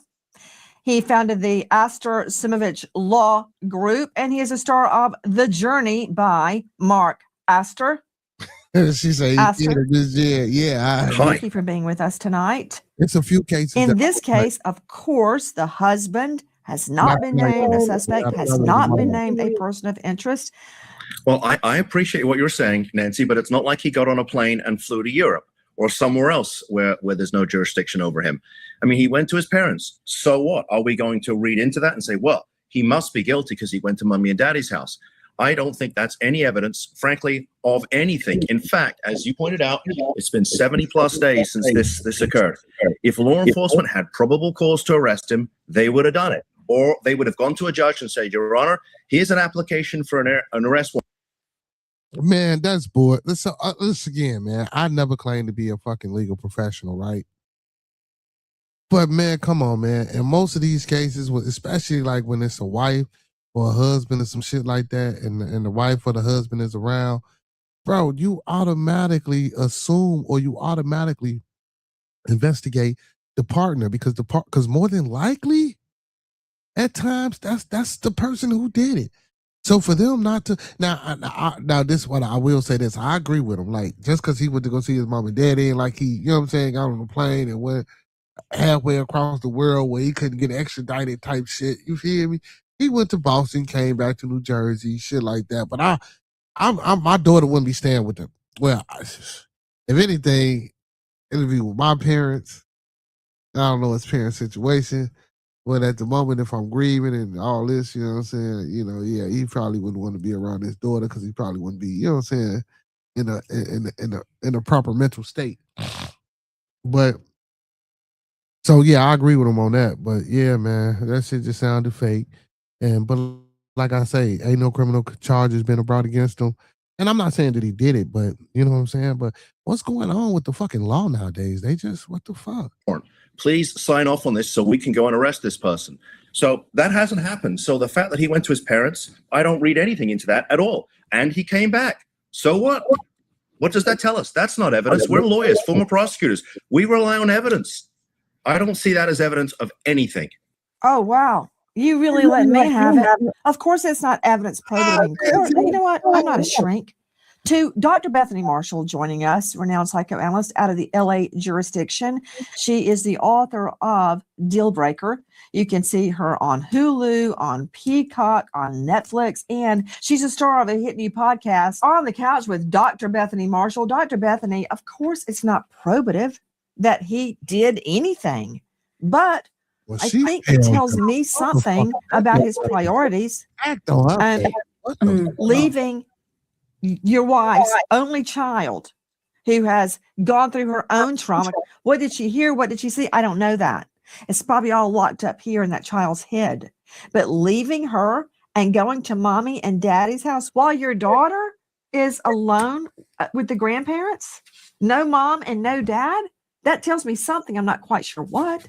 He founded the Astor Simovich Law Group, and he is a star of The Journey by Mark Astor. She said, Astor. yeah. Thank you for being with us tonight. It's a few cases. In this case, of course, the husband has not been named. The suspect has not been named a person of interest. Well, I appreciate what you're saying, Nancy, but it's not like he got on a plane and flew to Europe or somewhere else where there's no jurisdiction over him. I mean, he went to his parents. So what? Are we going to read into that and say, well, he must be guilty because he went to mommy and daddy's house? I don't think that's any evidence, frankly, of anything. In fact, as you pointed out, it's been 70 plus days since this occurred. If law enforcement had probable cause to arrest him, they would have done it. Or they would have gone to a judge and said, Your Honor, here's an application for an arrest warrant. Man, that's bored. Listen again, man. I never claimed to be a fucking legal professional, right? But man, come on, man. In most of these cases, especially like when it's a wife or a husband or some shit like that, and the wife or the husband is around, bro, you automatically assume or you automatically investigate the partner because more than likely, at times, that's the person who did it. So for them not to now this is what I will say this. I agree with him. Like, just because he went to go see his mom and daddy, and like he, you know what I'm saying, got on a plane and went halfway across the world where he couldn't get extradited type shit. You feel me? He went to Boston, came back to New Jersey, shit like that. But my daughter wouldn't be staying with him. Well, if anything, it'll be with my parents. I don't know his parents' situation. But at the moment, if I'm grieving and all this, you know what I'm saying, yeah, he probably wouldn't want to be around his daughter because he probably wouldn't be, you know what I'm saying, in a proper mental state. But so yeah, I agree with him on that. But yeah, man, that shit just sounded fake. But like I say, ain't no criminal charges been brought against him. And I'm not saying that he did it, but you know what I'm saying. But what's going on with the fucking law nowadays? They just, what the fuck? Please sign off on this so we can go and arrest this person. So that hasn't happened. So the fact that he went to his parents, I don't read anything into that at all. And he came back. So what? What does that tell us? That's not evidence. We're lawyers, former prosecutors. We rely on evidence. I don't see that as evidence of anything. Oh, wow. You really let me have it. Of course, it's not evidence probative in court. You know what? I'm not a shrink. To Dr. Bethany Marshall joining us, renowned psychoanalyst out of the LA jurisdiction. She is the author of Deal Breaker. You can see her on Hulu, on Peacock, on Netflix, and she's a star of a hit new podcast, On the Couch with Dr. Bethany Marshall. Dr. Bethany, of course, it's not probative that he did anything, but I think it tells me something about his priorities. Leaving your wife's only child who has gone through her own trauma. What did she hear? What did she see? I don't know that. It's probably all locked up here in that child's head. But leaving her and going to mommy and daddy's house while your daughter is alone with the grandparents, no mom and no dad, that tells me something. I'm not quite sure what.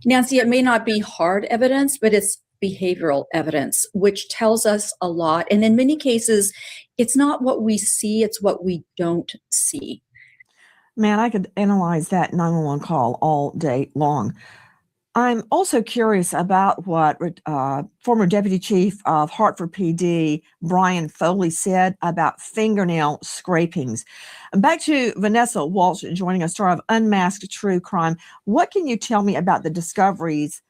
Nancy, it may not be hard evidence, but it's behavioral evidence, which tells us a lot. And in many cases, it's not what we see, it's what we don't see. Man, I could analyze that 911 call all day long. I'm also curious about what former Deputy Chief of Hartford PD, Brian Foley, said about fingernail scrapings. Back to Vanessa Walsh joining us, star of Unmasked True Crime. What can you tell me about the discoveries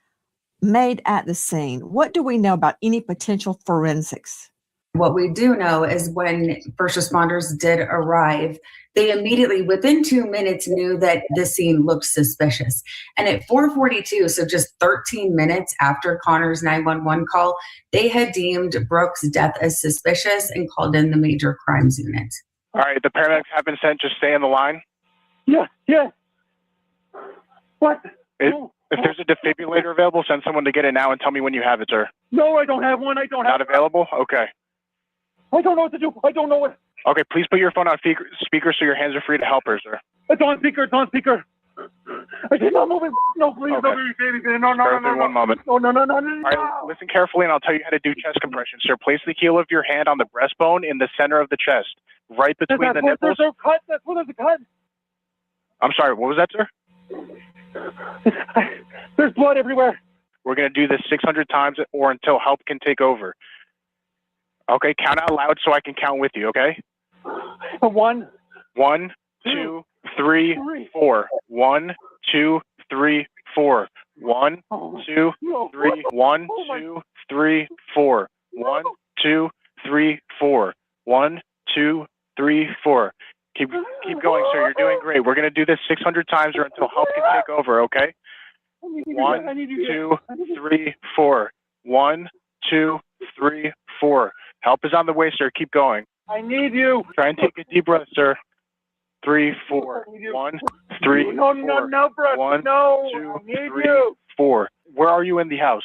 made at the scene? What do we know about any potential forensics? What we do know is when first responders did arrive, they immediately, within 2 minutes, knew that the scene looked suspicious. And at 4:42, so just 13 minutes after Connor's 911 call, they had deemed Brooke's death as suspicious and called in the major crimes unit. All right, the paramedics have been sent. Just stay on the line. Yeah. What? If there's a defibrillator available, send someone to get it now and tell me when you have it, sir. No, I don't have one. Not available? Okay. I don't know what to do. I don't know what. Okay, please put your phone on speaker so your hands are free to help her, sir. It's on speaker. I did not move it. No, please, Okay. No. One moment. No. All right, listen carefully and I'll tell you how to do chest compression, sir. Place the heel of your hand on the breastbone in the center of the chest, right between the nipples. There's a cut. That's where there's a cut. I'm sorry, what was that, sir? There's blood everywhere. We're going to do this 600 times or until help can take over. Okay, count out loud so I can count with you, okay? 1, 2, 3, 4. 1, 2, 3, 4. 1, 2, 3. 1, 2, 3, 4. 1, 2, 3, 4. 1, 2, 3, 4. Keep going, sir. You're doing great. We're going to do this 600 times or until help can take over, okay? 1, 2, 3, 4. 1, 2, 3, 4. Help is on the way, sir. Keep going. I need you. Try and take a deep breath, sir. 3, 4. 1, 3, No, 4. bro. 1, No, 2, I need 3, you. 4. Where are you in the house?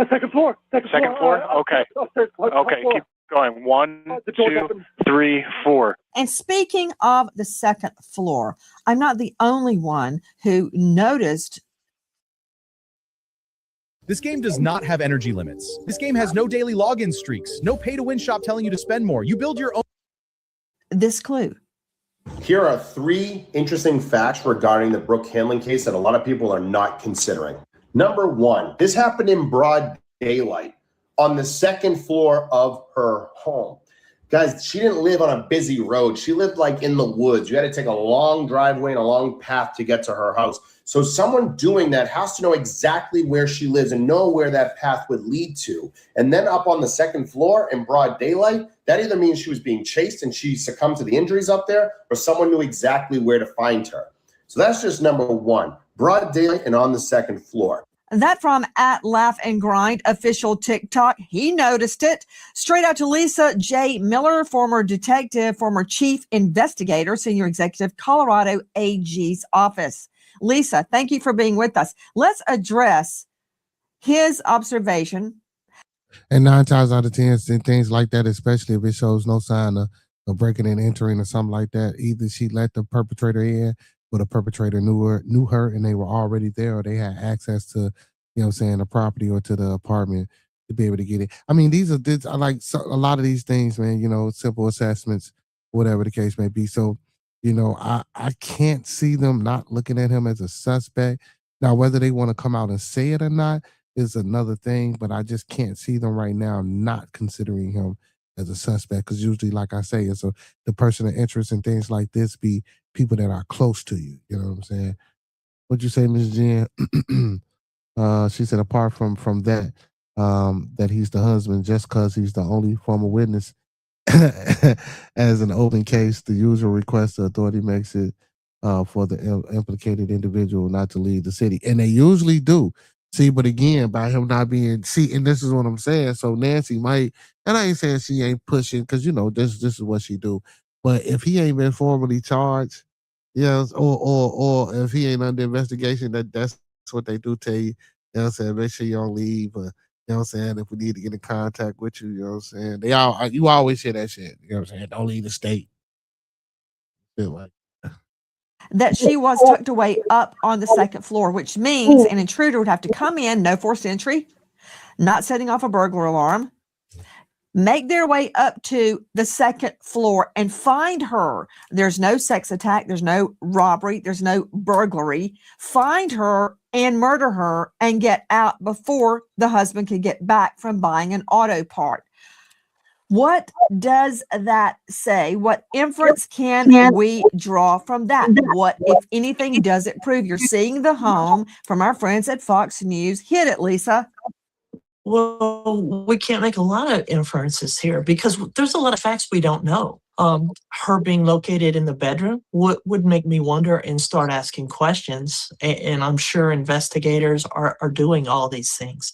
Second floor. Second floor? Okay. Okay, keep going. 1, 2, 3, 4. And speaking of the second floor, I'm not the only one who noticed. This game does not have energy limits. This game has no daily login streaks, no pay-to-win shop telling you to spend more. You build your own. This clue. Here are 3 interesting facts regarding the Brooke Hanlon case that a lot of people are not considering. Number 1, this happened in broad daylight on the second floor of her home. Guys, she didn't live on a busy road. She lived like in the woods. You had to take a long driveway and a long path to get to her house. So someone doing that has to know exactly where she lives and know where that path would lead to. And then up on the second floor in broad daylight, that either means she was being chased and she succumbed to the injuries up there, or someone knew exactly where to find her. So that's just number 1, broad daylight and on the second floor. That from @LaughAndGrind official TikTok. He noticed it. Straight out to Lisa J. Miller, former detective, former chief investigator, senior executive, Colorado AG's office. Lisa, thank you for being with us. Let's address his observation. And 9 times out of 10, things like that, especially if it shows no sign of breaking and entering or something like that, either she let the perpetrator in, or the perpetrator knew her and they were already there, or they had access to, the property or to the apartment to be able to get it. I mean, I like a lot of these things, man, simple assessments, whatever the case may be. So, I can't see them not looking at him as a suspect. Now, whether they want to come out and say it or not is another thing, but I just can't see them right now not considering him as a suspect, because usually, like I say, the person of interest in things like this be people that are close to you. You know what I'm saying? What'd you say, Ms. Jen? She said, apart from that, that he's the husband, just because he's the only former witness as an open case, the usual request the authority makes it for the implicated individual not to leave the city. And they usually do. See, but again, by him not being, and this is what I'm saying. So Nancy might, and I ain't saying she ain't pushing, because this is what she do. But if he ain't been formally charged, or if he ain't under investigation, that's what they do tell you. You know what I'm saying? Make sure you don't leave. You know what I'm saying? If we need to get in contact with you, you know what I'm saying? You always hear that shit. You know what I'm saying? Don't leave the state. Feel like That she was tucked away up on the second floor, which means an intruder would have to come in, no forced entry, not setting off a burglar alarm, make their way up to the second floor and find her. There's no sex attack. There's no robbery. There's no burglary. Find her and murder her and get out before the husband could get back from buying an auto part. What does that say? What inference can we draw from that? What, if anything, does it prove? You're seeing the home from our friends at Fox News. Hit it, Lisa. Well, we can't make a lot of inferences here because there's a lot of facts we don't know. Her being located in the bedroom would make me wonder and start asking questions. And I'm sure investigators are doing all these things.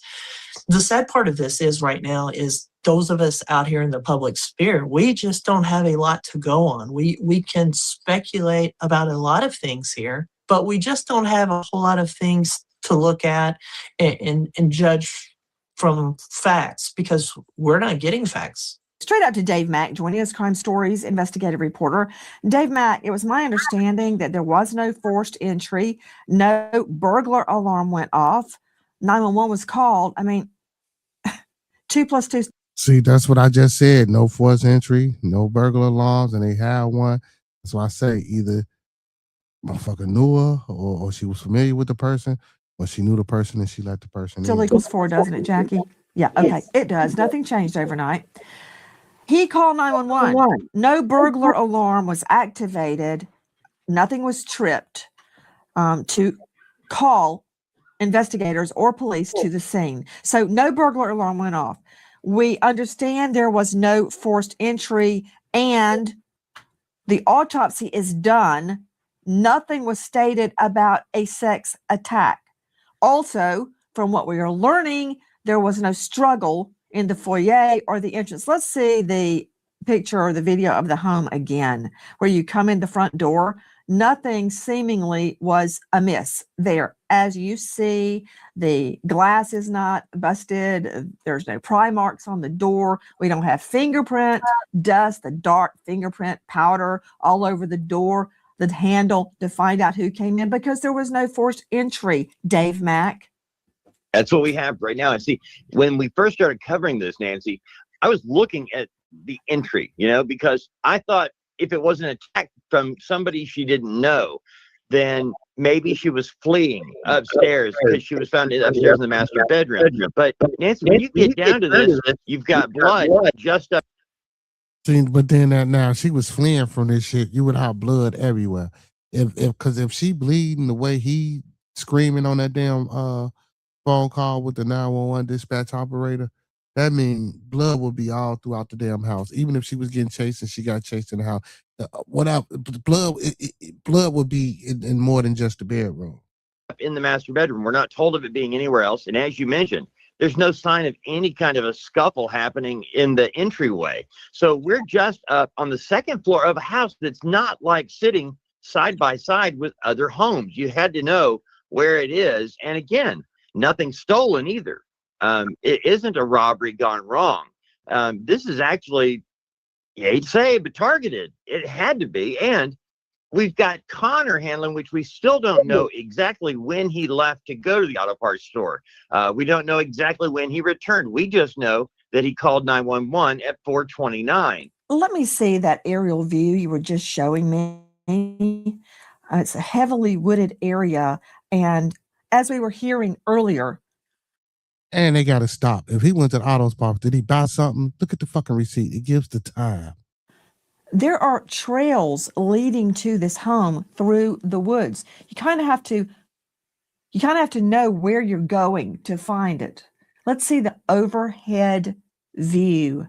The sad part of this is right now is those of us out here in the public sphere, we just don't have a lot to go on. We can speculate about a lot of things here, but we just don't have a whole lot of things to look at and judge from facts because we're not getting facts. Straight out to Dave Mack, joining us, Crime Stories investigative reporter. Dave Mack, it was my understanding that there was no forced entry, no burglar alarm went off, 911 was called. I mean, 2 + 2. See, that's what I just said. No forced entry, no burglar alarms, and they had one. That's why I say either motherfucker knew her or she was familiar with the person, or she knew the person and she let the person Still in. equals 4, doesn't it, Jackie? Yeah, okay, it does. Nothing changed overnight. He called 911. No burglar alarm was activated. Nothing was tripped to call investigators or police to the scene. So no burglar alarm went off. We understand there was no forced entry and the autopsy is done. Nothing was stated about a sex attack. Also, from what we are learning, there was no struggle in the foyer or the entrance. Let's see the picture or the video of the home again, where you come in the front door. Nothing seemingly was amiss there. As you see, the glass is not busted. There's no pry marks on the door. We don't have fingerprint dust, the dark fingerprint powder all over the door, the handle to find out who came in, because there was no forced entry. Dave Mack. That's what we have right now. And see, when we first started covering this, Nancy, I was looking at the entry, because I thought if it was an attack from somebody she didn't know, then maybe she was fleeing upstairs because she was found upstairs in the master bedroom. But Nancy, when you get down to this, you've got blood just up. See, but then now she was fleeing from this shit. You would have blood everywhere. If she bleeding the way he screaming on that damn phone call with the 911 dispatch operator, that means blood would be all throughout the damn house. Even if she was getting chased and she got chased in the house, blood would be in more than just the bedroom. In the master bedroom, we're not told of it being anywhere else. And as you mentioned, there's no sign of any kind of a scuffle happening in the entryway. So we're just up on the second floor of a house that's not like sitting side by side with other homes. You had to know where it is. And again, nothing stolen either. It isn't a robbery gone wrong. This is actually, you hate to say, but targeted. It had to be. And we've got Connor handling, which we still don't know exactly when he left to go to the auto parts store. We don't know exactly when he returned. We just know that he called 911 at 4:29. Let me see that aerial view you were just showing me. It's a heavily wooded area. And as we were hearing earlier, and they got to stop. If he went to the auto parts, did he buy something? Look at the fucking receipt. It gives the time. There are trails leading to this home through the woods. You kind of have to know where you're going to find it. Let's see the overhead view.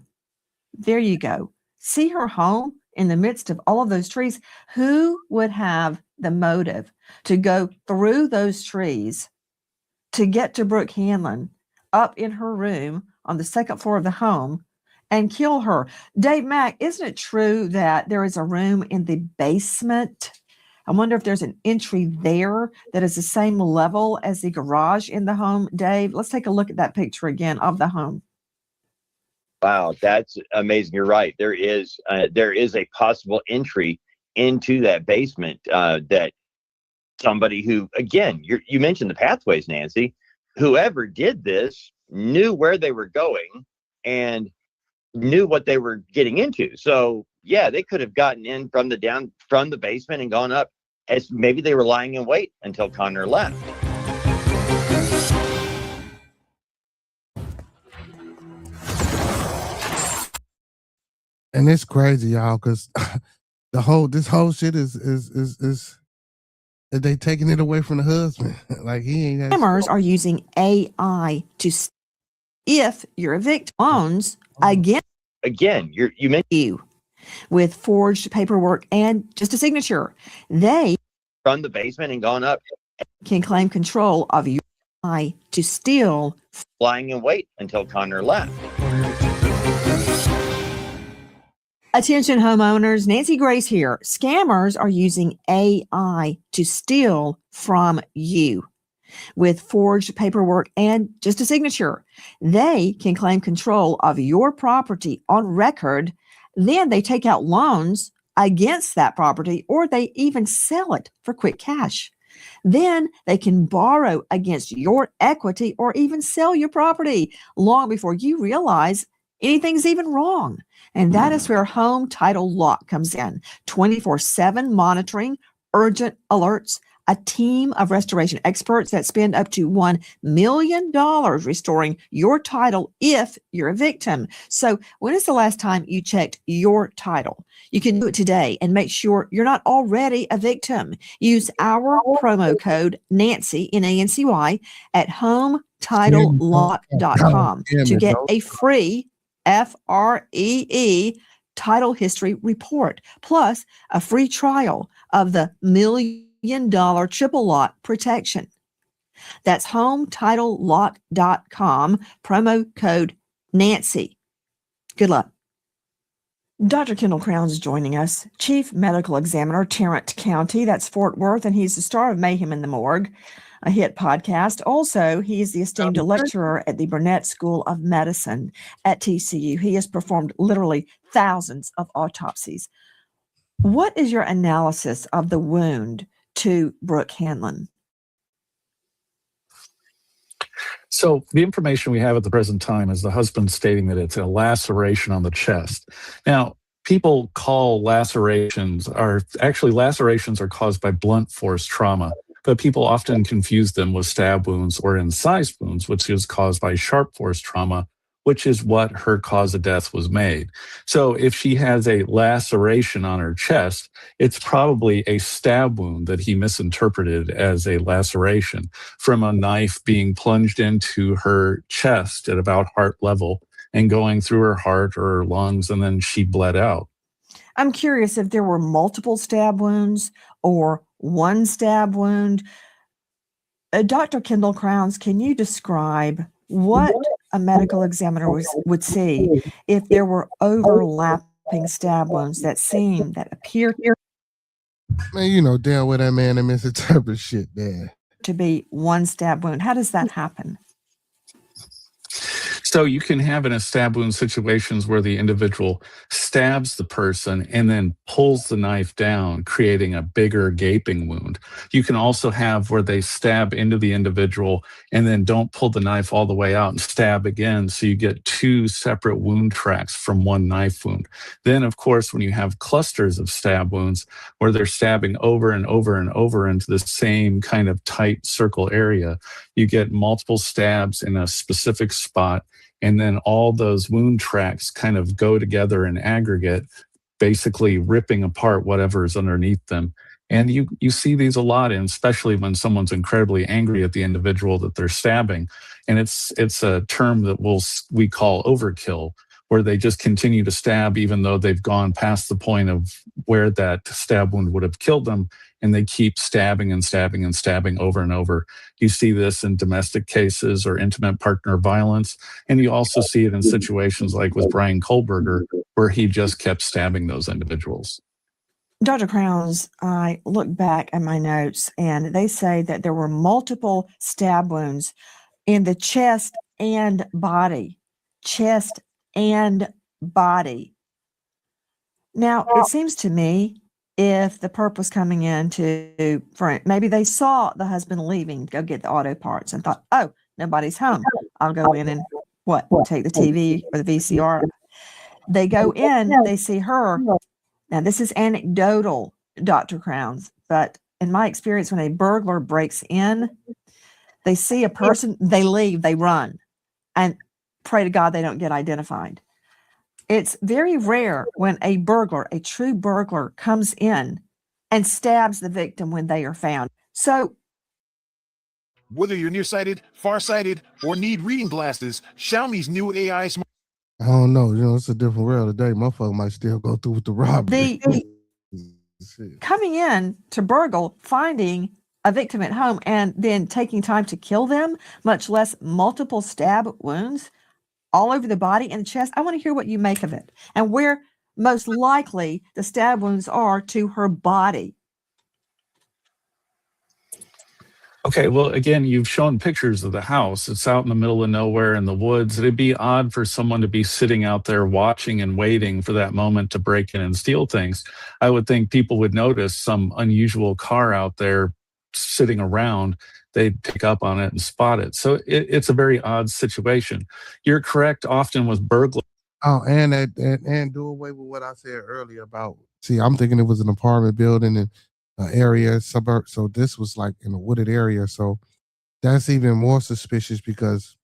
There you go. See her home in the midst of all of those trees. Who would have the motive to go through those trees to get to Brooke Hanlon up in her room on the second floor of the home and kill her? Dave Mack, isn't it true that there is a room in the basement? I wonder if there's an entry there that is the same level as the garage in the home. Dave, let's take a look at that picture again of the home. Wow, that's amazing. You're right. There is a possible entry into that basement that somebody who, again, you mentioned the pathways, Nancy. Whoever did this knew where they were going and knew what they were getting into. So yeah, they could have gotten in from the basement and gone up, as maybe they were lying in wait until Connor left. And it's crazy, y'all, because this whole shit is they taking it away from the husband. Like he ain't. Scammers are using AI to if you're a victim, loans against you mentioned you with forged paperwork and just a signature. They from the basement and gone up, can claim control of your lie to steal. lying in wait until Connor left. Attention homeowners, Nancy Grace here. Scammers are using AI to steal from you with forged paperwork and just a signature. They can claim control of your property on record. Then they take out loans against that property, or they even sell it for quick cash. Then they can borrow against your equity or even sell your property long before you realize anything's even wrong. And that is where Home Title Lock comes in. 24/7 monitoring, urgent alerts, a team of restoration experts that spend up to $1 million restoring your title if you're a victim. So when is the last time you checked your title? You can do it today and make sure you're not already a victim. Use our promo code Nancy, Nancy, at HomeTitleLock.com to get a free FREE title history report, plus a free trial of the $1 million triple lock protection. That's HomeTitleLock.com, promo code Nancy. Good luck. Dr. Kendall Crowns is joining us, Chief Medical Examiner, Tarrant County. That's Fort Worth, and he's the star of Mayhem in the Morgue, a hit podcast. Also, he is the esteemed lecturer at the Burnett School of Medicine at TCU. He has performed literally thousands of autopsies. What is your analysis of the wound to Brooke Hanlon? So the information we have at the present time is the husband stating that it's a laceration on the chest. Now, people call lacerations are caused by blunt force trauma, but people often confuse them with stab wounds or incised wounds, which is caused by sharp force trauma, which is what her cause of death was made. So if she has a laceration on her chest, it's probably a stab wound that he misinterpreted as a laceration from a knife being plunged into her chest at about heart level and going through her heart or her lungs, and then she bled out. I'm curious if there were multiple stab wounds or one stab wound. Dr. Kendall Crowns, can you describe what a medical examiner would see if there were overlapping stab wounds that appear Man, you know damn well that man that misinterpret shit there. to be one stab wound? How does that happen? So you can have in a stab wound situations where the individual stabs the person and then pulls the knife down, creating a bigger gaping wound. You can also have where they stab into the individual and then don't pull the knife all the way out and stab again. So you get two separate wound tracks from one knife wound. Then, of course, when you have clusters of stab wounds where they're stabbing over and over and over into the same kind of tight circle area, you get multiple stabs in a specific spot. And then all those wound tracks kind of go together in aggregate, basically ripping apart whatever is underneath them. And you see these a lot, and especially when someone's incredibly angry at the individual that they're stabbing. And it's a term that we call overkill, where they just continue to stab even though they've gone past the point of where that stab wound would have killed them. And they keep stabbing and stabbing and stabbing over and over. You see this in domestic cases or intimate partner violence. And you also see it in situations like with Brian Kohlberger, where he just kept stabbing those individuals. Dr. Crowns, I look back at my notes and they say that there were multiple stab wounds in the chest and body. Chest and body. Now, it seems to me if the perp was coming in maybe they saw the husband leaving to go get the auto parts and thought, oh, nobody's home. I'll go in and take the TV or the VCR. They go in, they see her. Now, this is anecdotal, Dr. Crowns, but in my experience, when a burglar breaks in, they see a person, they leave, they run, and pray to God they don't get identified. It's very rare when a true burglar, comes in and stabs the victim when they are found. So Whether you're nearsighted, farsighted, or need reading glasses, Xiaomi's new AI smart. I don't know. You know, it's a different world today. Motherfucker might still go through with the robbery. Coming in to burgle, finding a victim at home, and then taking time to kill them, much less multiple stab wounds all over the body and chest. I want to hear what you make of it and where most likely the stab wounds are to her body. Okay, well, again, you've shown pictures of the house. It's out in the middle of nowhere in the woods. It'd be odd for someone to be sitting out there watching and waiting for that moment to break in and steal things. I would think people would notice some unusual car out there sitting around. They'd pick up on it and spot it. So it's a very odd situation. You're correct, often with burglars. Oh, and do away with what I said earlier about. See, I'm thinking it was an apartment building and area, suburb. So this was like in a wooded area. So that's even more suspicious because,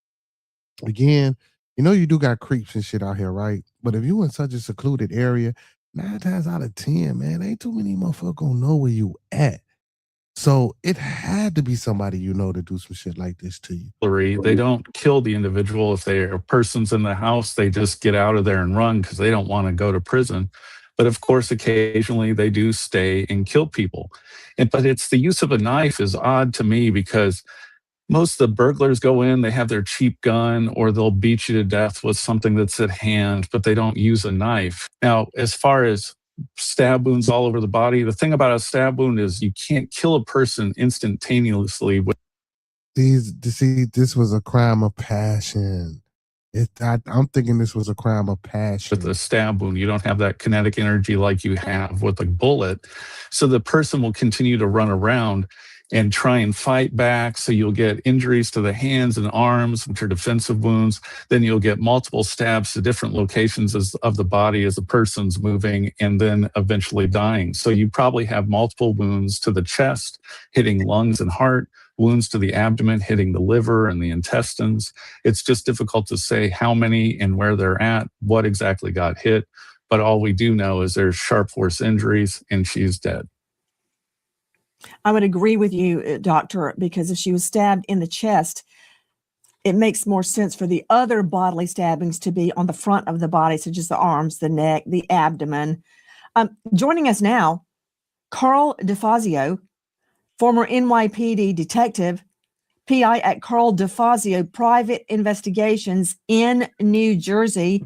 again, you know, you do got creeps and shit out here, right? But if you in such a secluded area, 9 times out of 10, man, ain't too many motherfuckers gonna know where you at. So it had to be somebody you know to do some shit like this to you. They don't kill the individual. If there are persons in the house, they just get out of there and run because they don't want to go to prison. But of course, occasionally they do stay and kill people. But it's the use of a knife is odd to me because most of the burglars go in, they have their cheap gun, or they'll beat you to death with something that's at hand, but they don't use a knife. Now, as far as stab wounds all over the body, the thing about a stab wound is you can't kill a person instantaneously. This was a crime of passion. I'm thinking this was a crime of passion. With a stab wound, you don't have that kinetic energy like you have with a bullet. So the person will continue to run around and try and fight back. So you'll get injuries to the hands and arms, which are defensive wounds. Then you'll get multiple stabs to different locations of the body as the person's moving, and then eventually dying. So you probably have multiple wounds to the chest, hitting lungs and heart, wounds to the abdomen, hitting the liver and the intestines. It's just difficult to say how many and where they're at, what exactly got hit. But all we do know is there's sharp force injuries and she's dead. I would agree with you, Doctor, because if she was stabbed in the chest, it makes more sense for the other bodily stabbings to be on the front of the body, such as the arms, the neck, the abdomen. Joining us now, Carl DeFazio, former NYPD detective, PI at Carl DeFazio Private Investigations in New Jersey.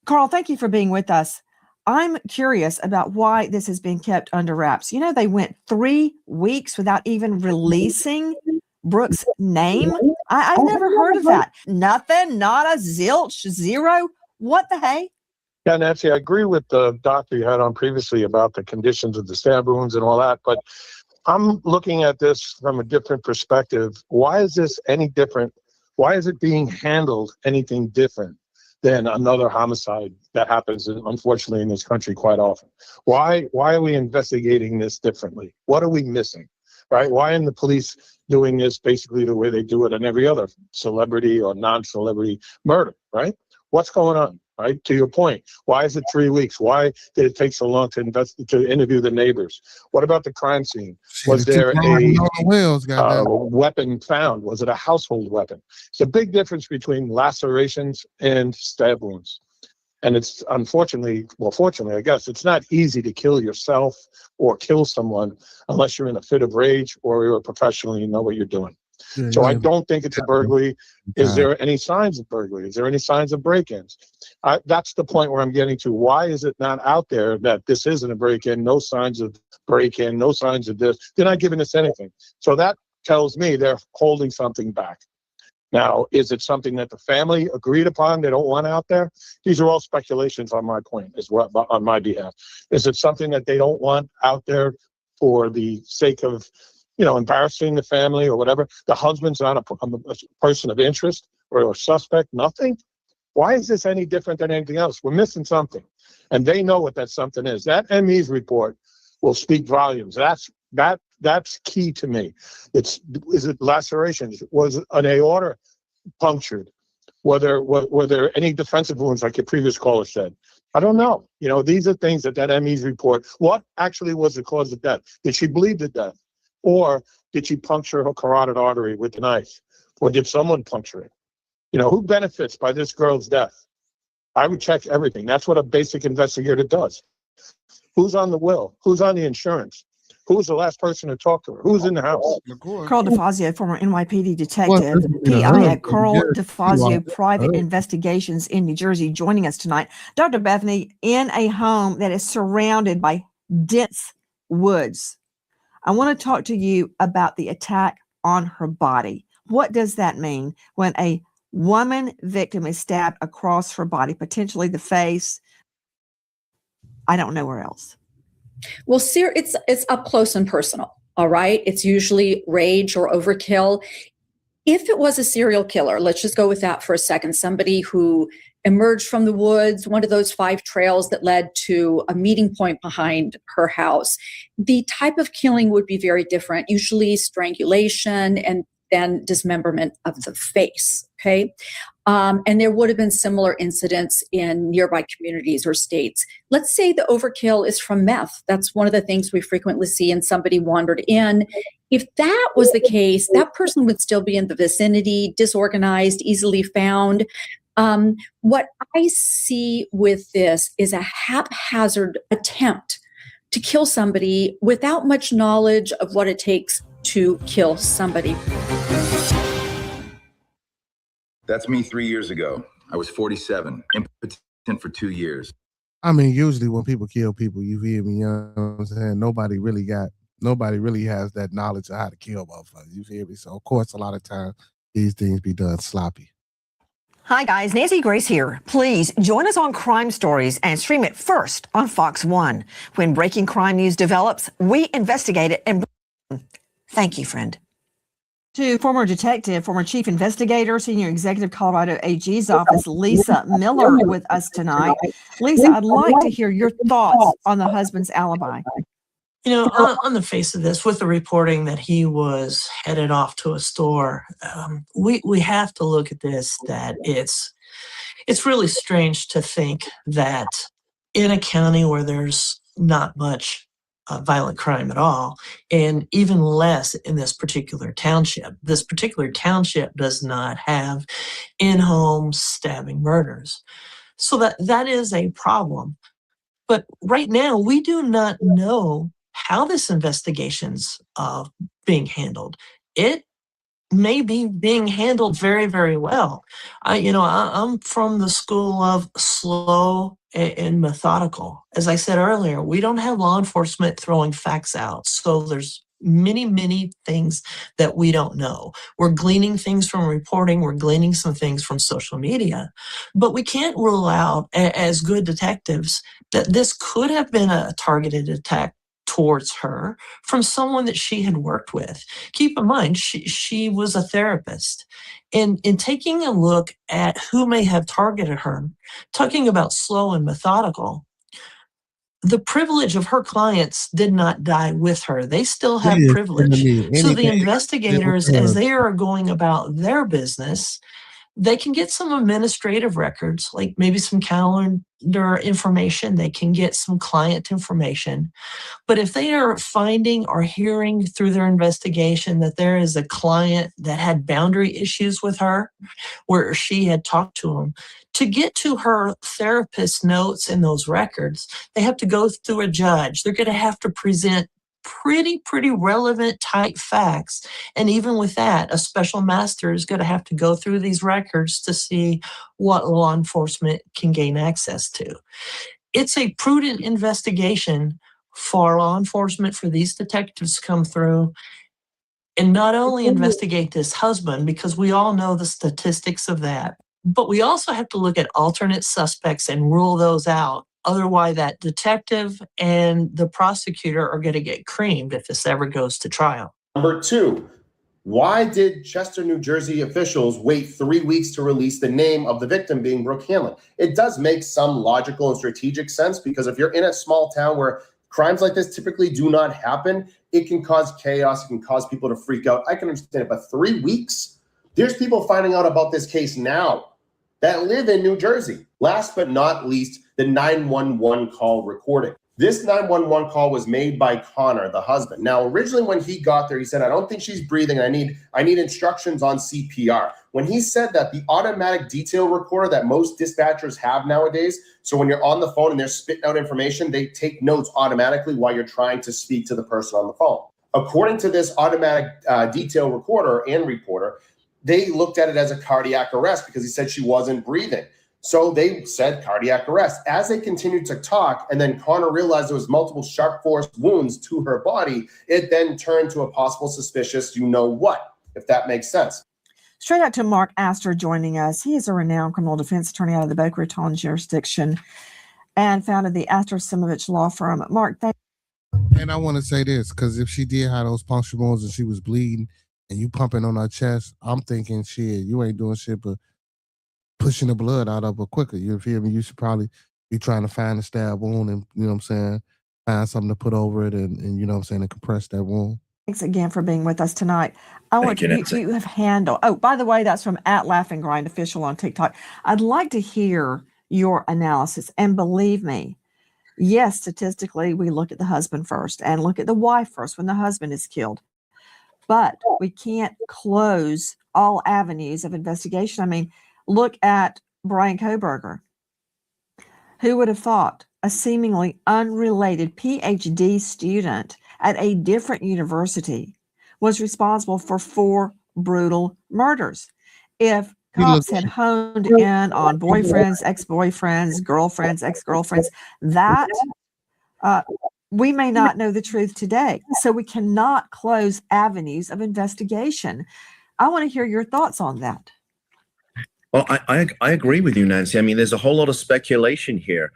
Carl, thank you for being with us. I'm curious about why this has been kept under wraps. You know, they went 3 weeks without even releasing Brooke's name. I've never heard of that. Nothing, not a zilch, zero. What the hey? Yeah, Nancy, I agree with the doctor you had on previously about the conditions of the stab wounds and all that, but I'm looking at this from a different perspective. Why is this any different? Why is it being handled anything different than another homicide that happens, unfortunately, in this country quite often? Why are we investigating this differently? What are we missing, right? Why aren't the police doing this basically the way they do it in every other celebrity or non-celebrity murder, right? What's going on, right? To your point, why is it 3 weeks? Why did it take so long to interview the neighbors? What about the crime scene? Was there a weapon found? Was it a household weapon? It's a big difference between lacerations and stab wounds. And it's fortunately, I guess, it's not easy to kill yourself or kill someone unless you're in a fit of rage or you're a professional and you know what you're doing. So I don't think it's a burglary. Is there any signs of burglary? Is there any signs of break-ins? That's the point where I'm getting to. Why is it not out there that this isn't a break-in, no signs of break-in, no signs of this? They're not giving us anything. So that tells me they're holding something back. Now, is it something that the family agreed upon they don't want out there? These are all speculations on my point, as well, on my behalf. Is it something that they don't want out there for the sake of, embarrassing the family or whatever? The husband's not a person of interest or a suspect, nothing? Why is this any different than anything else? We're missing something. And they know what that something is. That ME's report will speak volumes. That's key to me. Is it lacerations? Was an aorta punctured? Were there any defensive wounds, like your previous caller said? I don't know. These are things that ME's report. What actually was the cause of death? Did she bleed to death? Or did she puncture her carotid artery with the knife? Or did someone puncture it? You know, who benefits by this girl's death? I would check everything. That's what a basic investigator does. Who's on the will? Who's on the insurance? Who's the last person to talk to her? Who's in the house? Carl DeFazio, former NYPD detective, PI at Carl DeFazio Private Investigations in New Jersey, joining us tonight. Dr. Bethany, in a home that is surrounded by dense woods, I want to talk to you about the attack on her body. What does that mean when a woman victim is stabbed across her body, potentially the face? I don't know where else. Well, it's up close and personal. All right. It's usually rage or overkill. If it was a serial killer, let's just go with that for a second. Somebody who emerged from the woods, one of those 5 trails that led to a meeting point behind her house, the type of killing would be very different, usually strangulation and then dismemberment of the face. Okay. And there would have been similar incidents in nearby communities or states. Let's say the overkill is from meth. That's one of the things we frequently see, and somebody wandered in. If that was the case, that person would still be in the vicinity, disorganized, easily found. What I see with this is a haphazard attempt to kill somebody without much knowledge of what it takes to kill somebody. That's me 3 years ago. I was 47, impotent for 2 years. I mean, usually when people kill people, you hear me, you know what I'm saying? Nobody really has that knowledge of how to kill motherfuckers. You feel me? So, of course, a lot of times these things be done sloppy. Hi, guys. Nancy Grace here. Please join us on Crime Stories and stream it first on Fox 1. When breaking crime news develops, we investigate it and... Thank you, friend. To former detective, former chief investigator, senior executive Colorado AG's office, Lisa Miller, with us tonight. Lisa, I'd like to hear your thoughts on the husband's alibi. You know, on the face of this, with the reporting that he was headed off to a store, we have to look at this, that it's really strange to think that in a county where there's not much violent crime at all, and even less in this particular township. This particular township does not have in-home stabbing murders. So that is a problem. But right now, we do not know how this investigation's being handled. It may be being handled very, very well. I'm from the school of slow and methodical. As I said earlier, we don't have law enforcement throwing facts out. So there's many things that we don't know. We're gleaning things from reporting. We're gleaning some things from social media. But we can't rule out, as good detectives, that this could have been a targeted attack towards her from someone that she had worked with. Keep in mind, she was a therapist. And in taking a look at who may have targeted her, talking about slow and methodical, the privilege of her clients did not die with her. They still have privilege. So the investigators, as they are going about their business, they can get some administrative records, like maybe some calendar information. They can get some client information. But if they are finding or hearing through their investigation that there is a client that had boundary issues with her, where she had talked to him, to get to her therapist notes in those records, they have to go through a judge. They're going to have to present pretty relevant type facts. And even with that, a special master is going to have to go through these records to see what law enforcement can gain access to. It's a prudent investigation for law enforcement, for these detectives to come through and not only investigate this husband, because we all know the statistics of that, but we also have to look at alternate suspects and rule those out. Otherwise, that detective and the prosecutor are going to get creamed if this ever goes to trial. Number 2, why did Chester, New Jersey officials wait 3 weeks to release the name of the victim being Brooke Hanlon? It does make some logical and strategic sense, because if you're in a small town where crimes like this typically do not happen, it can cause chaos, it can cause people to freak out. I can understand it, but 3 weeks? There's people finding out about this case now that live in New Jersey. Last but not least, the 911 call recording. This 911 call was made by Connor, the husband. Now, originally when he got there, he said, I don't think she's breathing. I need instructions on CPR. When he said that, the automatic detail recorder that most dispatchers have nowadays, so when you're on the phone and they're spitting out information, they take notes automatically while you're trying to speak to the person on the phone. According to this automatic detail recorder and reporter, they looked at it as a cardiac arrest because he said she wasn't breathing. So they said cardiac arrest. As they continued to talk, and then Connor realized there was multiple sharp force wounds to her body, it then turned to a possible suspicious you-know-what, if that makes sense. Straight out to Mark Astor joining us. He is a renowned criminal defense attorney out of the Boca Raton jurisdiction and founded the Astor Simovich law firm. Mark, thank you. And I want to say this, because if she did have those puncture wounds and she was bleeding and you pumping on her chest, I'm thinking, shit, you ain't doing shit but pushing the blood out of her quicker. You feel me? You should probably be trying to find a stab wound and, you know what I'm saying, find something to put over it and you know what I'm saying, and compress that wound. Thanks again for being with us tonight. I want you have handled. Oh, by the way, that's from @LaughingGrind Official on TikTok. I'd like to hear your analysis. And believe me, yes, statistically, we look at the husband first and look at the wife first when the husband is killed. But we can't close all avenues of investigation. I mean, look at Brian Kohberger. Who would have thought a seemingly unrelated PhD student at a different university was responsible for 4 brutal murders? If cops had honed in on boyfriends, ex-boyfriends, girlfriends, ex-girlfriends, that we may not know the truth today. So we cannot close avenues of investigation. I want to hear your thoughts on that. Well, I agree with you, Nancy. I mean, there's a whole lot of speculation here.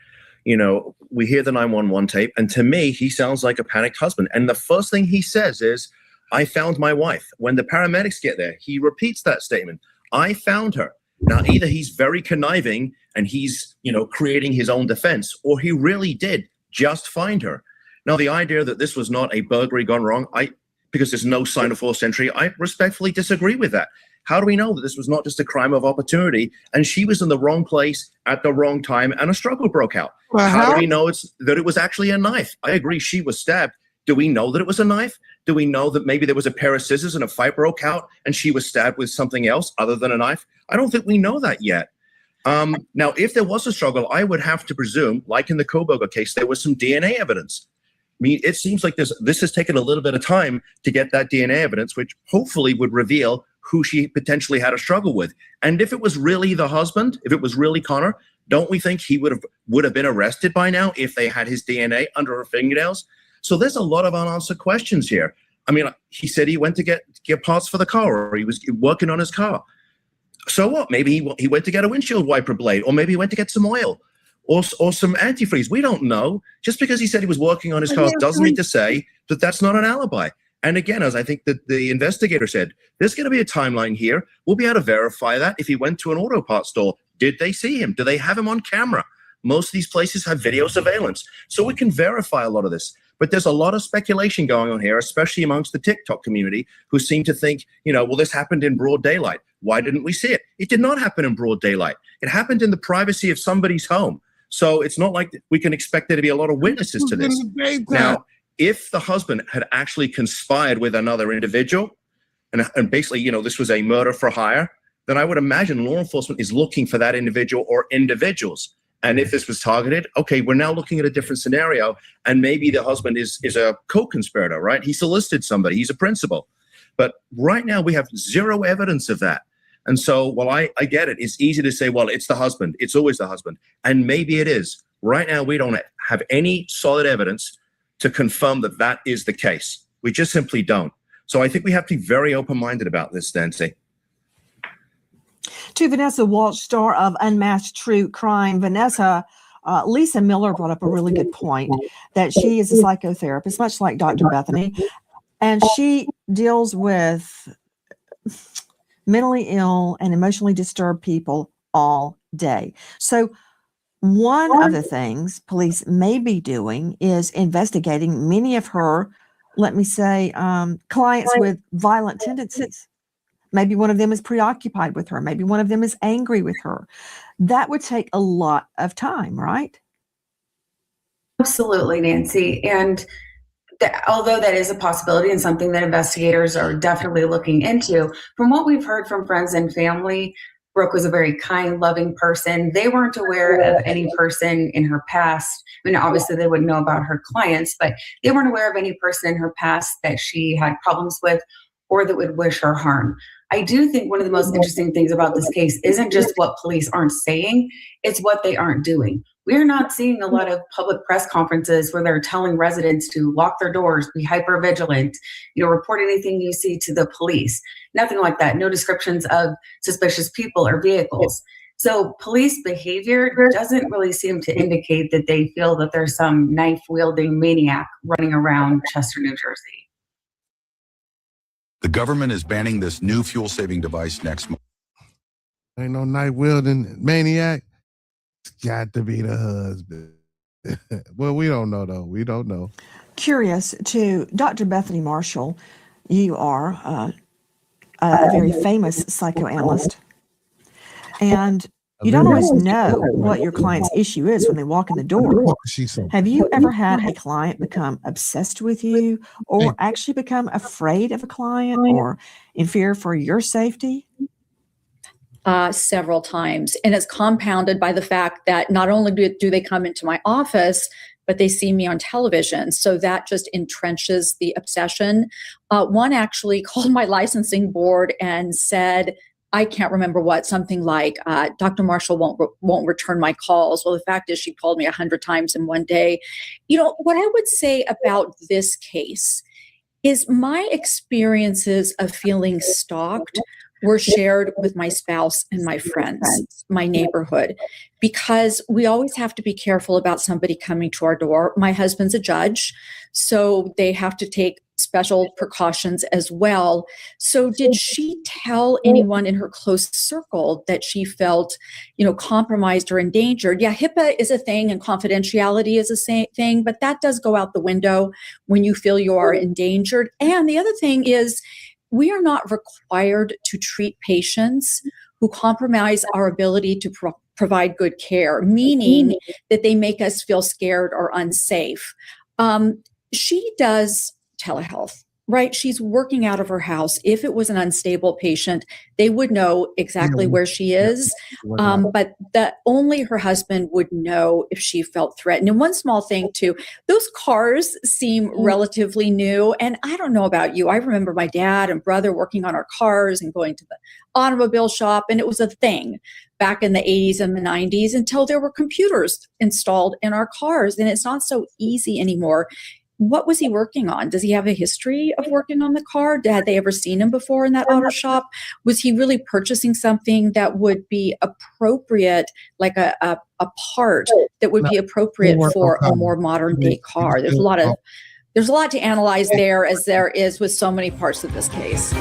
You know, we hear the 911 tape, and to me, he sounds like a panicked husband. And the first thing he says is, I found my wife. When the paramedics get there, he repeats that statement. I found her. Now, either he's very conniving and he's, you know, creating his own defense, or he really did just find her. Now, the idea that this was not a burglary gone wrong, because there's no sign of forced entry, I respectfully disagree with that. How do we know that this was not just a crime of opportunity and she was in the wrong place at the wrong time and a struggle broke out? Well, how do we know that it was actually a knife? I agree she was stabbed. Do we know that it was a knife? Do we know that maybe there was a pair of scissors and a fight broke out and she was stabbed with something else other than a knife? I don't think we know that yet. Now, if there was a struggle, I would have to presume, like in the Kohberger case, there was some DNA evidence. I mean, it seems like this has taken a little bit of time to get that DNA evidence, which hopefully would reveal who she potentially had a struggle with. And if it was really the husband, if it was really Connor, don't we think he would have been arrested by now if they had his DNA under her fingernails? So there's a lot of unanswered questions here. I mean, he said he went to get parts for the car, or he was working on his car. So what? Maybe he went to get a windshield wiper blade, or maybe he went to get some oil or some antifreeze. We don't know. Just because he said he was working on his car doesn't mean to say that that's not an alibi. And again, as I think that the investigator said, there's going to be a timeline here. We'll be able to verify that. If he went to an auto parts store, did they see him? Do they have him on camera? Most of these places have video surveillance. So we can verify a lot of this. But there's a lot of speculation going on here, especially amongst the TikTok community, who seem to think, you know, well, this happened in broad daylight. Why didn't we see it? It did not happen in broad daylight. It happened in the privacy of somebody's home. So it's not like we can expect there to be a lot of witnesses to this. Now, if the husband had actually conspired with another individual, and basically, you know, this was a murder for hire, then I would imagine law enforcement is looking for that individual or individuals. And if this was targeted, okay, we're now looking at a different scenario, and maybe the husband is a co-conspirator, right? He solicited somebody, he's a principal. But right now we have zero evidence of that. And so, while I get it, it's easy to say, well, it's the husband, it's always the husband. And maybe it is. Right now, we don't have any solid evidence to confirm that that is the case. We just simply don't. So I think we have to be very open-minded about this, Nancy. To Vanessa Walsh, star of Unmasked True Crime. Vanessa, Lisa Miller brought up a really good point, that she is a psychotherapist, much like Dr. Bethany, and she deals with mentally ill and emotionally disturbed people all day. So one of the things police may be doing is investigating many of her, let me say, clients with violent tendencies. Maybe one of them is preoccupied with her. Maybe one of them is angry with her. That would take a lot of time, right? Absolutely, Nancy. And although that is a possibility and something that investigators are definitely looking into, from what we've heard from friends and family, Brooke was a very kind, loving person. They weren't aware of any person in her past. I mean, obviously they wouldn't know about her clients, but they weren't aware of any person in her past that she had problems with or that would wish her harm. I do think one of the most interesting things about this case isn't just what police aren't saying, it's what they aren't doing. We're not seeing a lot of public press conferences where they're telling residents to lock their doors, be hyper vigilant, report anything you see to the police. Nothing like that. No descriptions of suspicious people or vehicles. So police behavior doesn't really seem to indicate that they feel that there's some knife wielding maniac running around Chester, New Jersey. The government is banning this new fuel-saving device next month. Ain't no knife wielding maniac. It's got to be the husband. Well, we don't know, though. We don't know. Curious to Dr. Bethany Marshall, you are a very famous psychoanalyst, and you don't always know what your client's issue is when they walk in the door. Have you ever had a client become obsessed with you or actually become afraid of a client or in fear for your safety? Several times. And it's compounded by the fact that not only do they come into my office, but they see me on television. So that just entrenches the obsession. One actually called my licensing board and said, I can't remember what, something like, Dr. Marshall won't return my calls. Well, the fact is she called me 100 times in one day. What I would say about this case is my experiences of feeling stalked were shared with my spouse and my friends, my neighborhood, because we always have to be careful about somebody coming to our door. My husband's a judge, so they have to take special precautions as well. So did she tell anyone in her close circle that she felt, compromised or endangered? Yeah, HIPAA is a thing and confidentiality is a thing, but that does go out the window when you feel you are endangered. And the other thing is, we are not required to treat patients who compromise our ability to provide good care, meaning that they make us feel scared or unsafe. She does telehealth, right? She's working out of her house. If it was an unstable patient, they would know exactly where she is. But only her husband would know if she felt threatened. And one small thing too, those cars seem relatively new. And I don't know about you. I remember my dad and brother working on our cars and going to the automobile shop. And it was a thing back in the 80s and the 90s until there were computers installed in our cars. And it's not so easy anymore. What was he working on? Does he have a history of working on the car? Had they ever seen him before in that auto shop? Was he really purchasing something that would be appropriate, like a part that would be appropriate for a more modern day car? There's a lot to analyze there, as there is with so many parts of this case.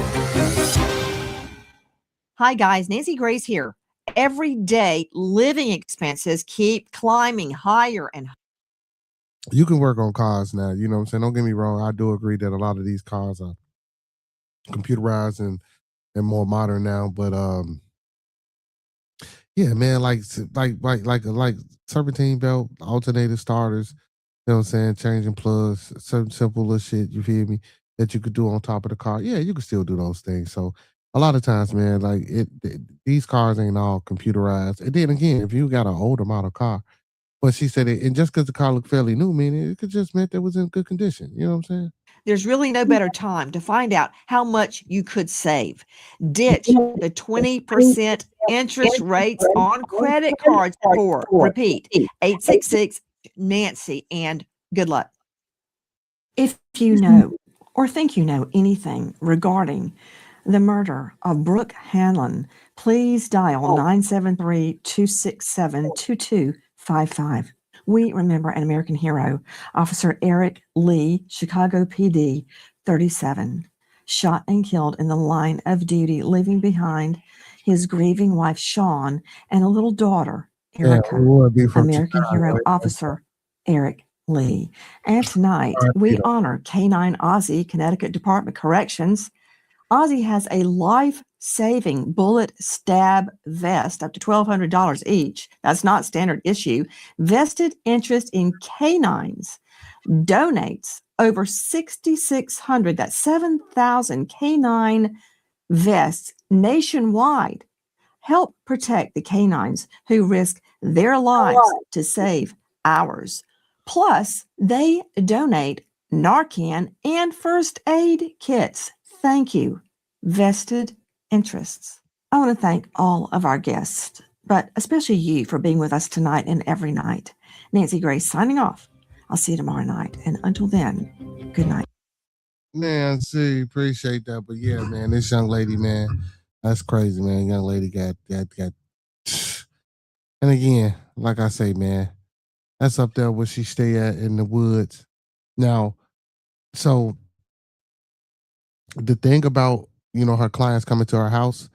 Hi guys, Nancy Grace here. Every day, living expenses keep climbing higher and higher. You can work on cars now, you know what I'm saying? Don't get me wrong. I do agree that a lot of these cars are computerized and more modern now, but yeah, man, like serpentine belt, alternator starters, you know what I'm saying? Changing plugs, certain simple little shit, you feel me? That you could do on top of the car. Yeah, you can still do those things. So a lot of times, man, like these cars ain't all computerized. And then again, if you got an older model car, but she said it, and just because the car looked fairly new, meaning it could just meant it was in good condition. You know what I'm saying? There's really no better time to find out how much you could save. Ditch the 20% interest rates on credit cards for, repeat, 866-NANCY, and good luck. If you know or think you know anything regarding the murder of Brooke Hanlon, please dial 973-267-2255. We remember an American hero, Officer Eric Lee, Chicago PD, 37, shot and killed in the line of duty, leaving behind his grieving wife, Sean, and a little daughter, Erica. American hero, Officer Eric Lee. And tonight, we honor K9 Ozzie, Connecticut Department of Corrections. Ozzie has a life saving bullet stab vest up to $1,200 each. That's not standard issue. Vested interest in canines. Donates over 6,600, that's 7,000 canine vests nationwide. Help protect the canines who risk their lives to save ours. Plus, they donate Narcan and first aid kits. Thank you, Vested Interests. I want to thank all of our guests, but especially you for being with us tonight and every night. Nancy Grace signing off. I'll see you tomorrow night. And until then, good night. Man, see, appreciate that. But yeah, man, this young lady, man, that's crazy, man. Young lady got. And again, like I say, man, that's up there where she stay at in the woods. Now, so the thing about, her clients coming to her house,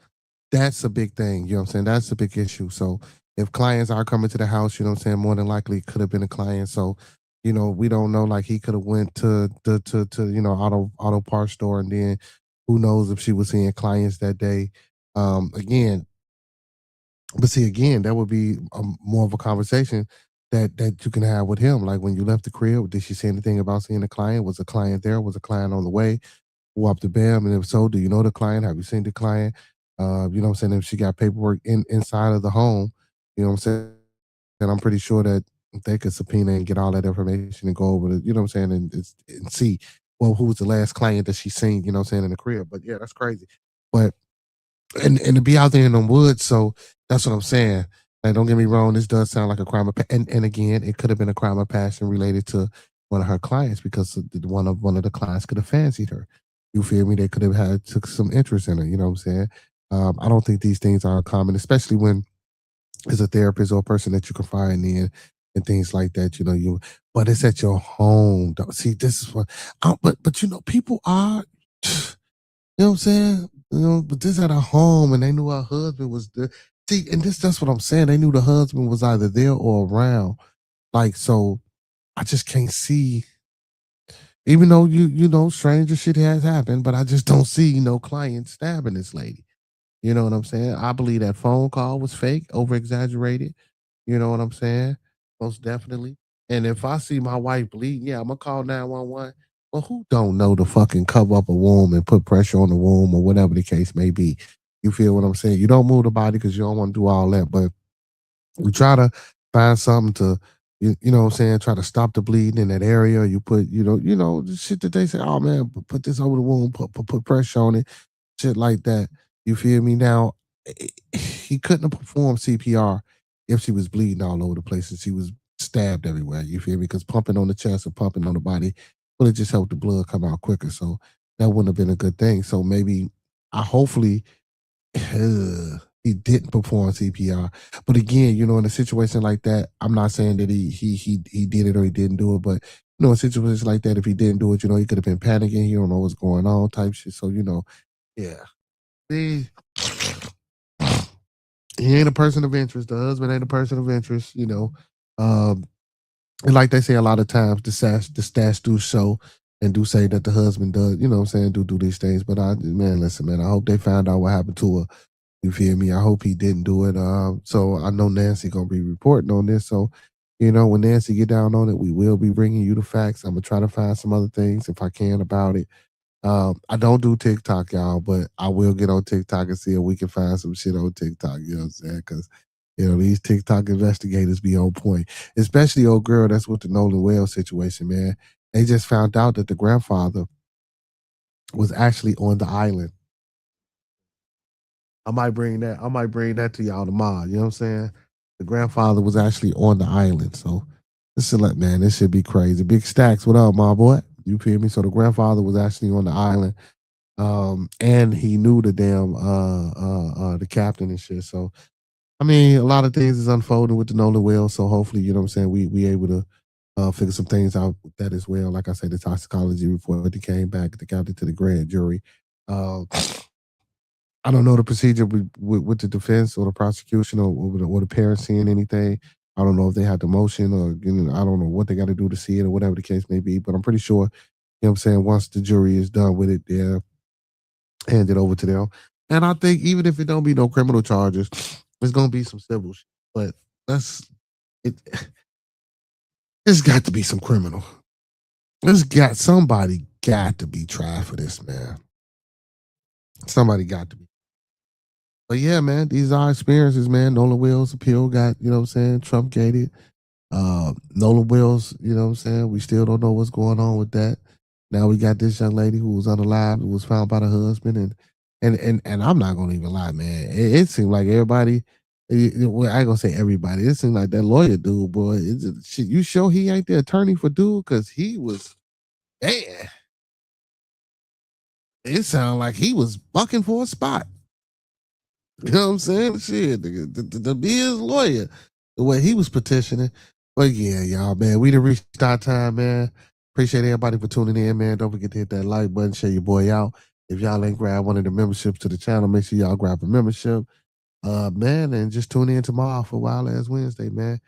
that's a big thing. You know what I'm saying? That's a big issue. So if clients are coming to the house, you know what I'm saying, more than likely it could have been a client. So, we don't know, like he could have went to auto parts store, and then who knows if she was seeing clients that day. Again, but see, again, that would be more of a conversation that you can have with him. Like when you left the crib, did she say anything about seeing a client? Was a client there? Was a client on the way? Go up to Bam, and if so, do you know the client? Have you seen the client? You know what I'm saying? If she got paperwork inside of the home, you know what I'm saying? And I'm pretty sure that they could subpoena and get all that information and go over the, you know what I'm saying, and see, well, who was the last client that she seen, you know what I'm saying, in the crib. But yeah, that's crazy. But and to be out there in the woods, so that's what I'm saying. Like, don't get me wrong, this does sound like a crime of and again, it could have been a crime of passion related to one of her clients, because one of the clients could have fancied her. You feel me? They could have took some interest in her. You know what I'm saying? I don't think these things are common, especially when it's a therapist or a person that you can find in and things like that. But it's at your home. See, this is what. But people are. You know what I'm saying? But this at her home, and they knew her husband was there. See, and that's what I'm saying. They knew the husband was either there or around. Like, so I just can't see. Even though stranger shit has happened, but I just don't see no client stabbing this lady. You know what I'm saying? I believe that phone call was fake, over exaggerated. You know what I'm saying? Most definitely. And if I see my wife bleed, yeah, I'm gonna call 911. Well, who don't know to fucking cover up a wound and put pressure on the wound, or whatever the case may be? You feel what I'm saying? You don't move the body because you don't want to do all that, but you try to find something to, you know what I'm saying, try to stop the bleeding in that area. You put, the shit that they say, oh man, put this over the wound, put pressure on it, shit like that. You feel me? Now, he couldn't have performed CPR if she was bleeding all over the place and she was stabbed everywhere. You feel me? Because pumping on the chest or pumping on the body would have just helped the blood come out quicker. So that wouldn't have been a good thing. So maybe, hopefully, he didn't perform CPR. But again, in a situation like that, I'm not saying that he did it or he didn't do it, but in situations like that, if he didn't do it, he could have been panicking. He don't know what's going on, type shit. So yeah. He ain't a person of interest. The husband ain't a person of interest. And like they say a lot of times, the stats do show and do say that the husband does, you know what I'm saying, do these things. But listen, man, I hope they found out what happened to her. You feel me? I hope he didn't do it. So I know Nancy gonna be reporting on this. So, when Nancy get down on it, we will be bringing you the facts. I'm gonna try to find some other things if I can about it. I don't do TikTok, y'all, but I will get on TikTok and see if we can find some shit on TikTok. You know what I'm saying? Because these TikTok investigators be on point, especially old girl that's with the Nolan Wells situation, man. They just found out that the grandfather was actually on the island. I might bring that to y'all tomorrow. You know what I'm saying? The grandfather was actually on the island. So this should be crazy. Big Stacks, what up, my boy? You feel me? So the grandfather was actually on the island. And he knew the damn the captain and shit. So a lot of things is unfolding with the Nolan Wells. So hopefully, you know what I'm saying, we able to figure some things out with that as well. Like I said, the toxicology report that came back, they got it to the grand jury. I don't know the procedure with the defense or the prosecution or the parents seeing anything. I don't know if they had the motion or, I don't know what they got to do to see it or whatever the case may be. But I'm pretty sure, you know what I'm saying, once the jury is done with it, they'll hand it over to them. And I think even if it don't be no criminal charges, it's gonna be some civil shit. But it's got to be some criminal. Somebody got to be tried for this, man. Somebody got to be. But yeah, man, these are experiences, man. Nolan Wills appeal got, you know what I'm saying, Trump gated. Nolan Wills, you know what I'm saying? We still don't know what's going on with that. Now we got this young lady who was unalive, who was found by the husband, and I'm not gonna even lie, man. It seemed like everybody, well, I ain't gonna say everybody. It seemed like that lawyer dude, boy. You sure he ain't the attorney for dude? Because he was, man. It sounded like he was bucking for a spot. You know what I'm saying? Shit, to be his lawyer, the way he was petitioning. But yeah, y'all, man, we done reached our time, man. Appreciate everybody for tuning in, man. Don't forget to hit that like button, share your boy out. If y'all ain't grab one of the memberships to the channel, make sure y'all grab a membership. Man, and just tune in tomorrow for Wild Ass Wednesday, man.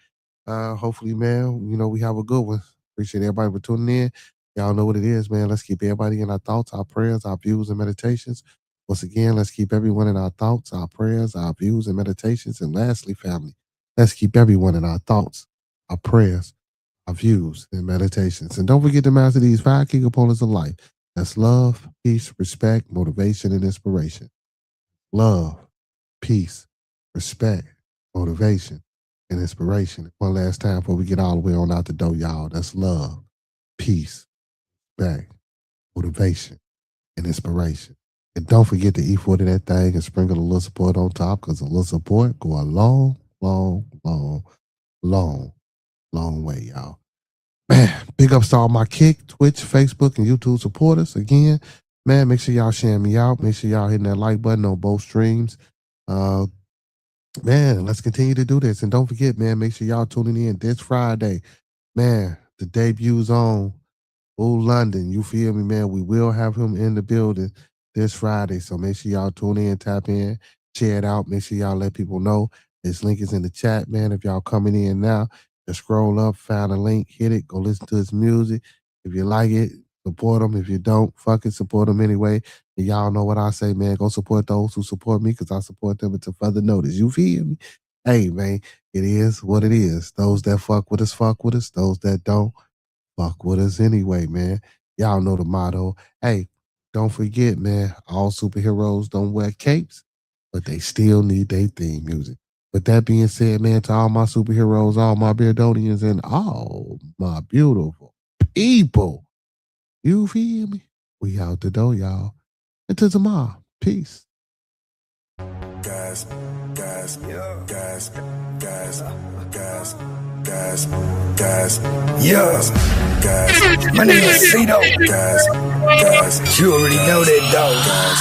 Hopefully, man, you know, we have a good one. Appreciate everybody for tuning in. Y'all know what it is, man. Let's keep everybody in our thoughts, our prayers, our views, and meditations. Once again, let's keep everyone in our thoughts, our prayers, our views, and meditations. And lastly, family, let's keep everyone in our thoughts, our prayers, our views, and meditations. And don't forget to master these 5 key components of life. That's love, peace, respect, motivation, and inspiration. Love, peace, respect, motivation, and inspiration. One last time before we get all the way on out the door, y'all. That's love, peace, respect, motivation, and inspiration. And don't forget to eat for that thing and sprinkle a little support on top, because a little support go a long, long, long, long, long way, y'all. Man, big ups to all my Kick, Twitch, Facebook, and YouTube supporters. Again, man, make sure y'all sharing me out. Make sure y'all hitting that like button on both streams. Man, let's continue to do this. And don't forget, man, make sure y'all tuning in this Friday. Man, the debut's on Old London. You feel me, man? We will have him in the building this Friday. So make sure y'all tune in, tap in, share it out. Make sure y'all let people know. This link is in the chat, man. If y'all coming in now, just scroll up, find a link, hit it, go listen to his music. If you like it, support him. If you don't, fucking support him anyway. And y'all know what I say, man. Go support those who support me, because I support them until further notice. You feel me? Hey, man, it is what it is. Those that fuck with us, fuck with us. Those that don't, fuck with us anyway, man. Y'all know the motto. Hey, don't forget, man, all superheroes don't wear capes, but they still need their theme music. With that being said, man, to all my superheroes, all my Beardonians, and all my beautiful people, you feel me? We out the door, y'all. Until tomorrow. Peace. Guys, guys, guys, guys, guys, guys, guys, guys. My name is Cito. Guys, guys, you already know that, dog. Guys,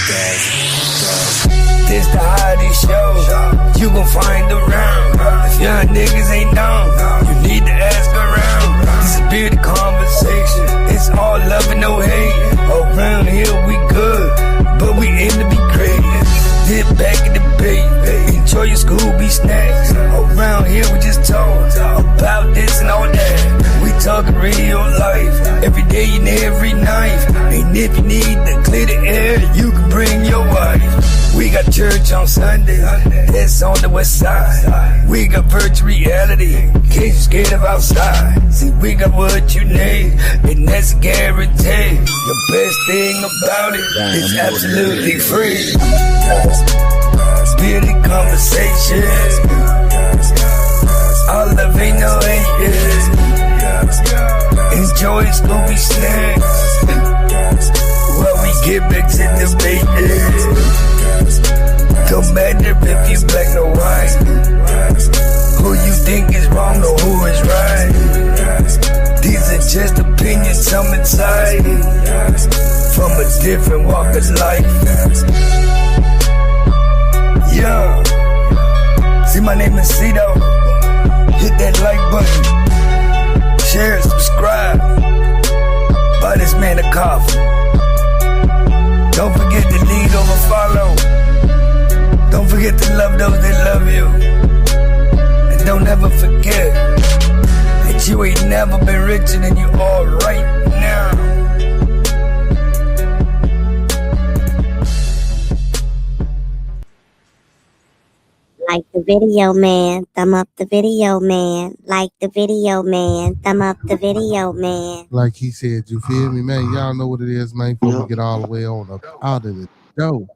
guys. This the hottest show you gon' find around. If young niggas ain't known, you need to ask around. This is bearded conversation. It's all love and no hate. Around here we good, but we aim to be great. Dip back in the debate. Enjoy your Scooby snacks. Around here we just talk about this and all that. We talking real life, every day and every night. And if you need to clear the air, you can bring your wife. We got church on Sunday, that's on the west side. We got virtual reality, in case you're scared of outside. See, we got what you need, and that's a guarantee. The best thing about it is absolutely free. Bearded conversations, all love ain't no haters. Enjoy Scooby snacks, while we get back to the business. Don't matter if you black or white, who you think is wrong or who is right. These are just opinions, some inside, from a different walk of life. Yeah, see, my name is Cito. Hit that like button, share, subscribe, buy this man a coffee. Don't forget to lead over follow. Don't forget to love those that love you. And don't ever forget that you ain't never been richer than you are right now. Like the video, man. Thumb up the video, man. Like the video, man. Thumb up the video, man. Like he said, you feel me, man? Y'all know what it is, man. Before we get all the way on up out of the show.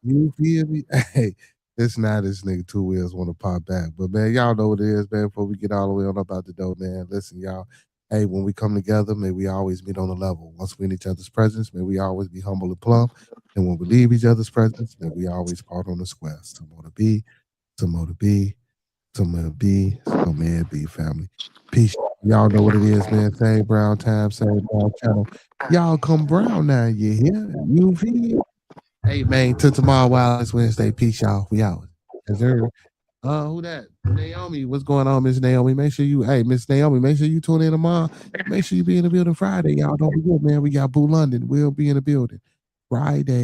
You feel me? Hey, it's not this nigga Two Wheels want to pop back. But man, y'all know what it is, man. Before we get all the way on up out the door, man. Listen, y'all. Hey, when we come together, may we always meet on the level. Once we in each other's presence, may we always be humble and plumb. And when we leave each other's presence, may we always part on the square. Some more to be, some more to be, some more to be, some man be, family. Peace. Y'all know what it is, man. Same brown time, same brown channel. Y'all come brown now, you hear? You feel? Hey, man, till tomorrow, Wild Wednesday. Peace, y'all. We out. Yes, sir. Who that? Naomi. What's going on, Miss Naomi? Make sure you, hey, Miss Naomi, make sure you tune in tomorrow. Make sure you be in the building Friday, y'all. Don't forget, man. We got Boo London. We'll be in the building Friday.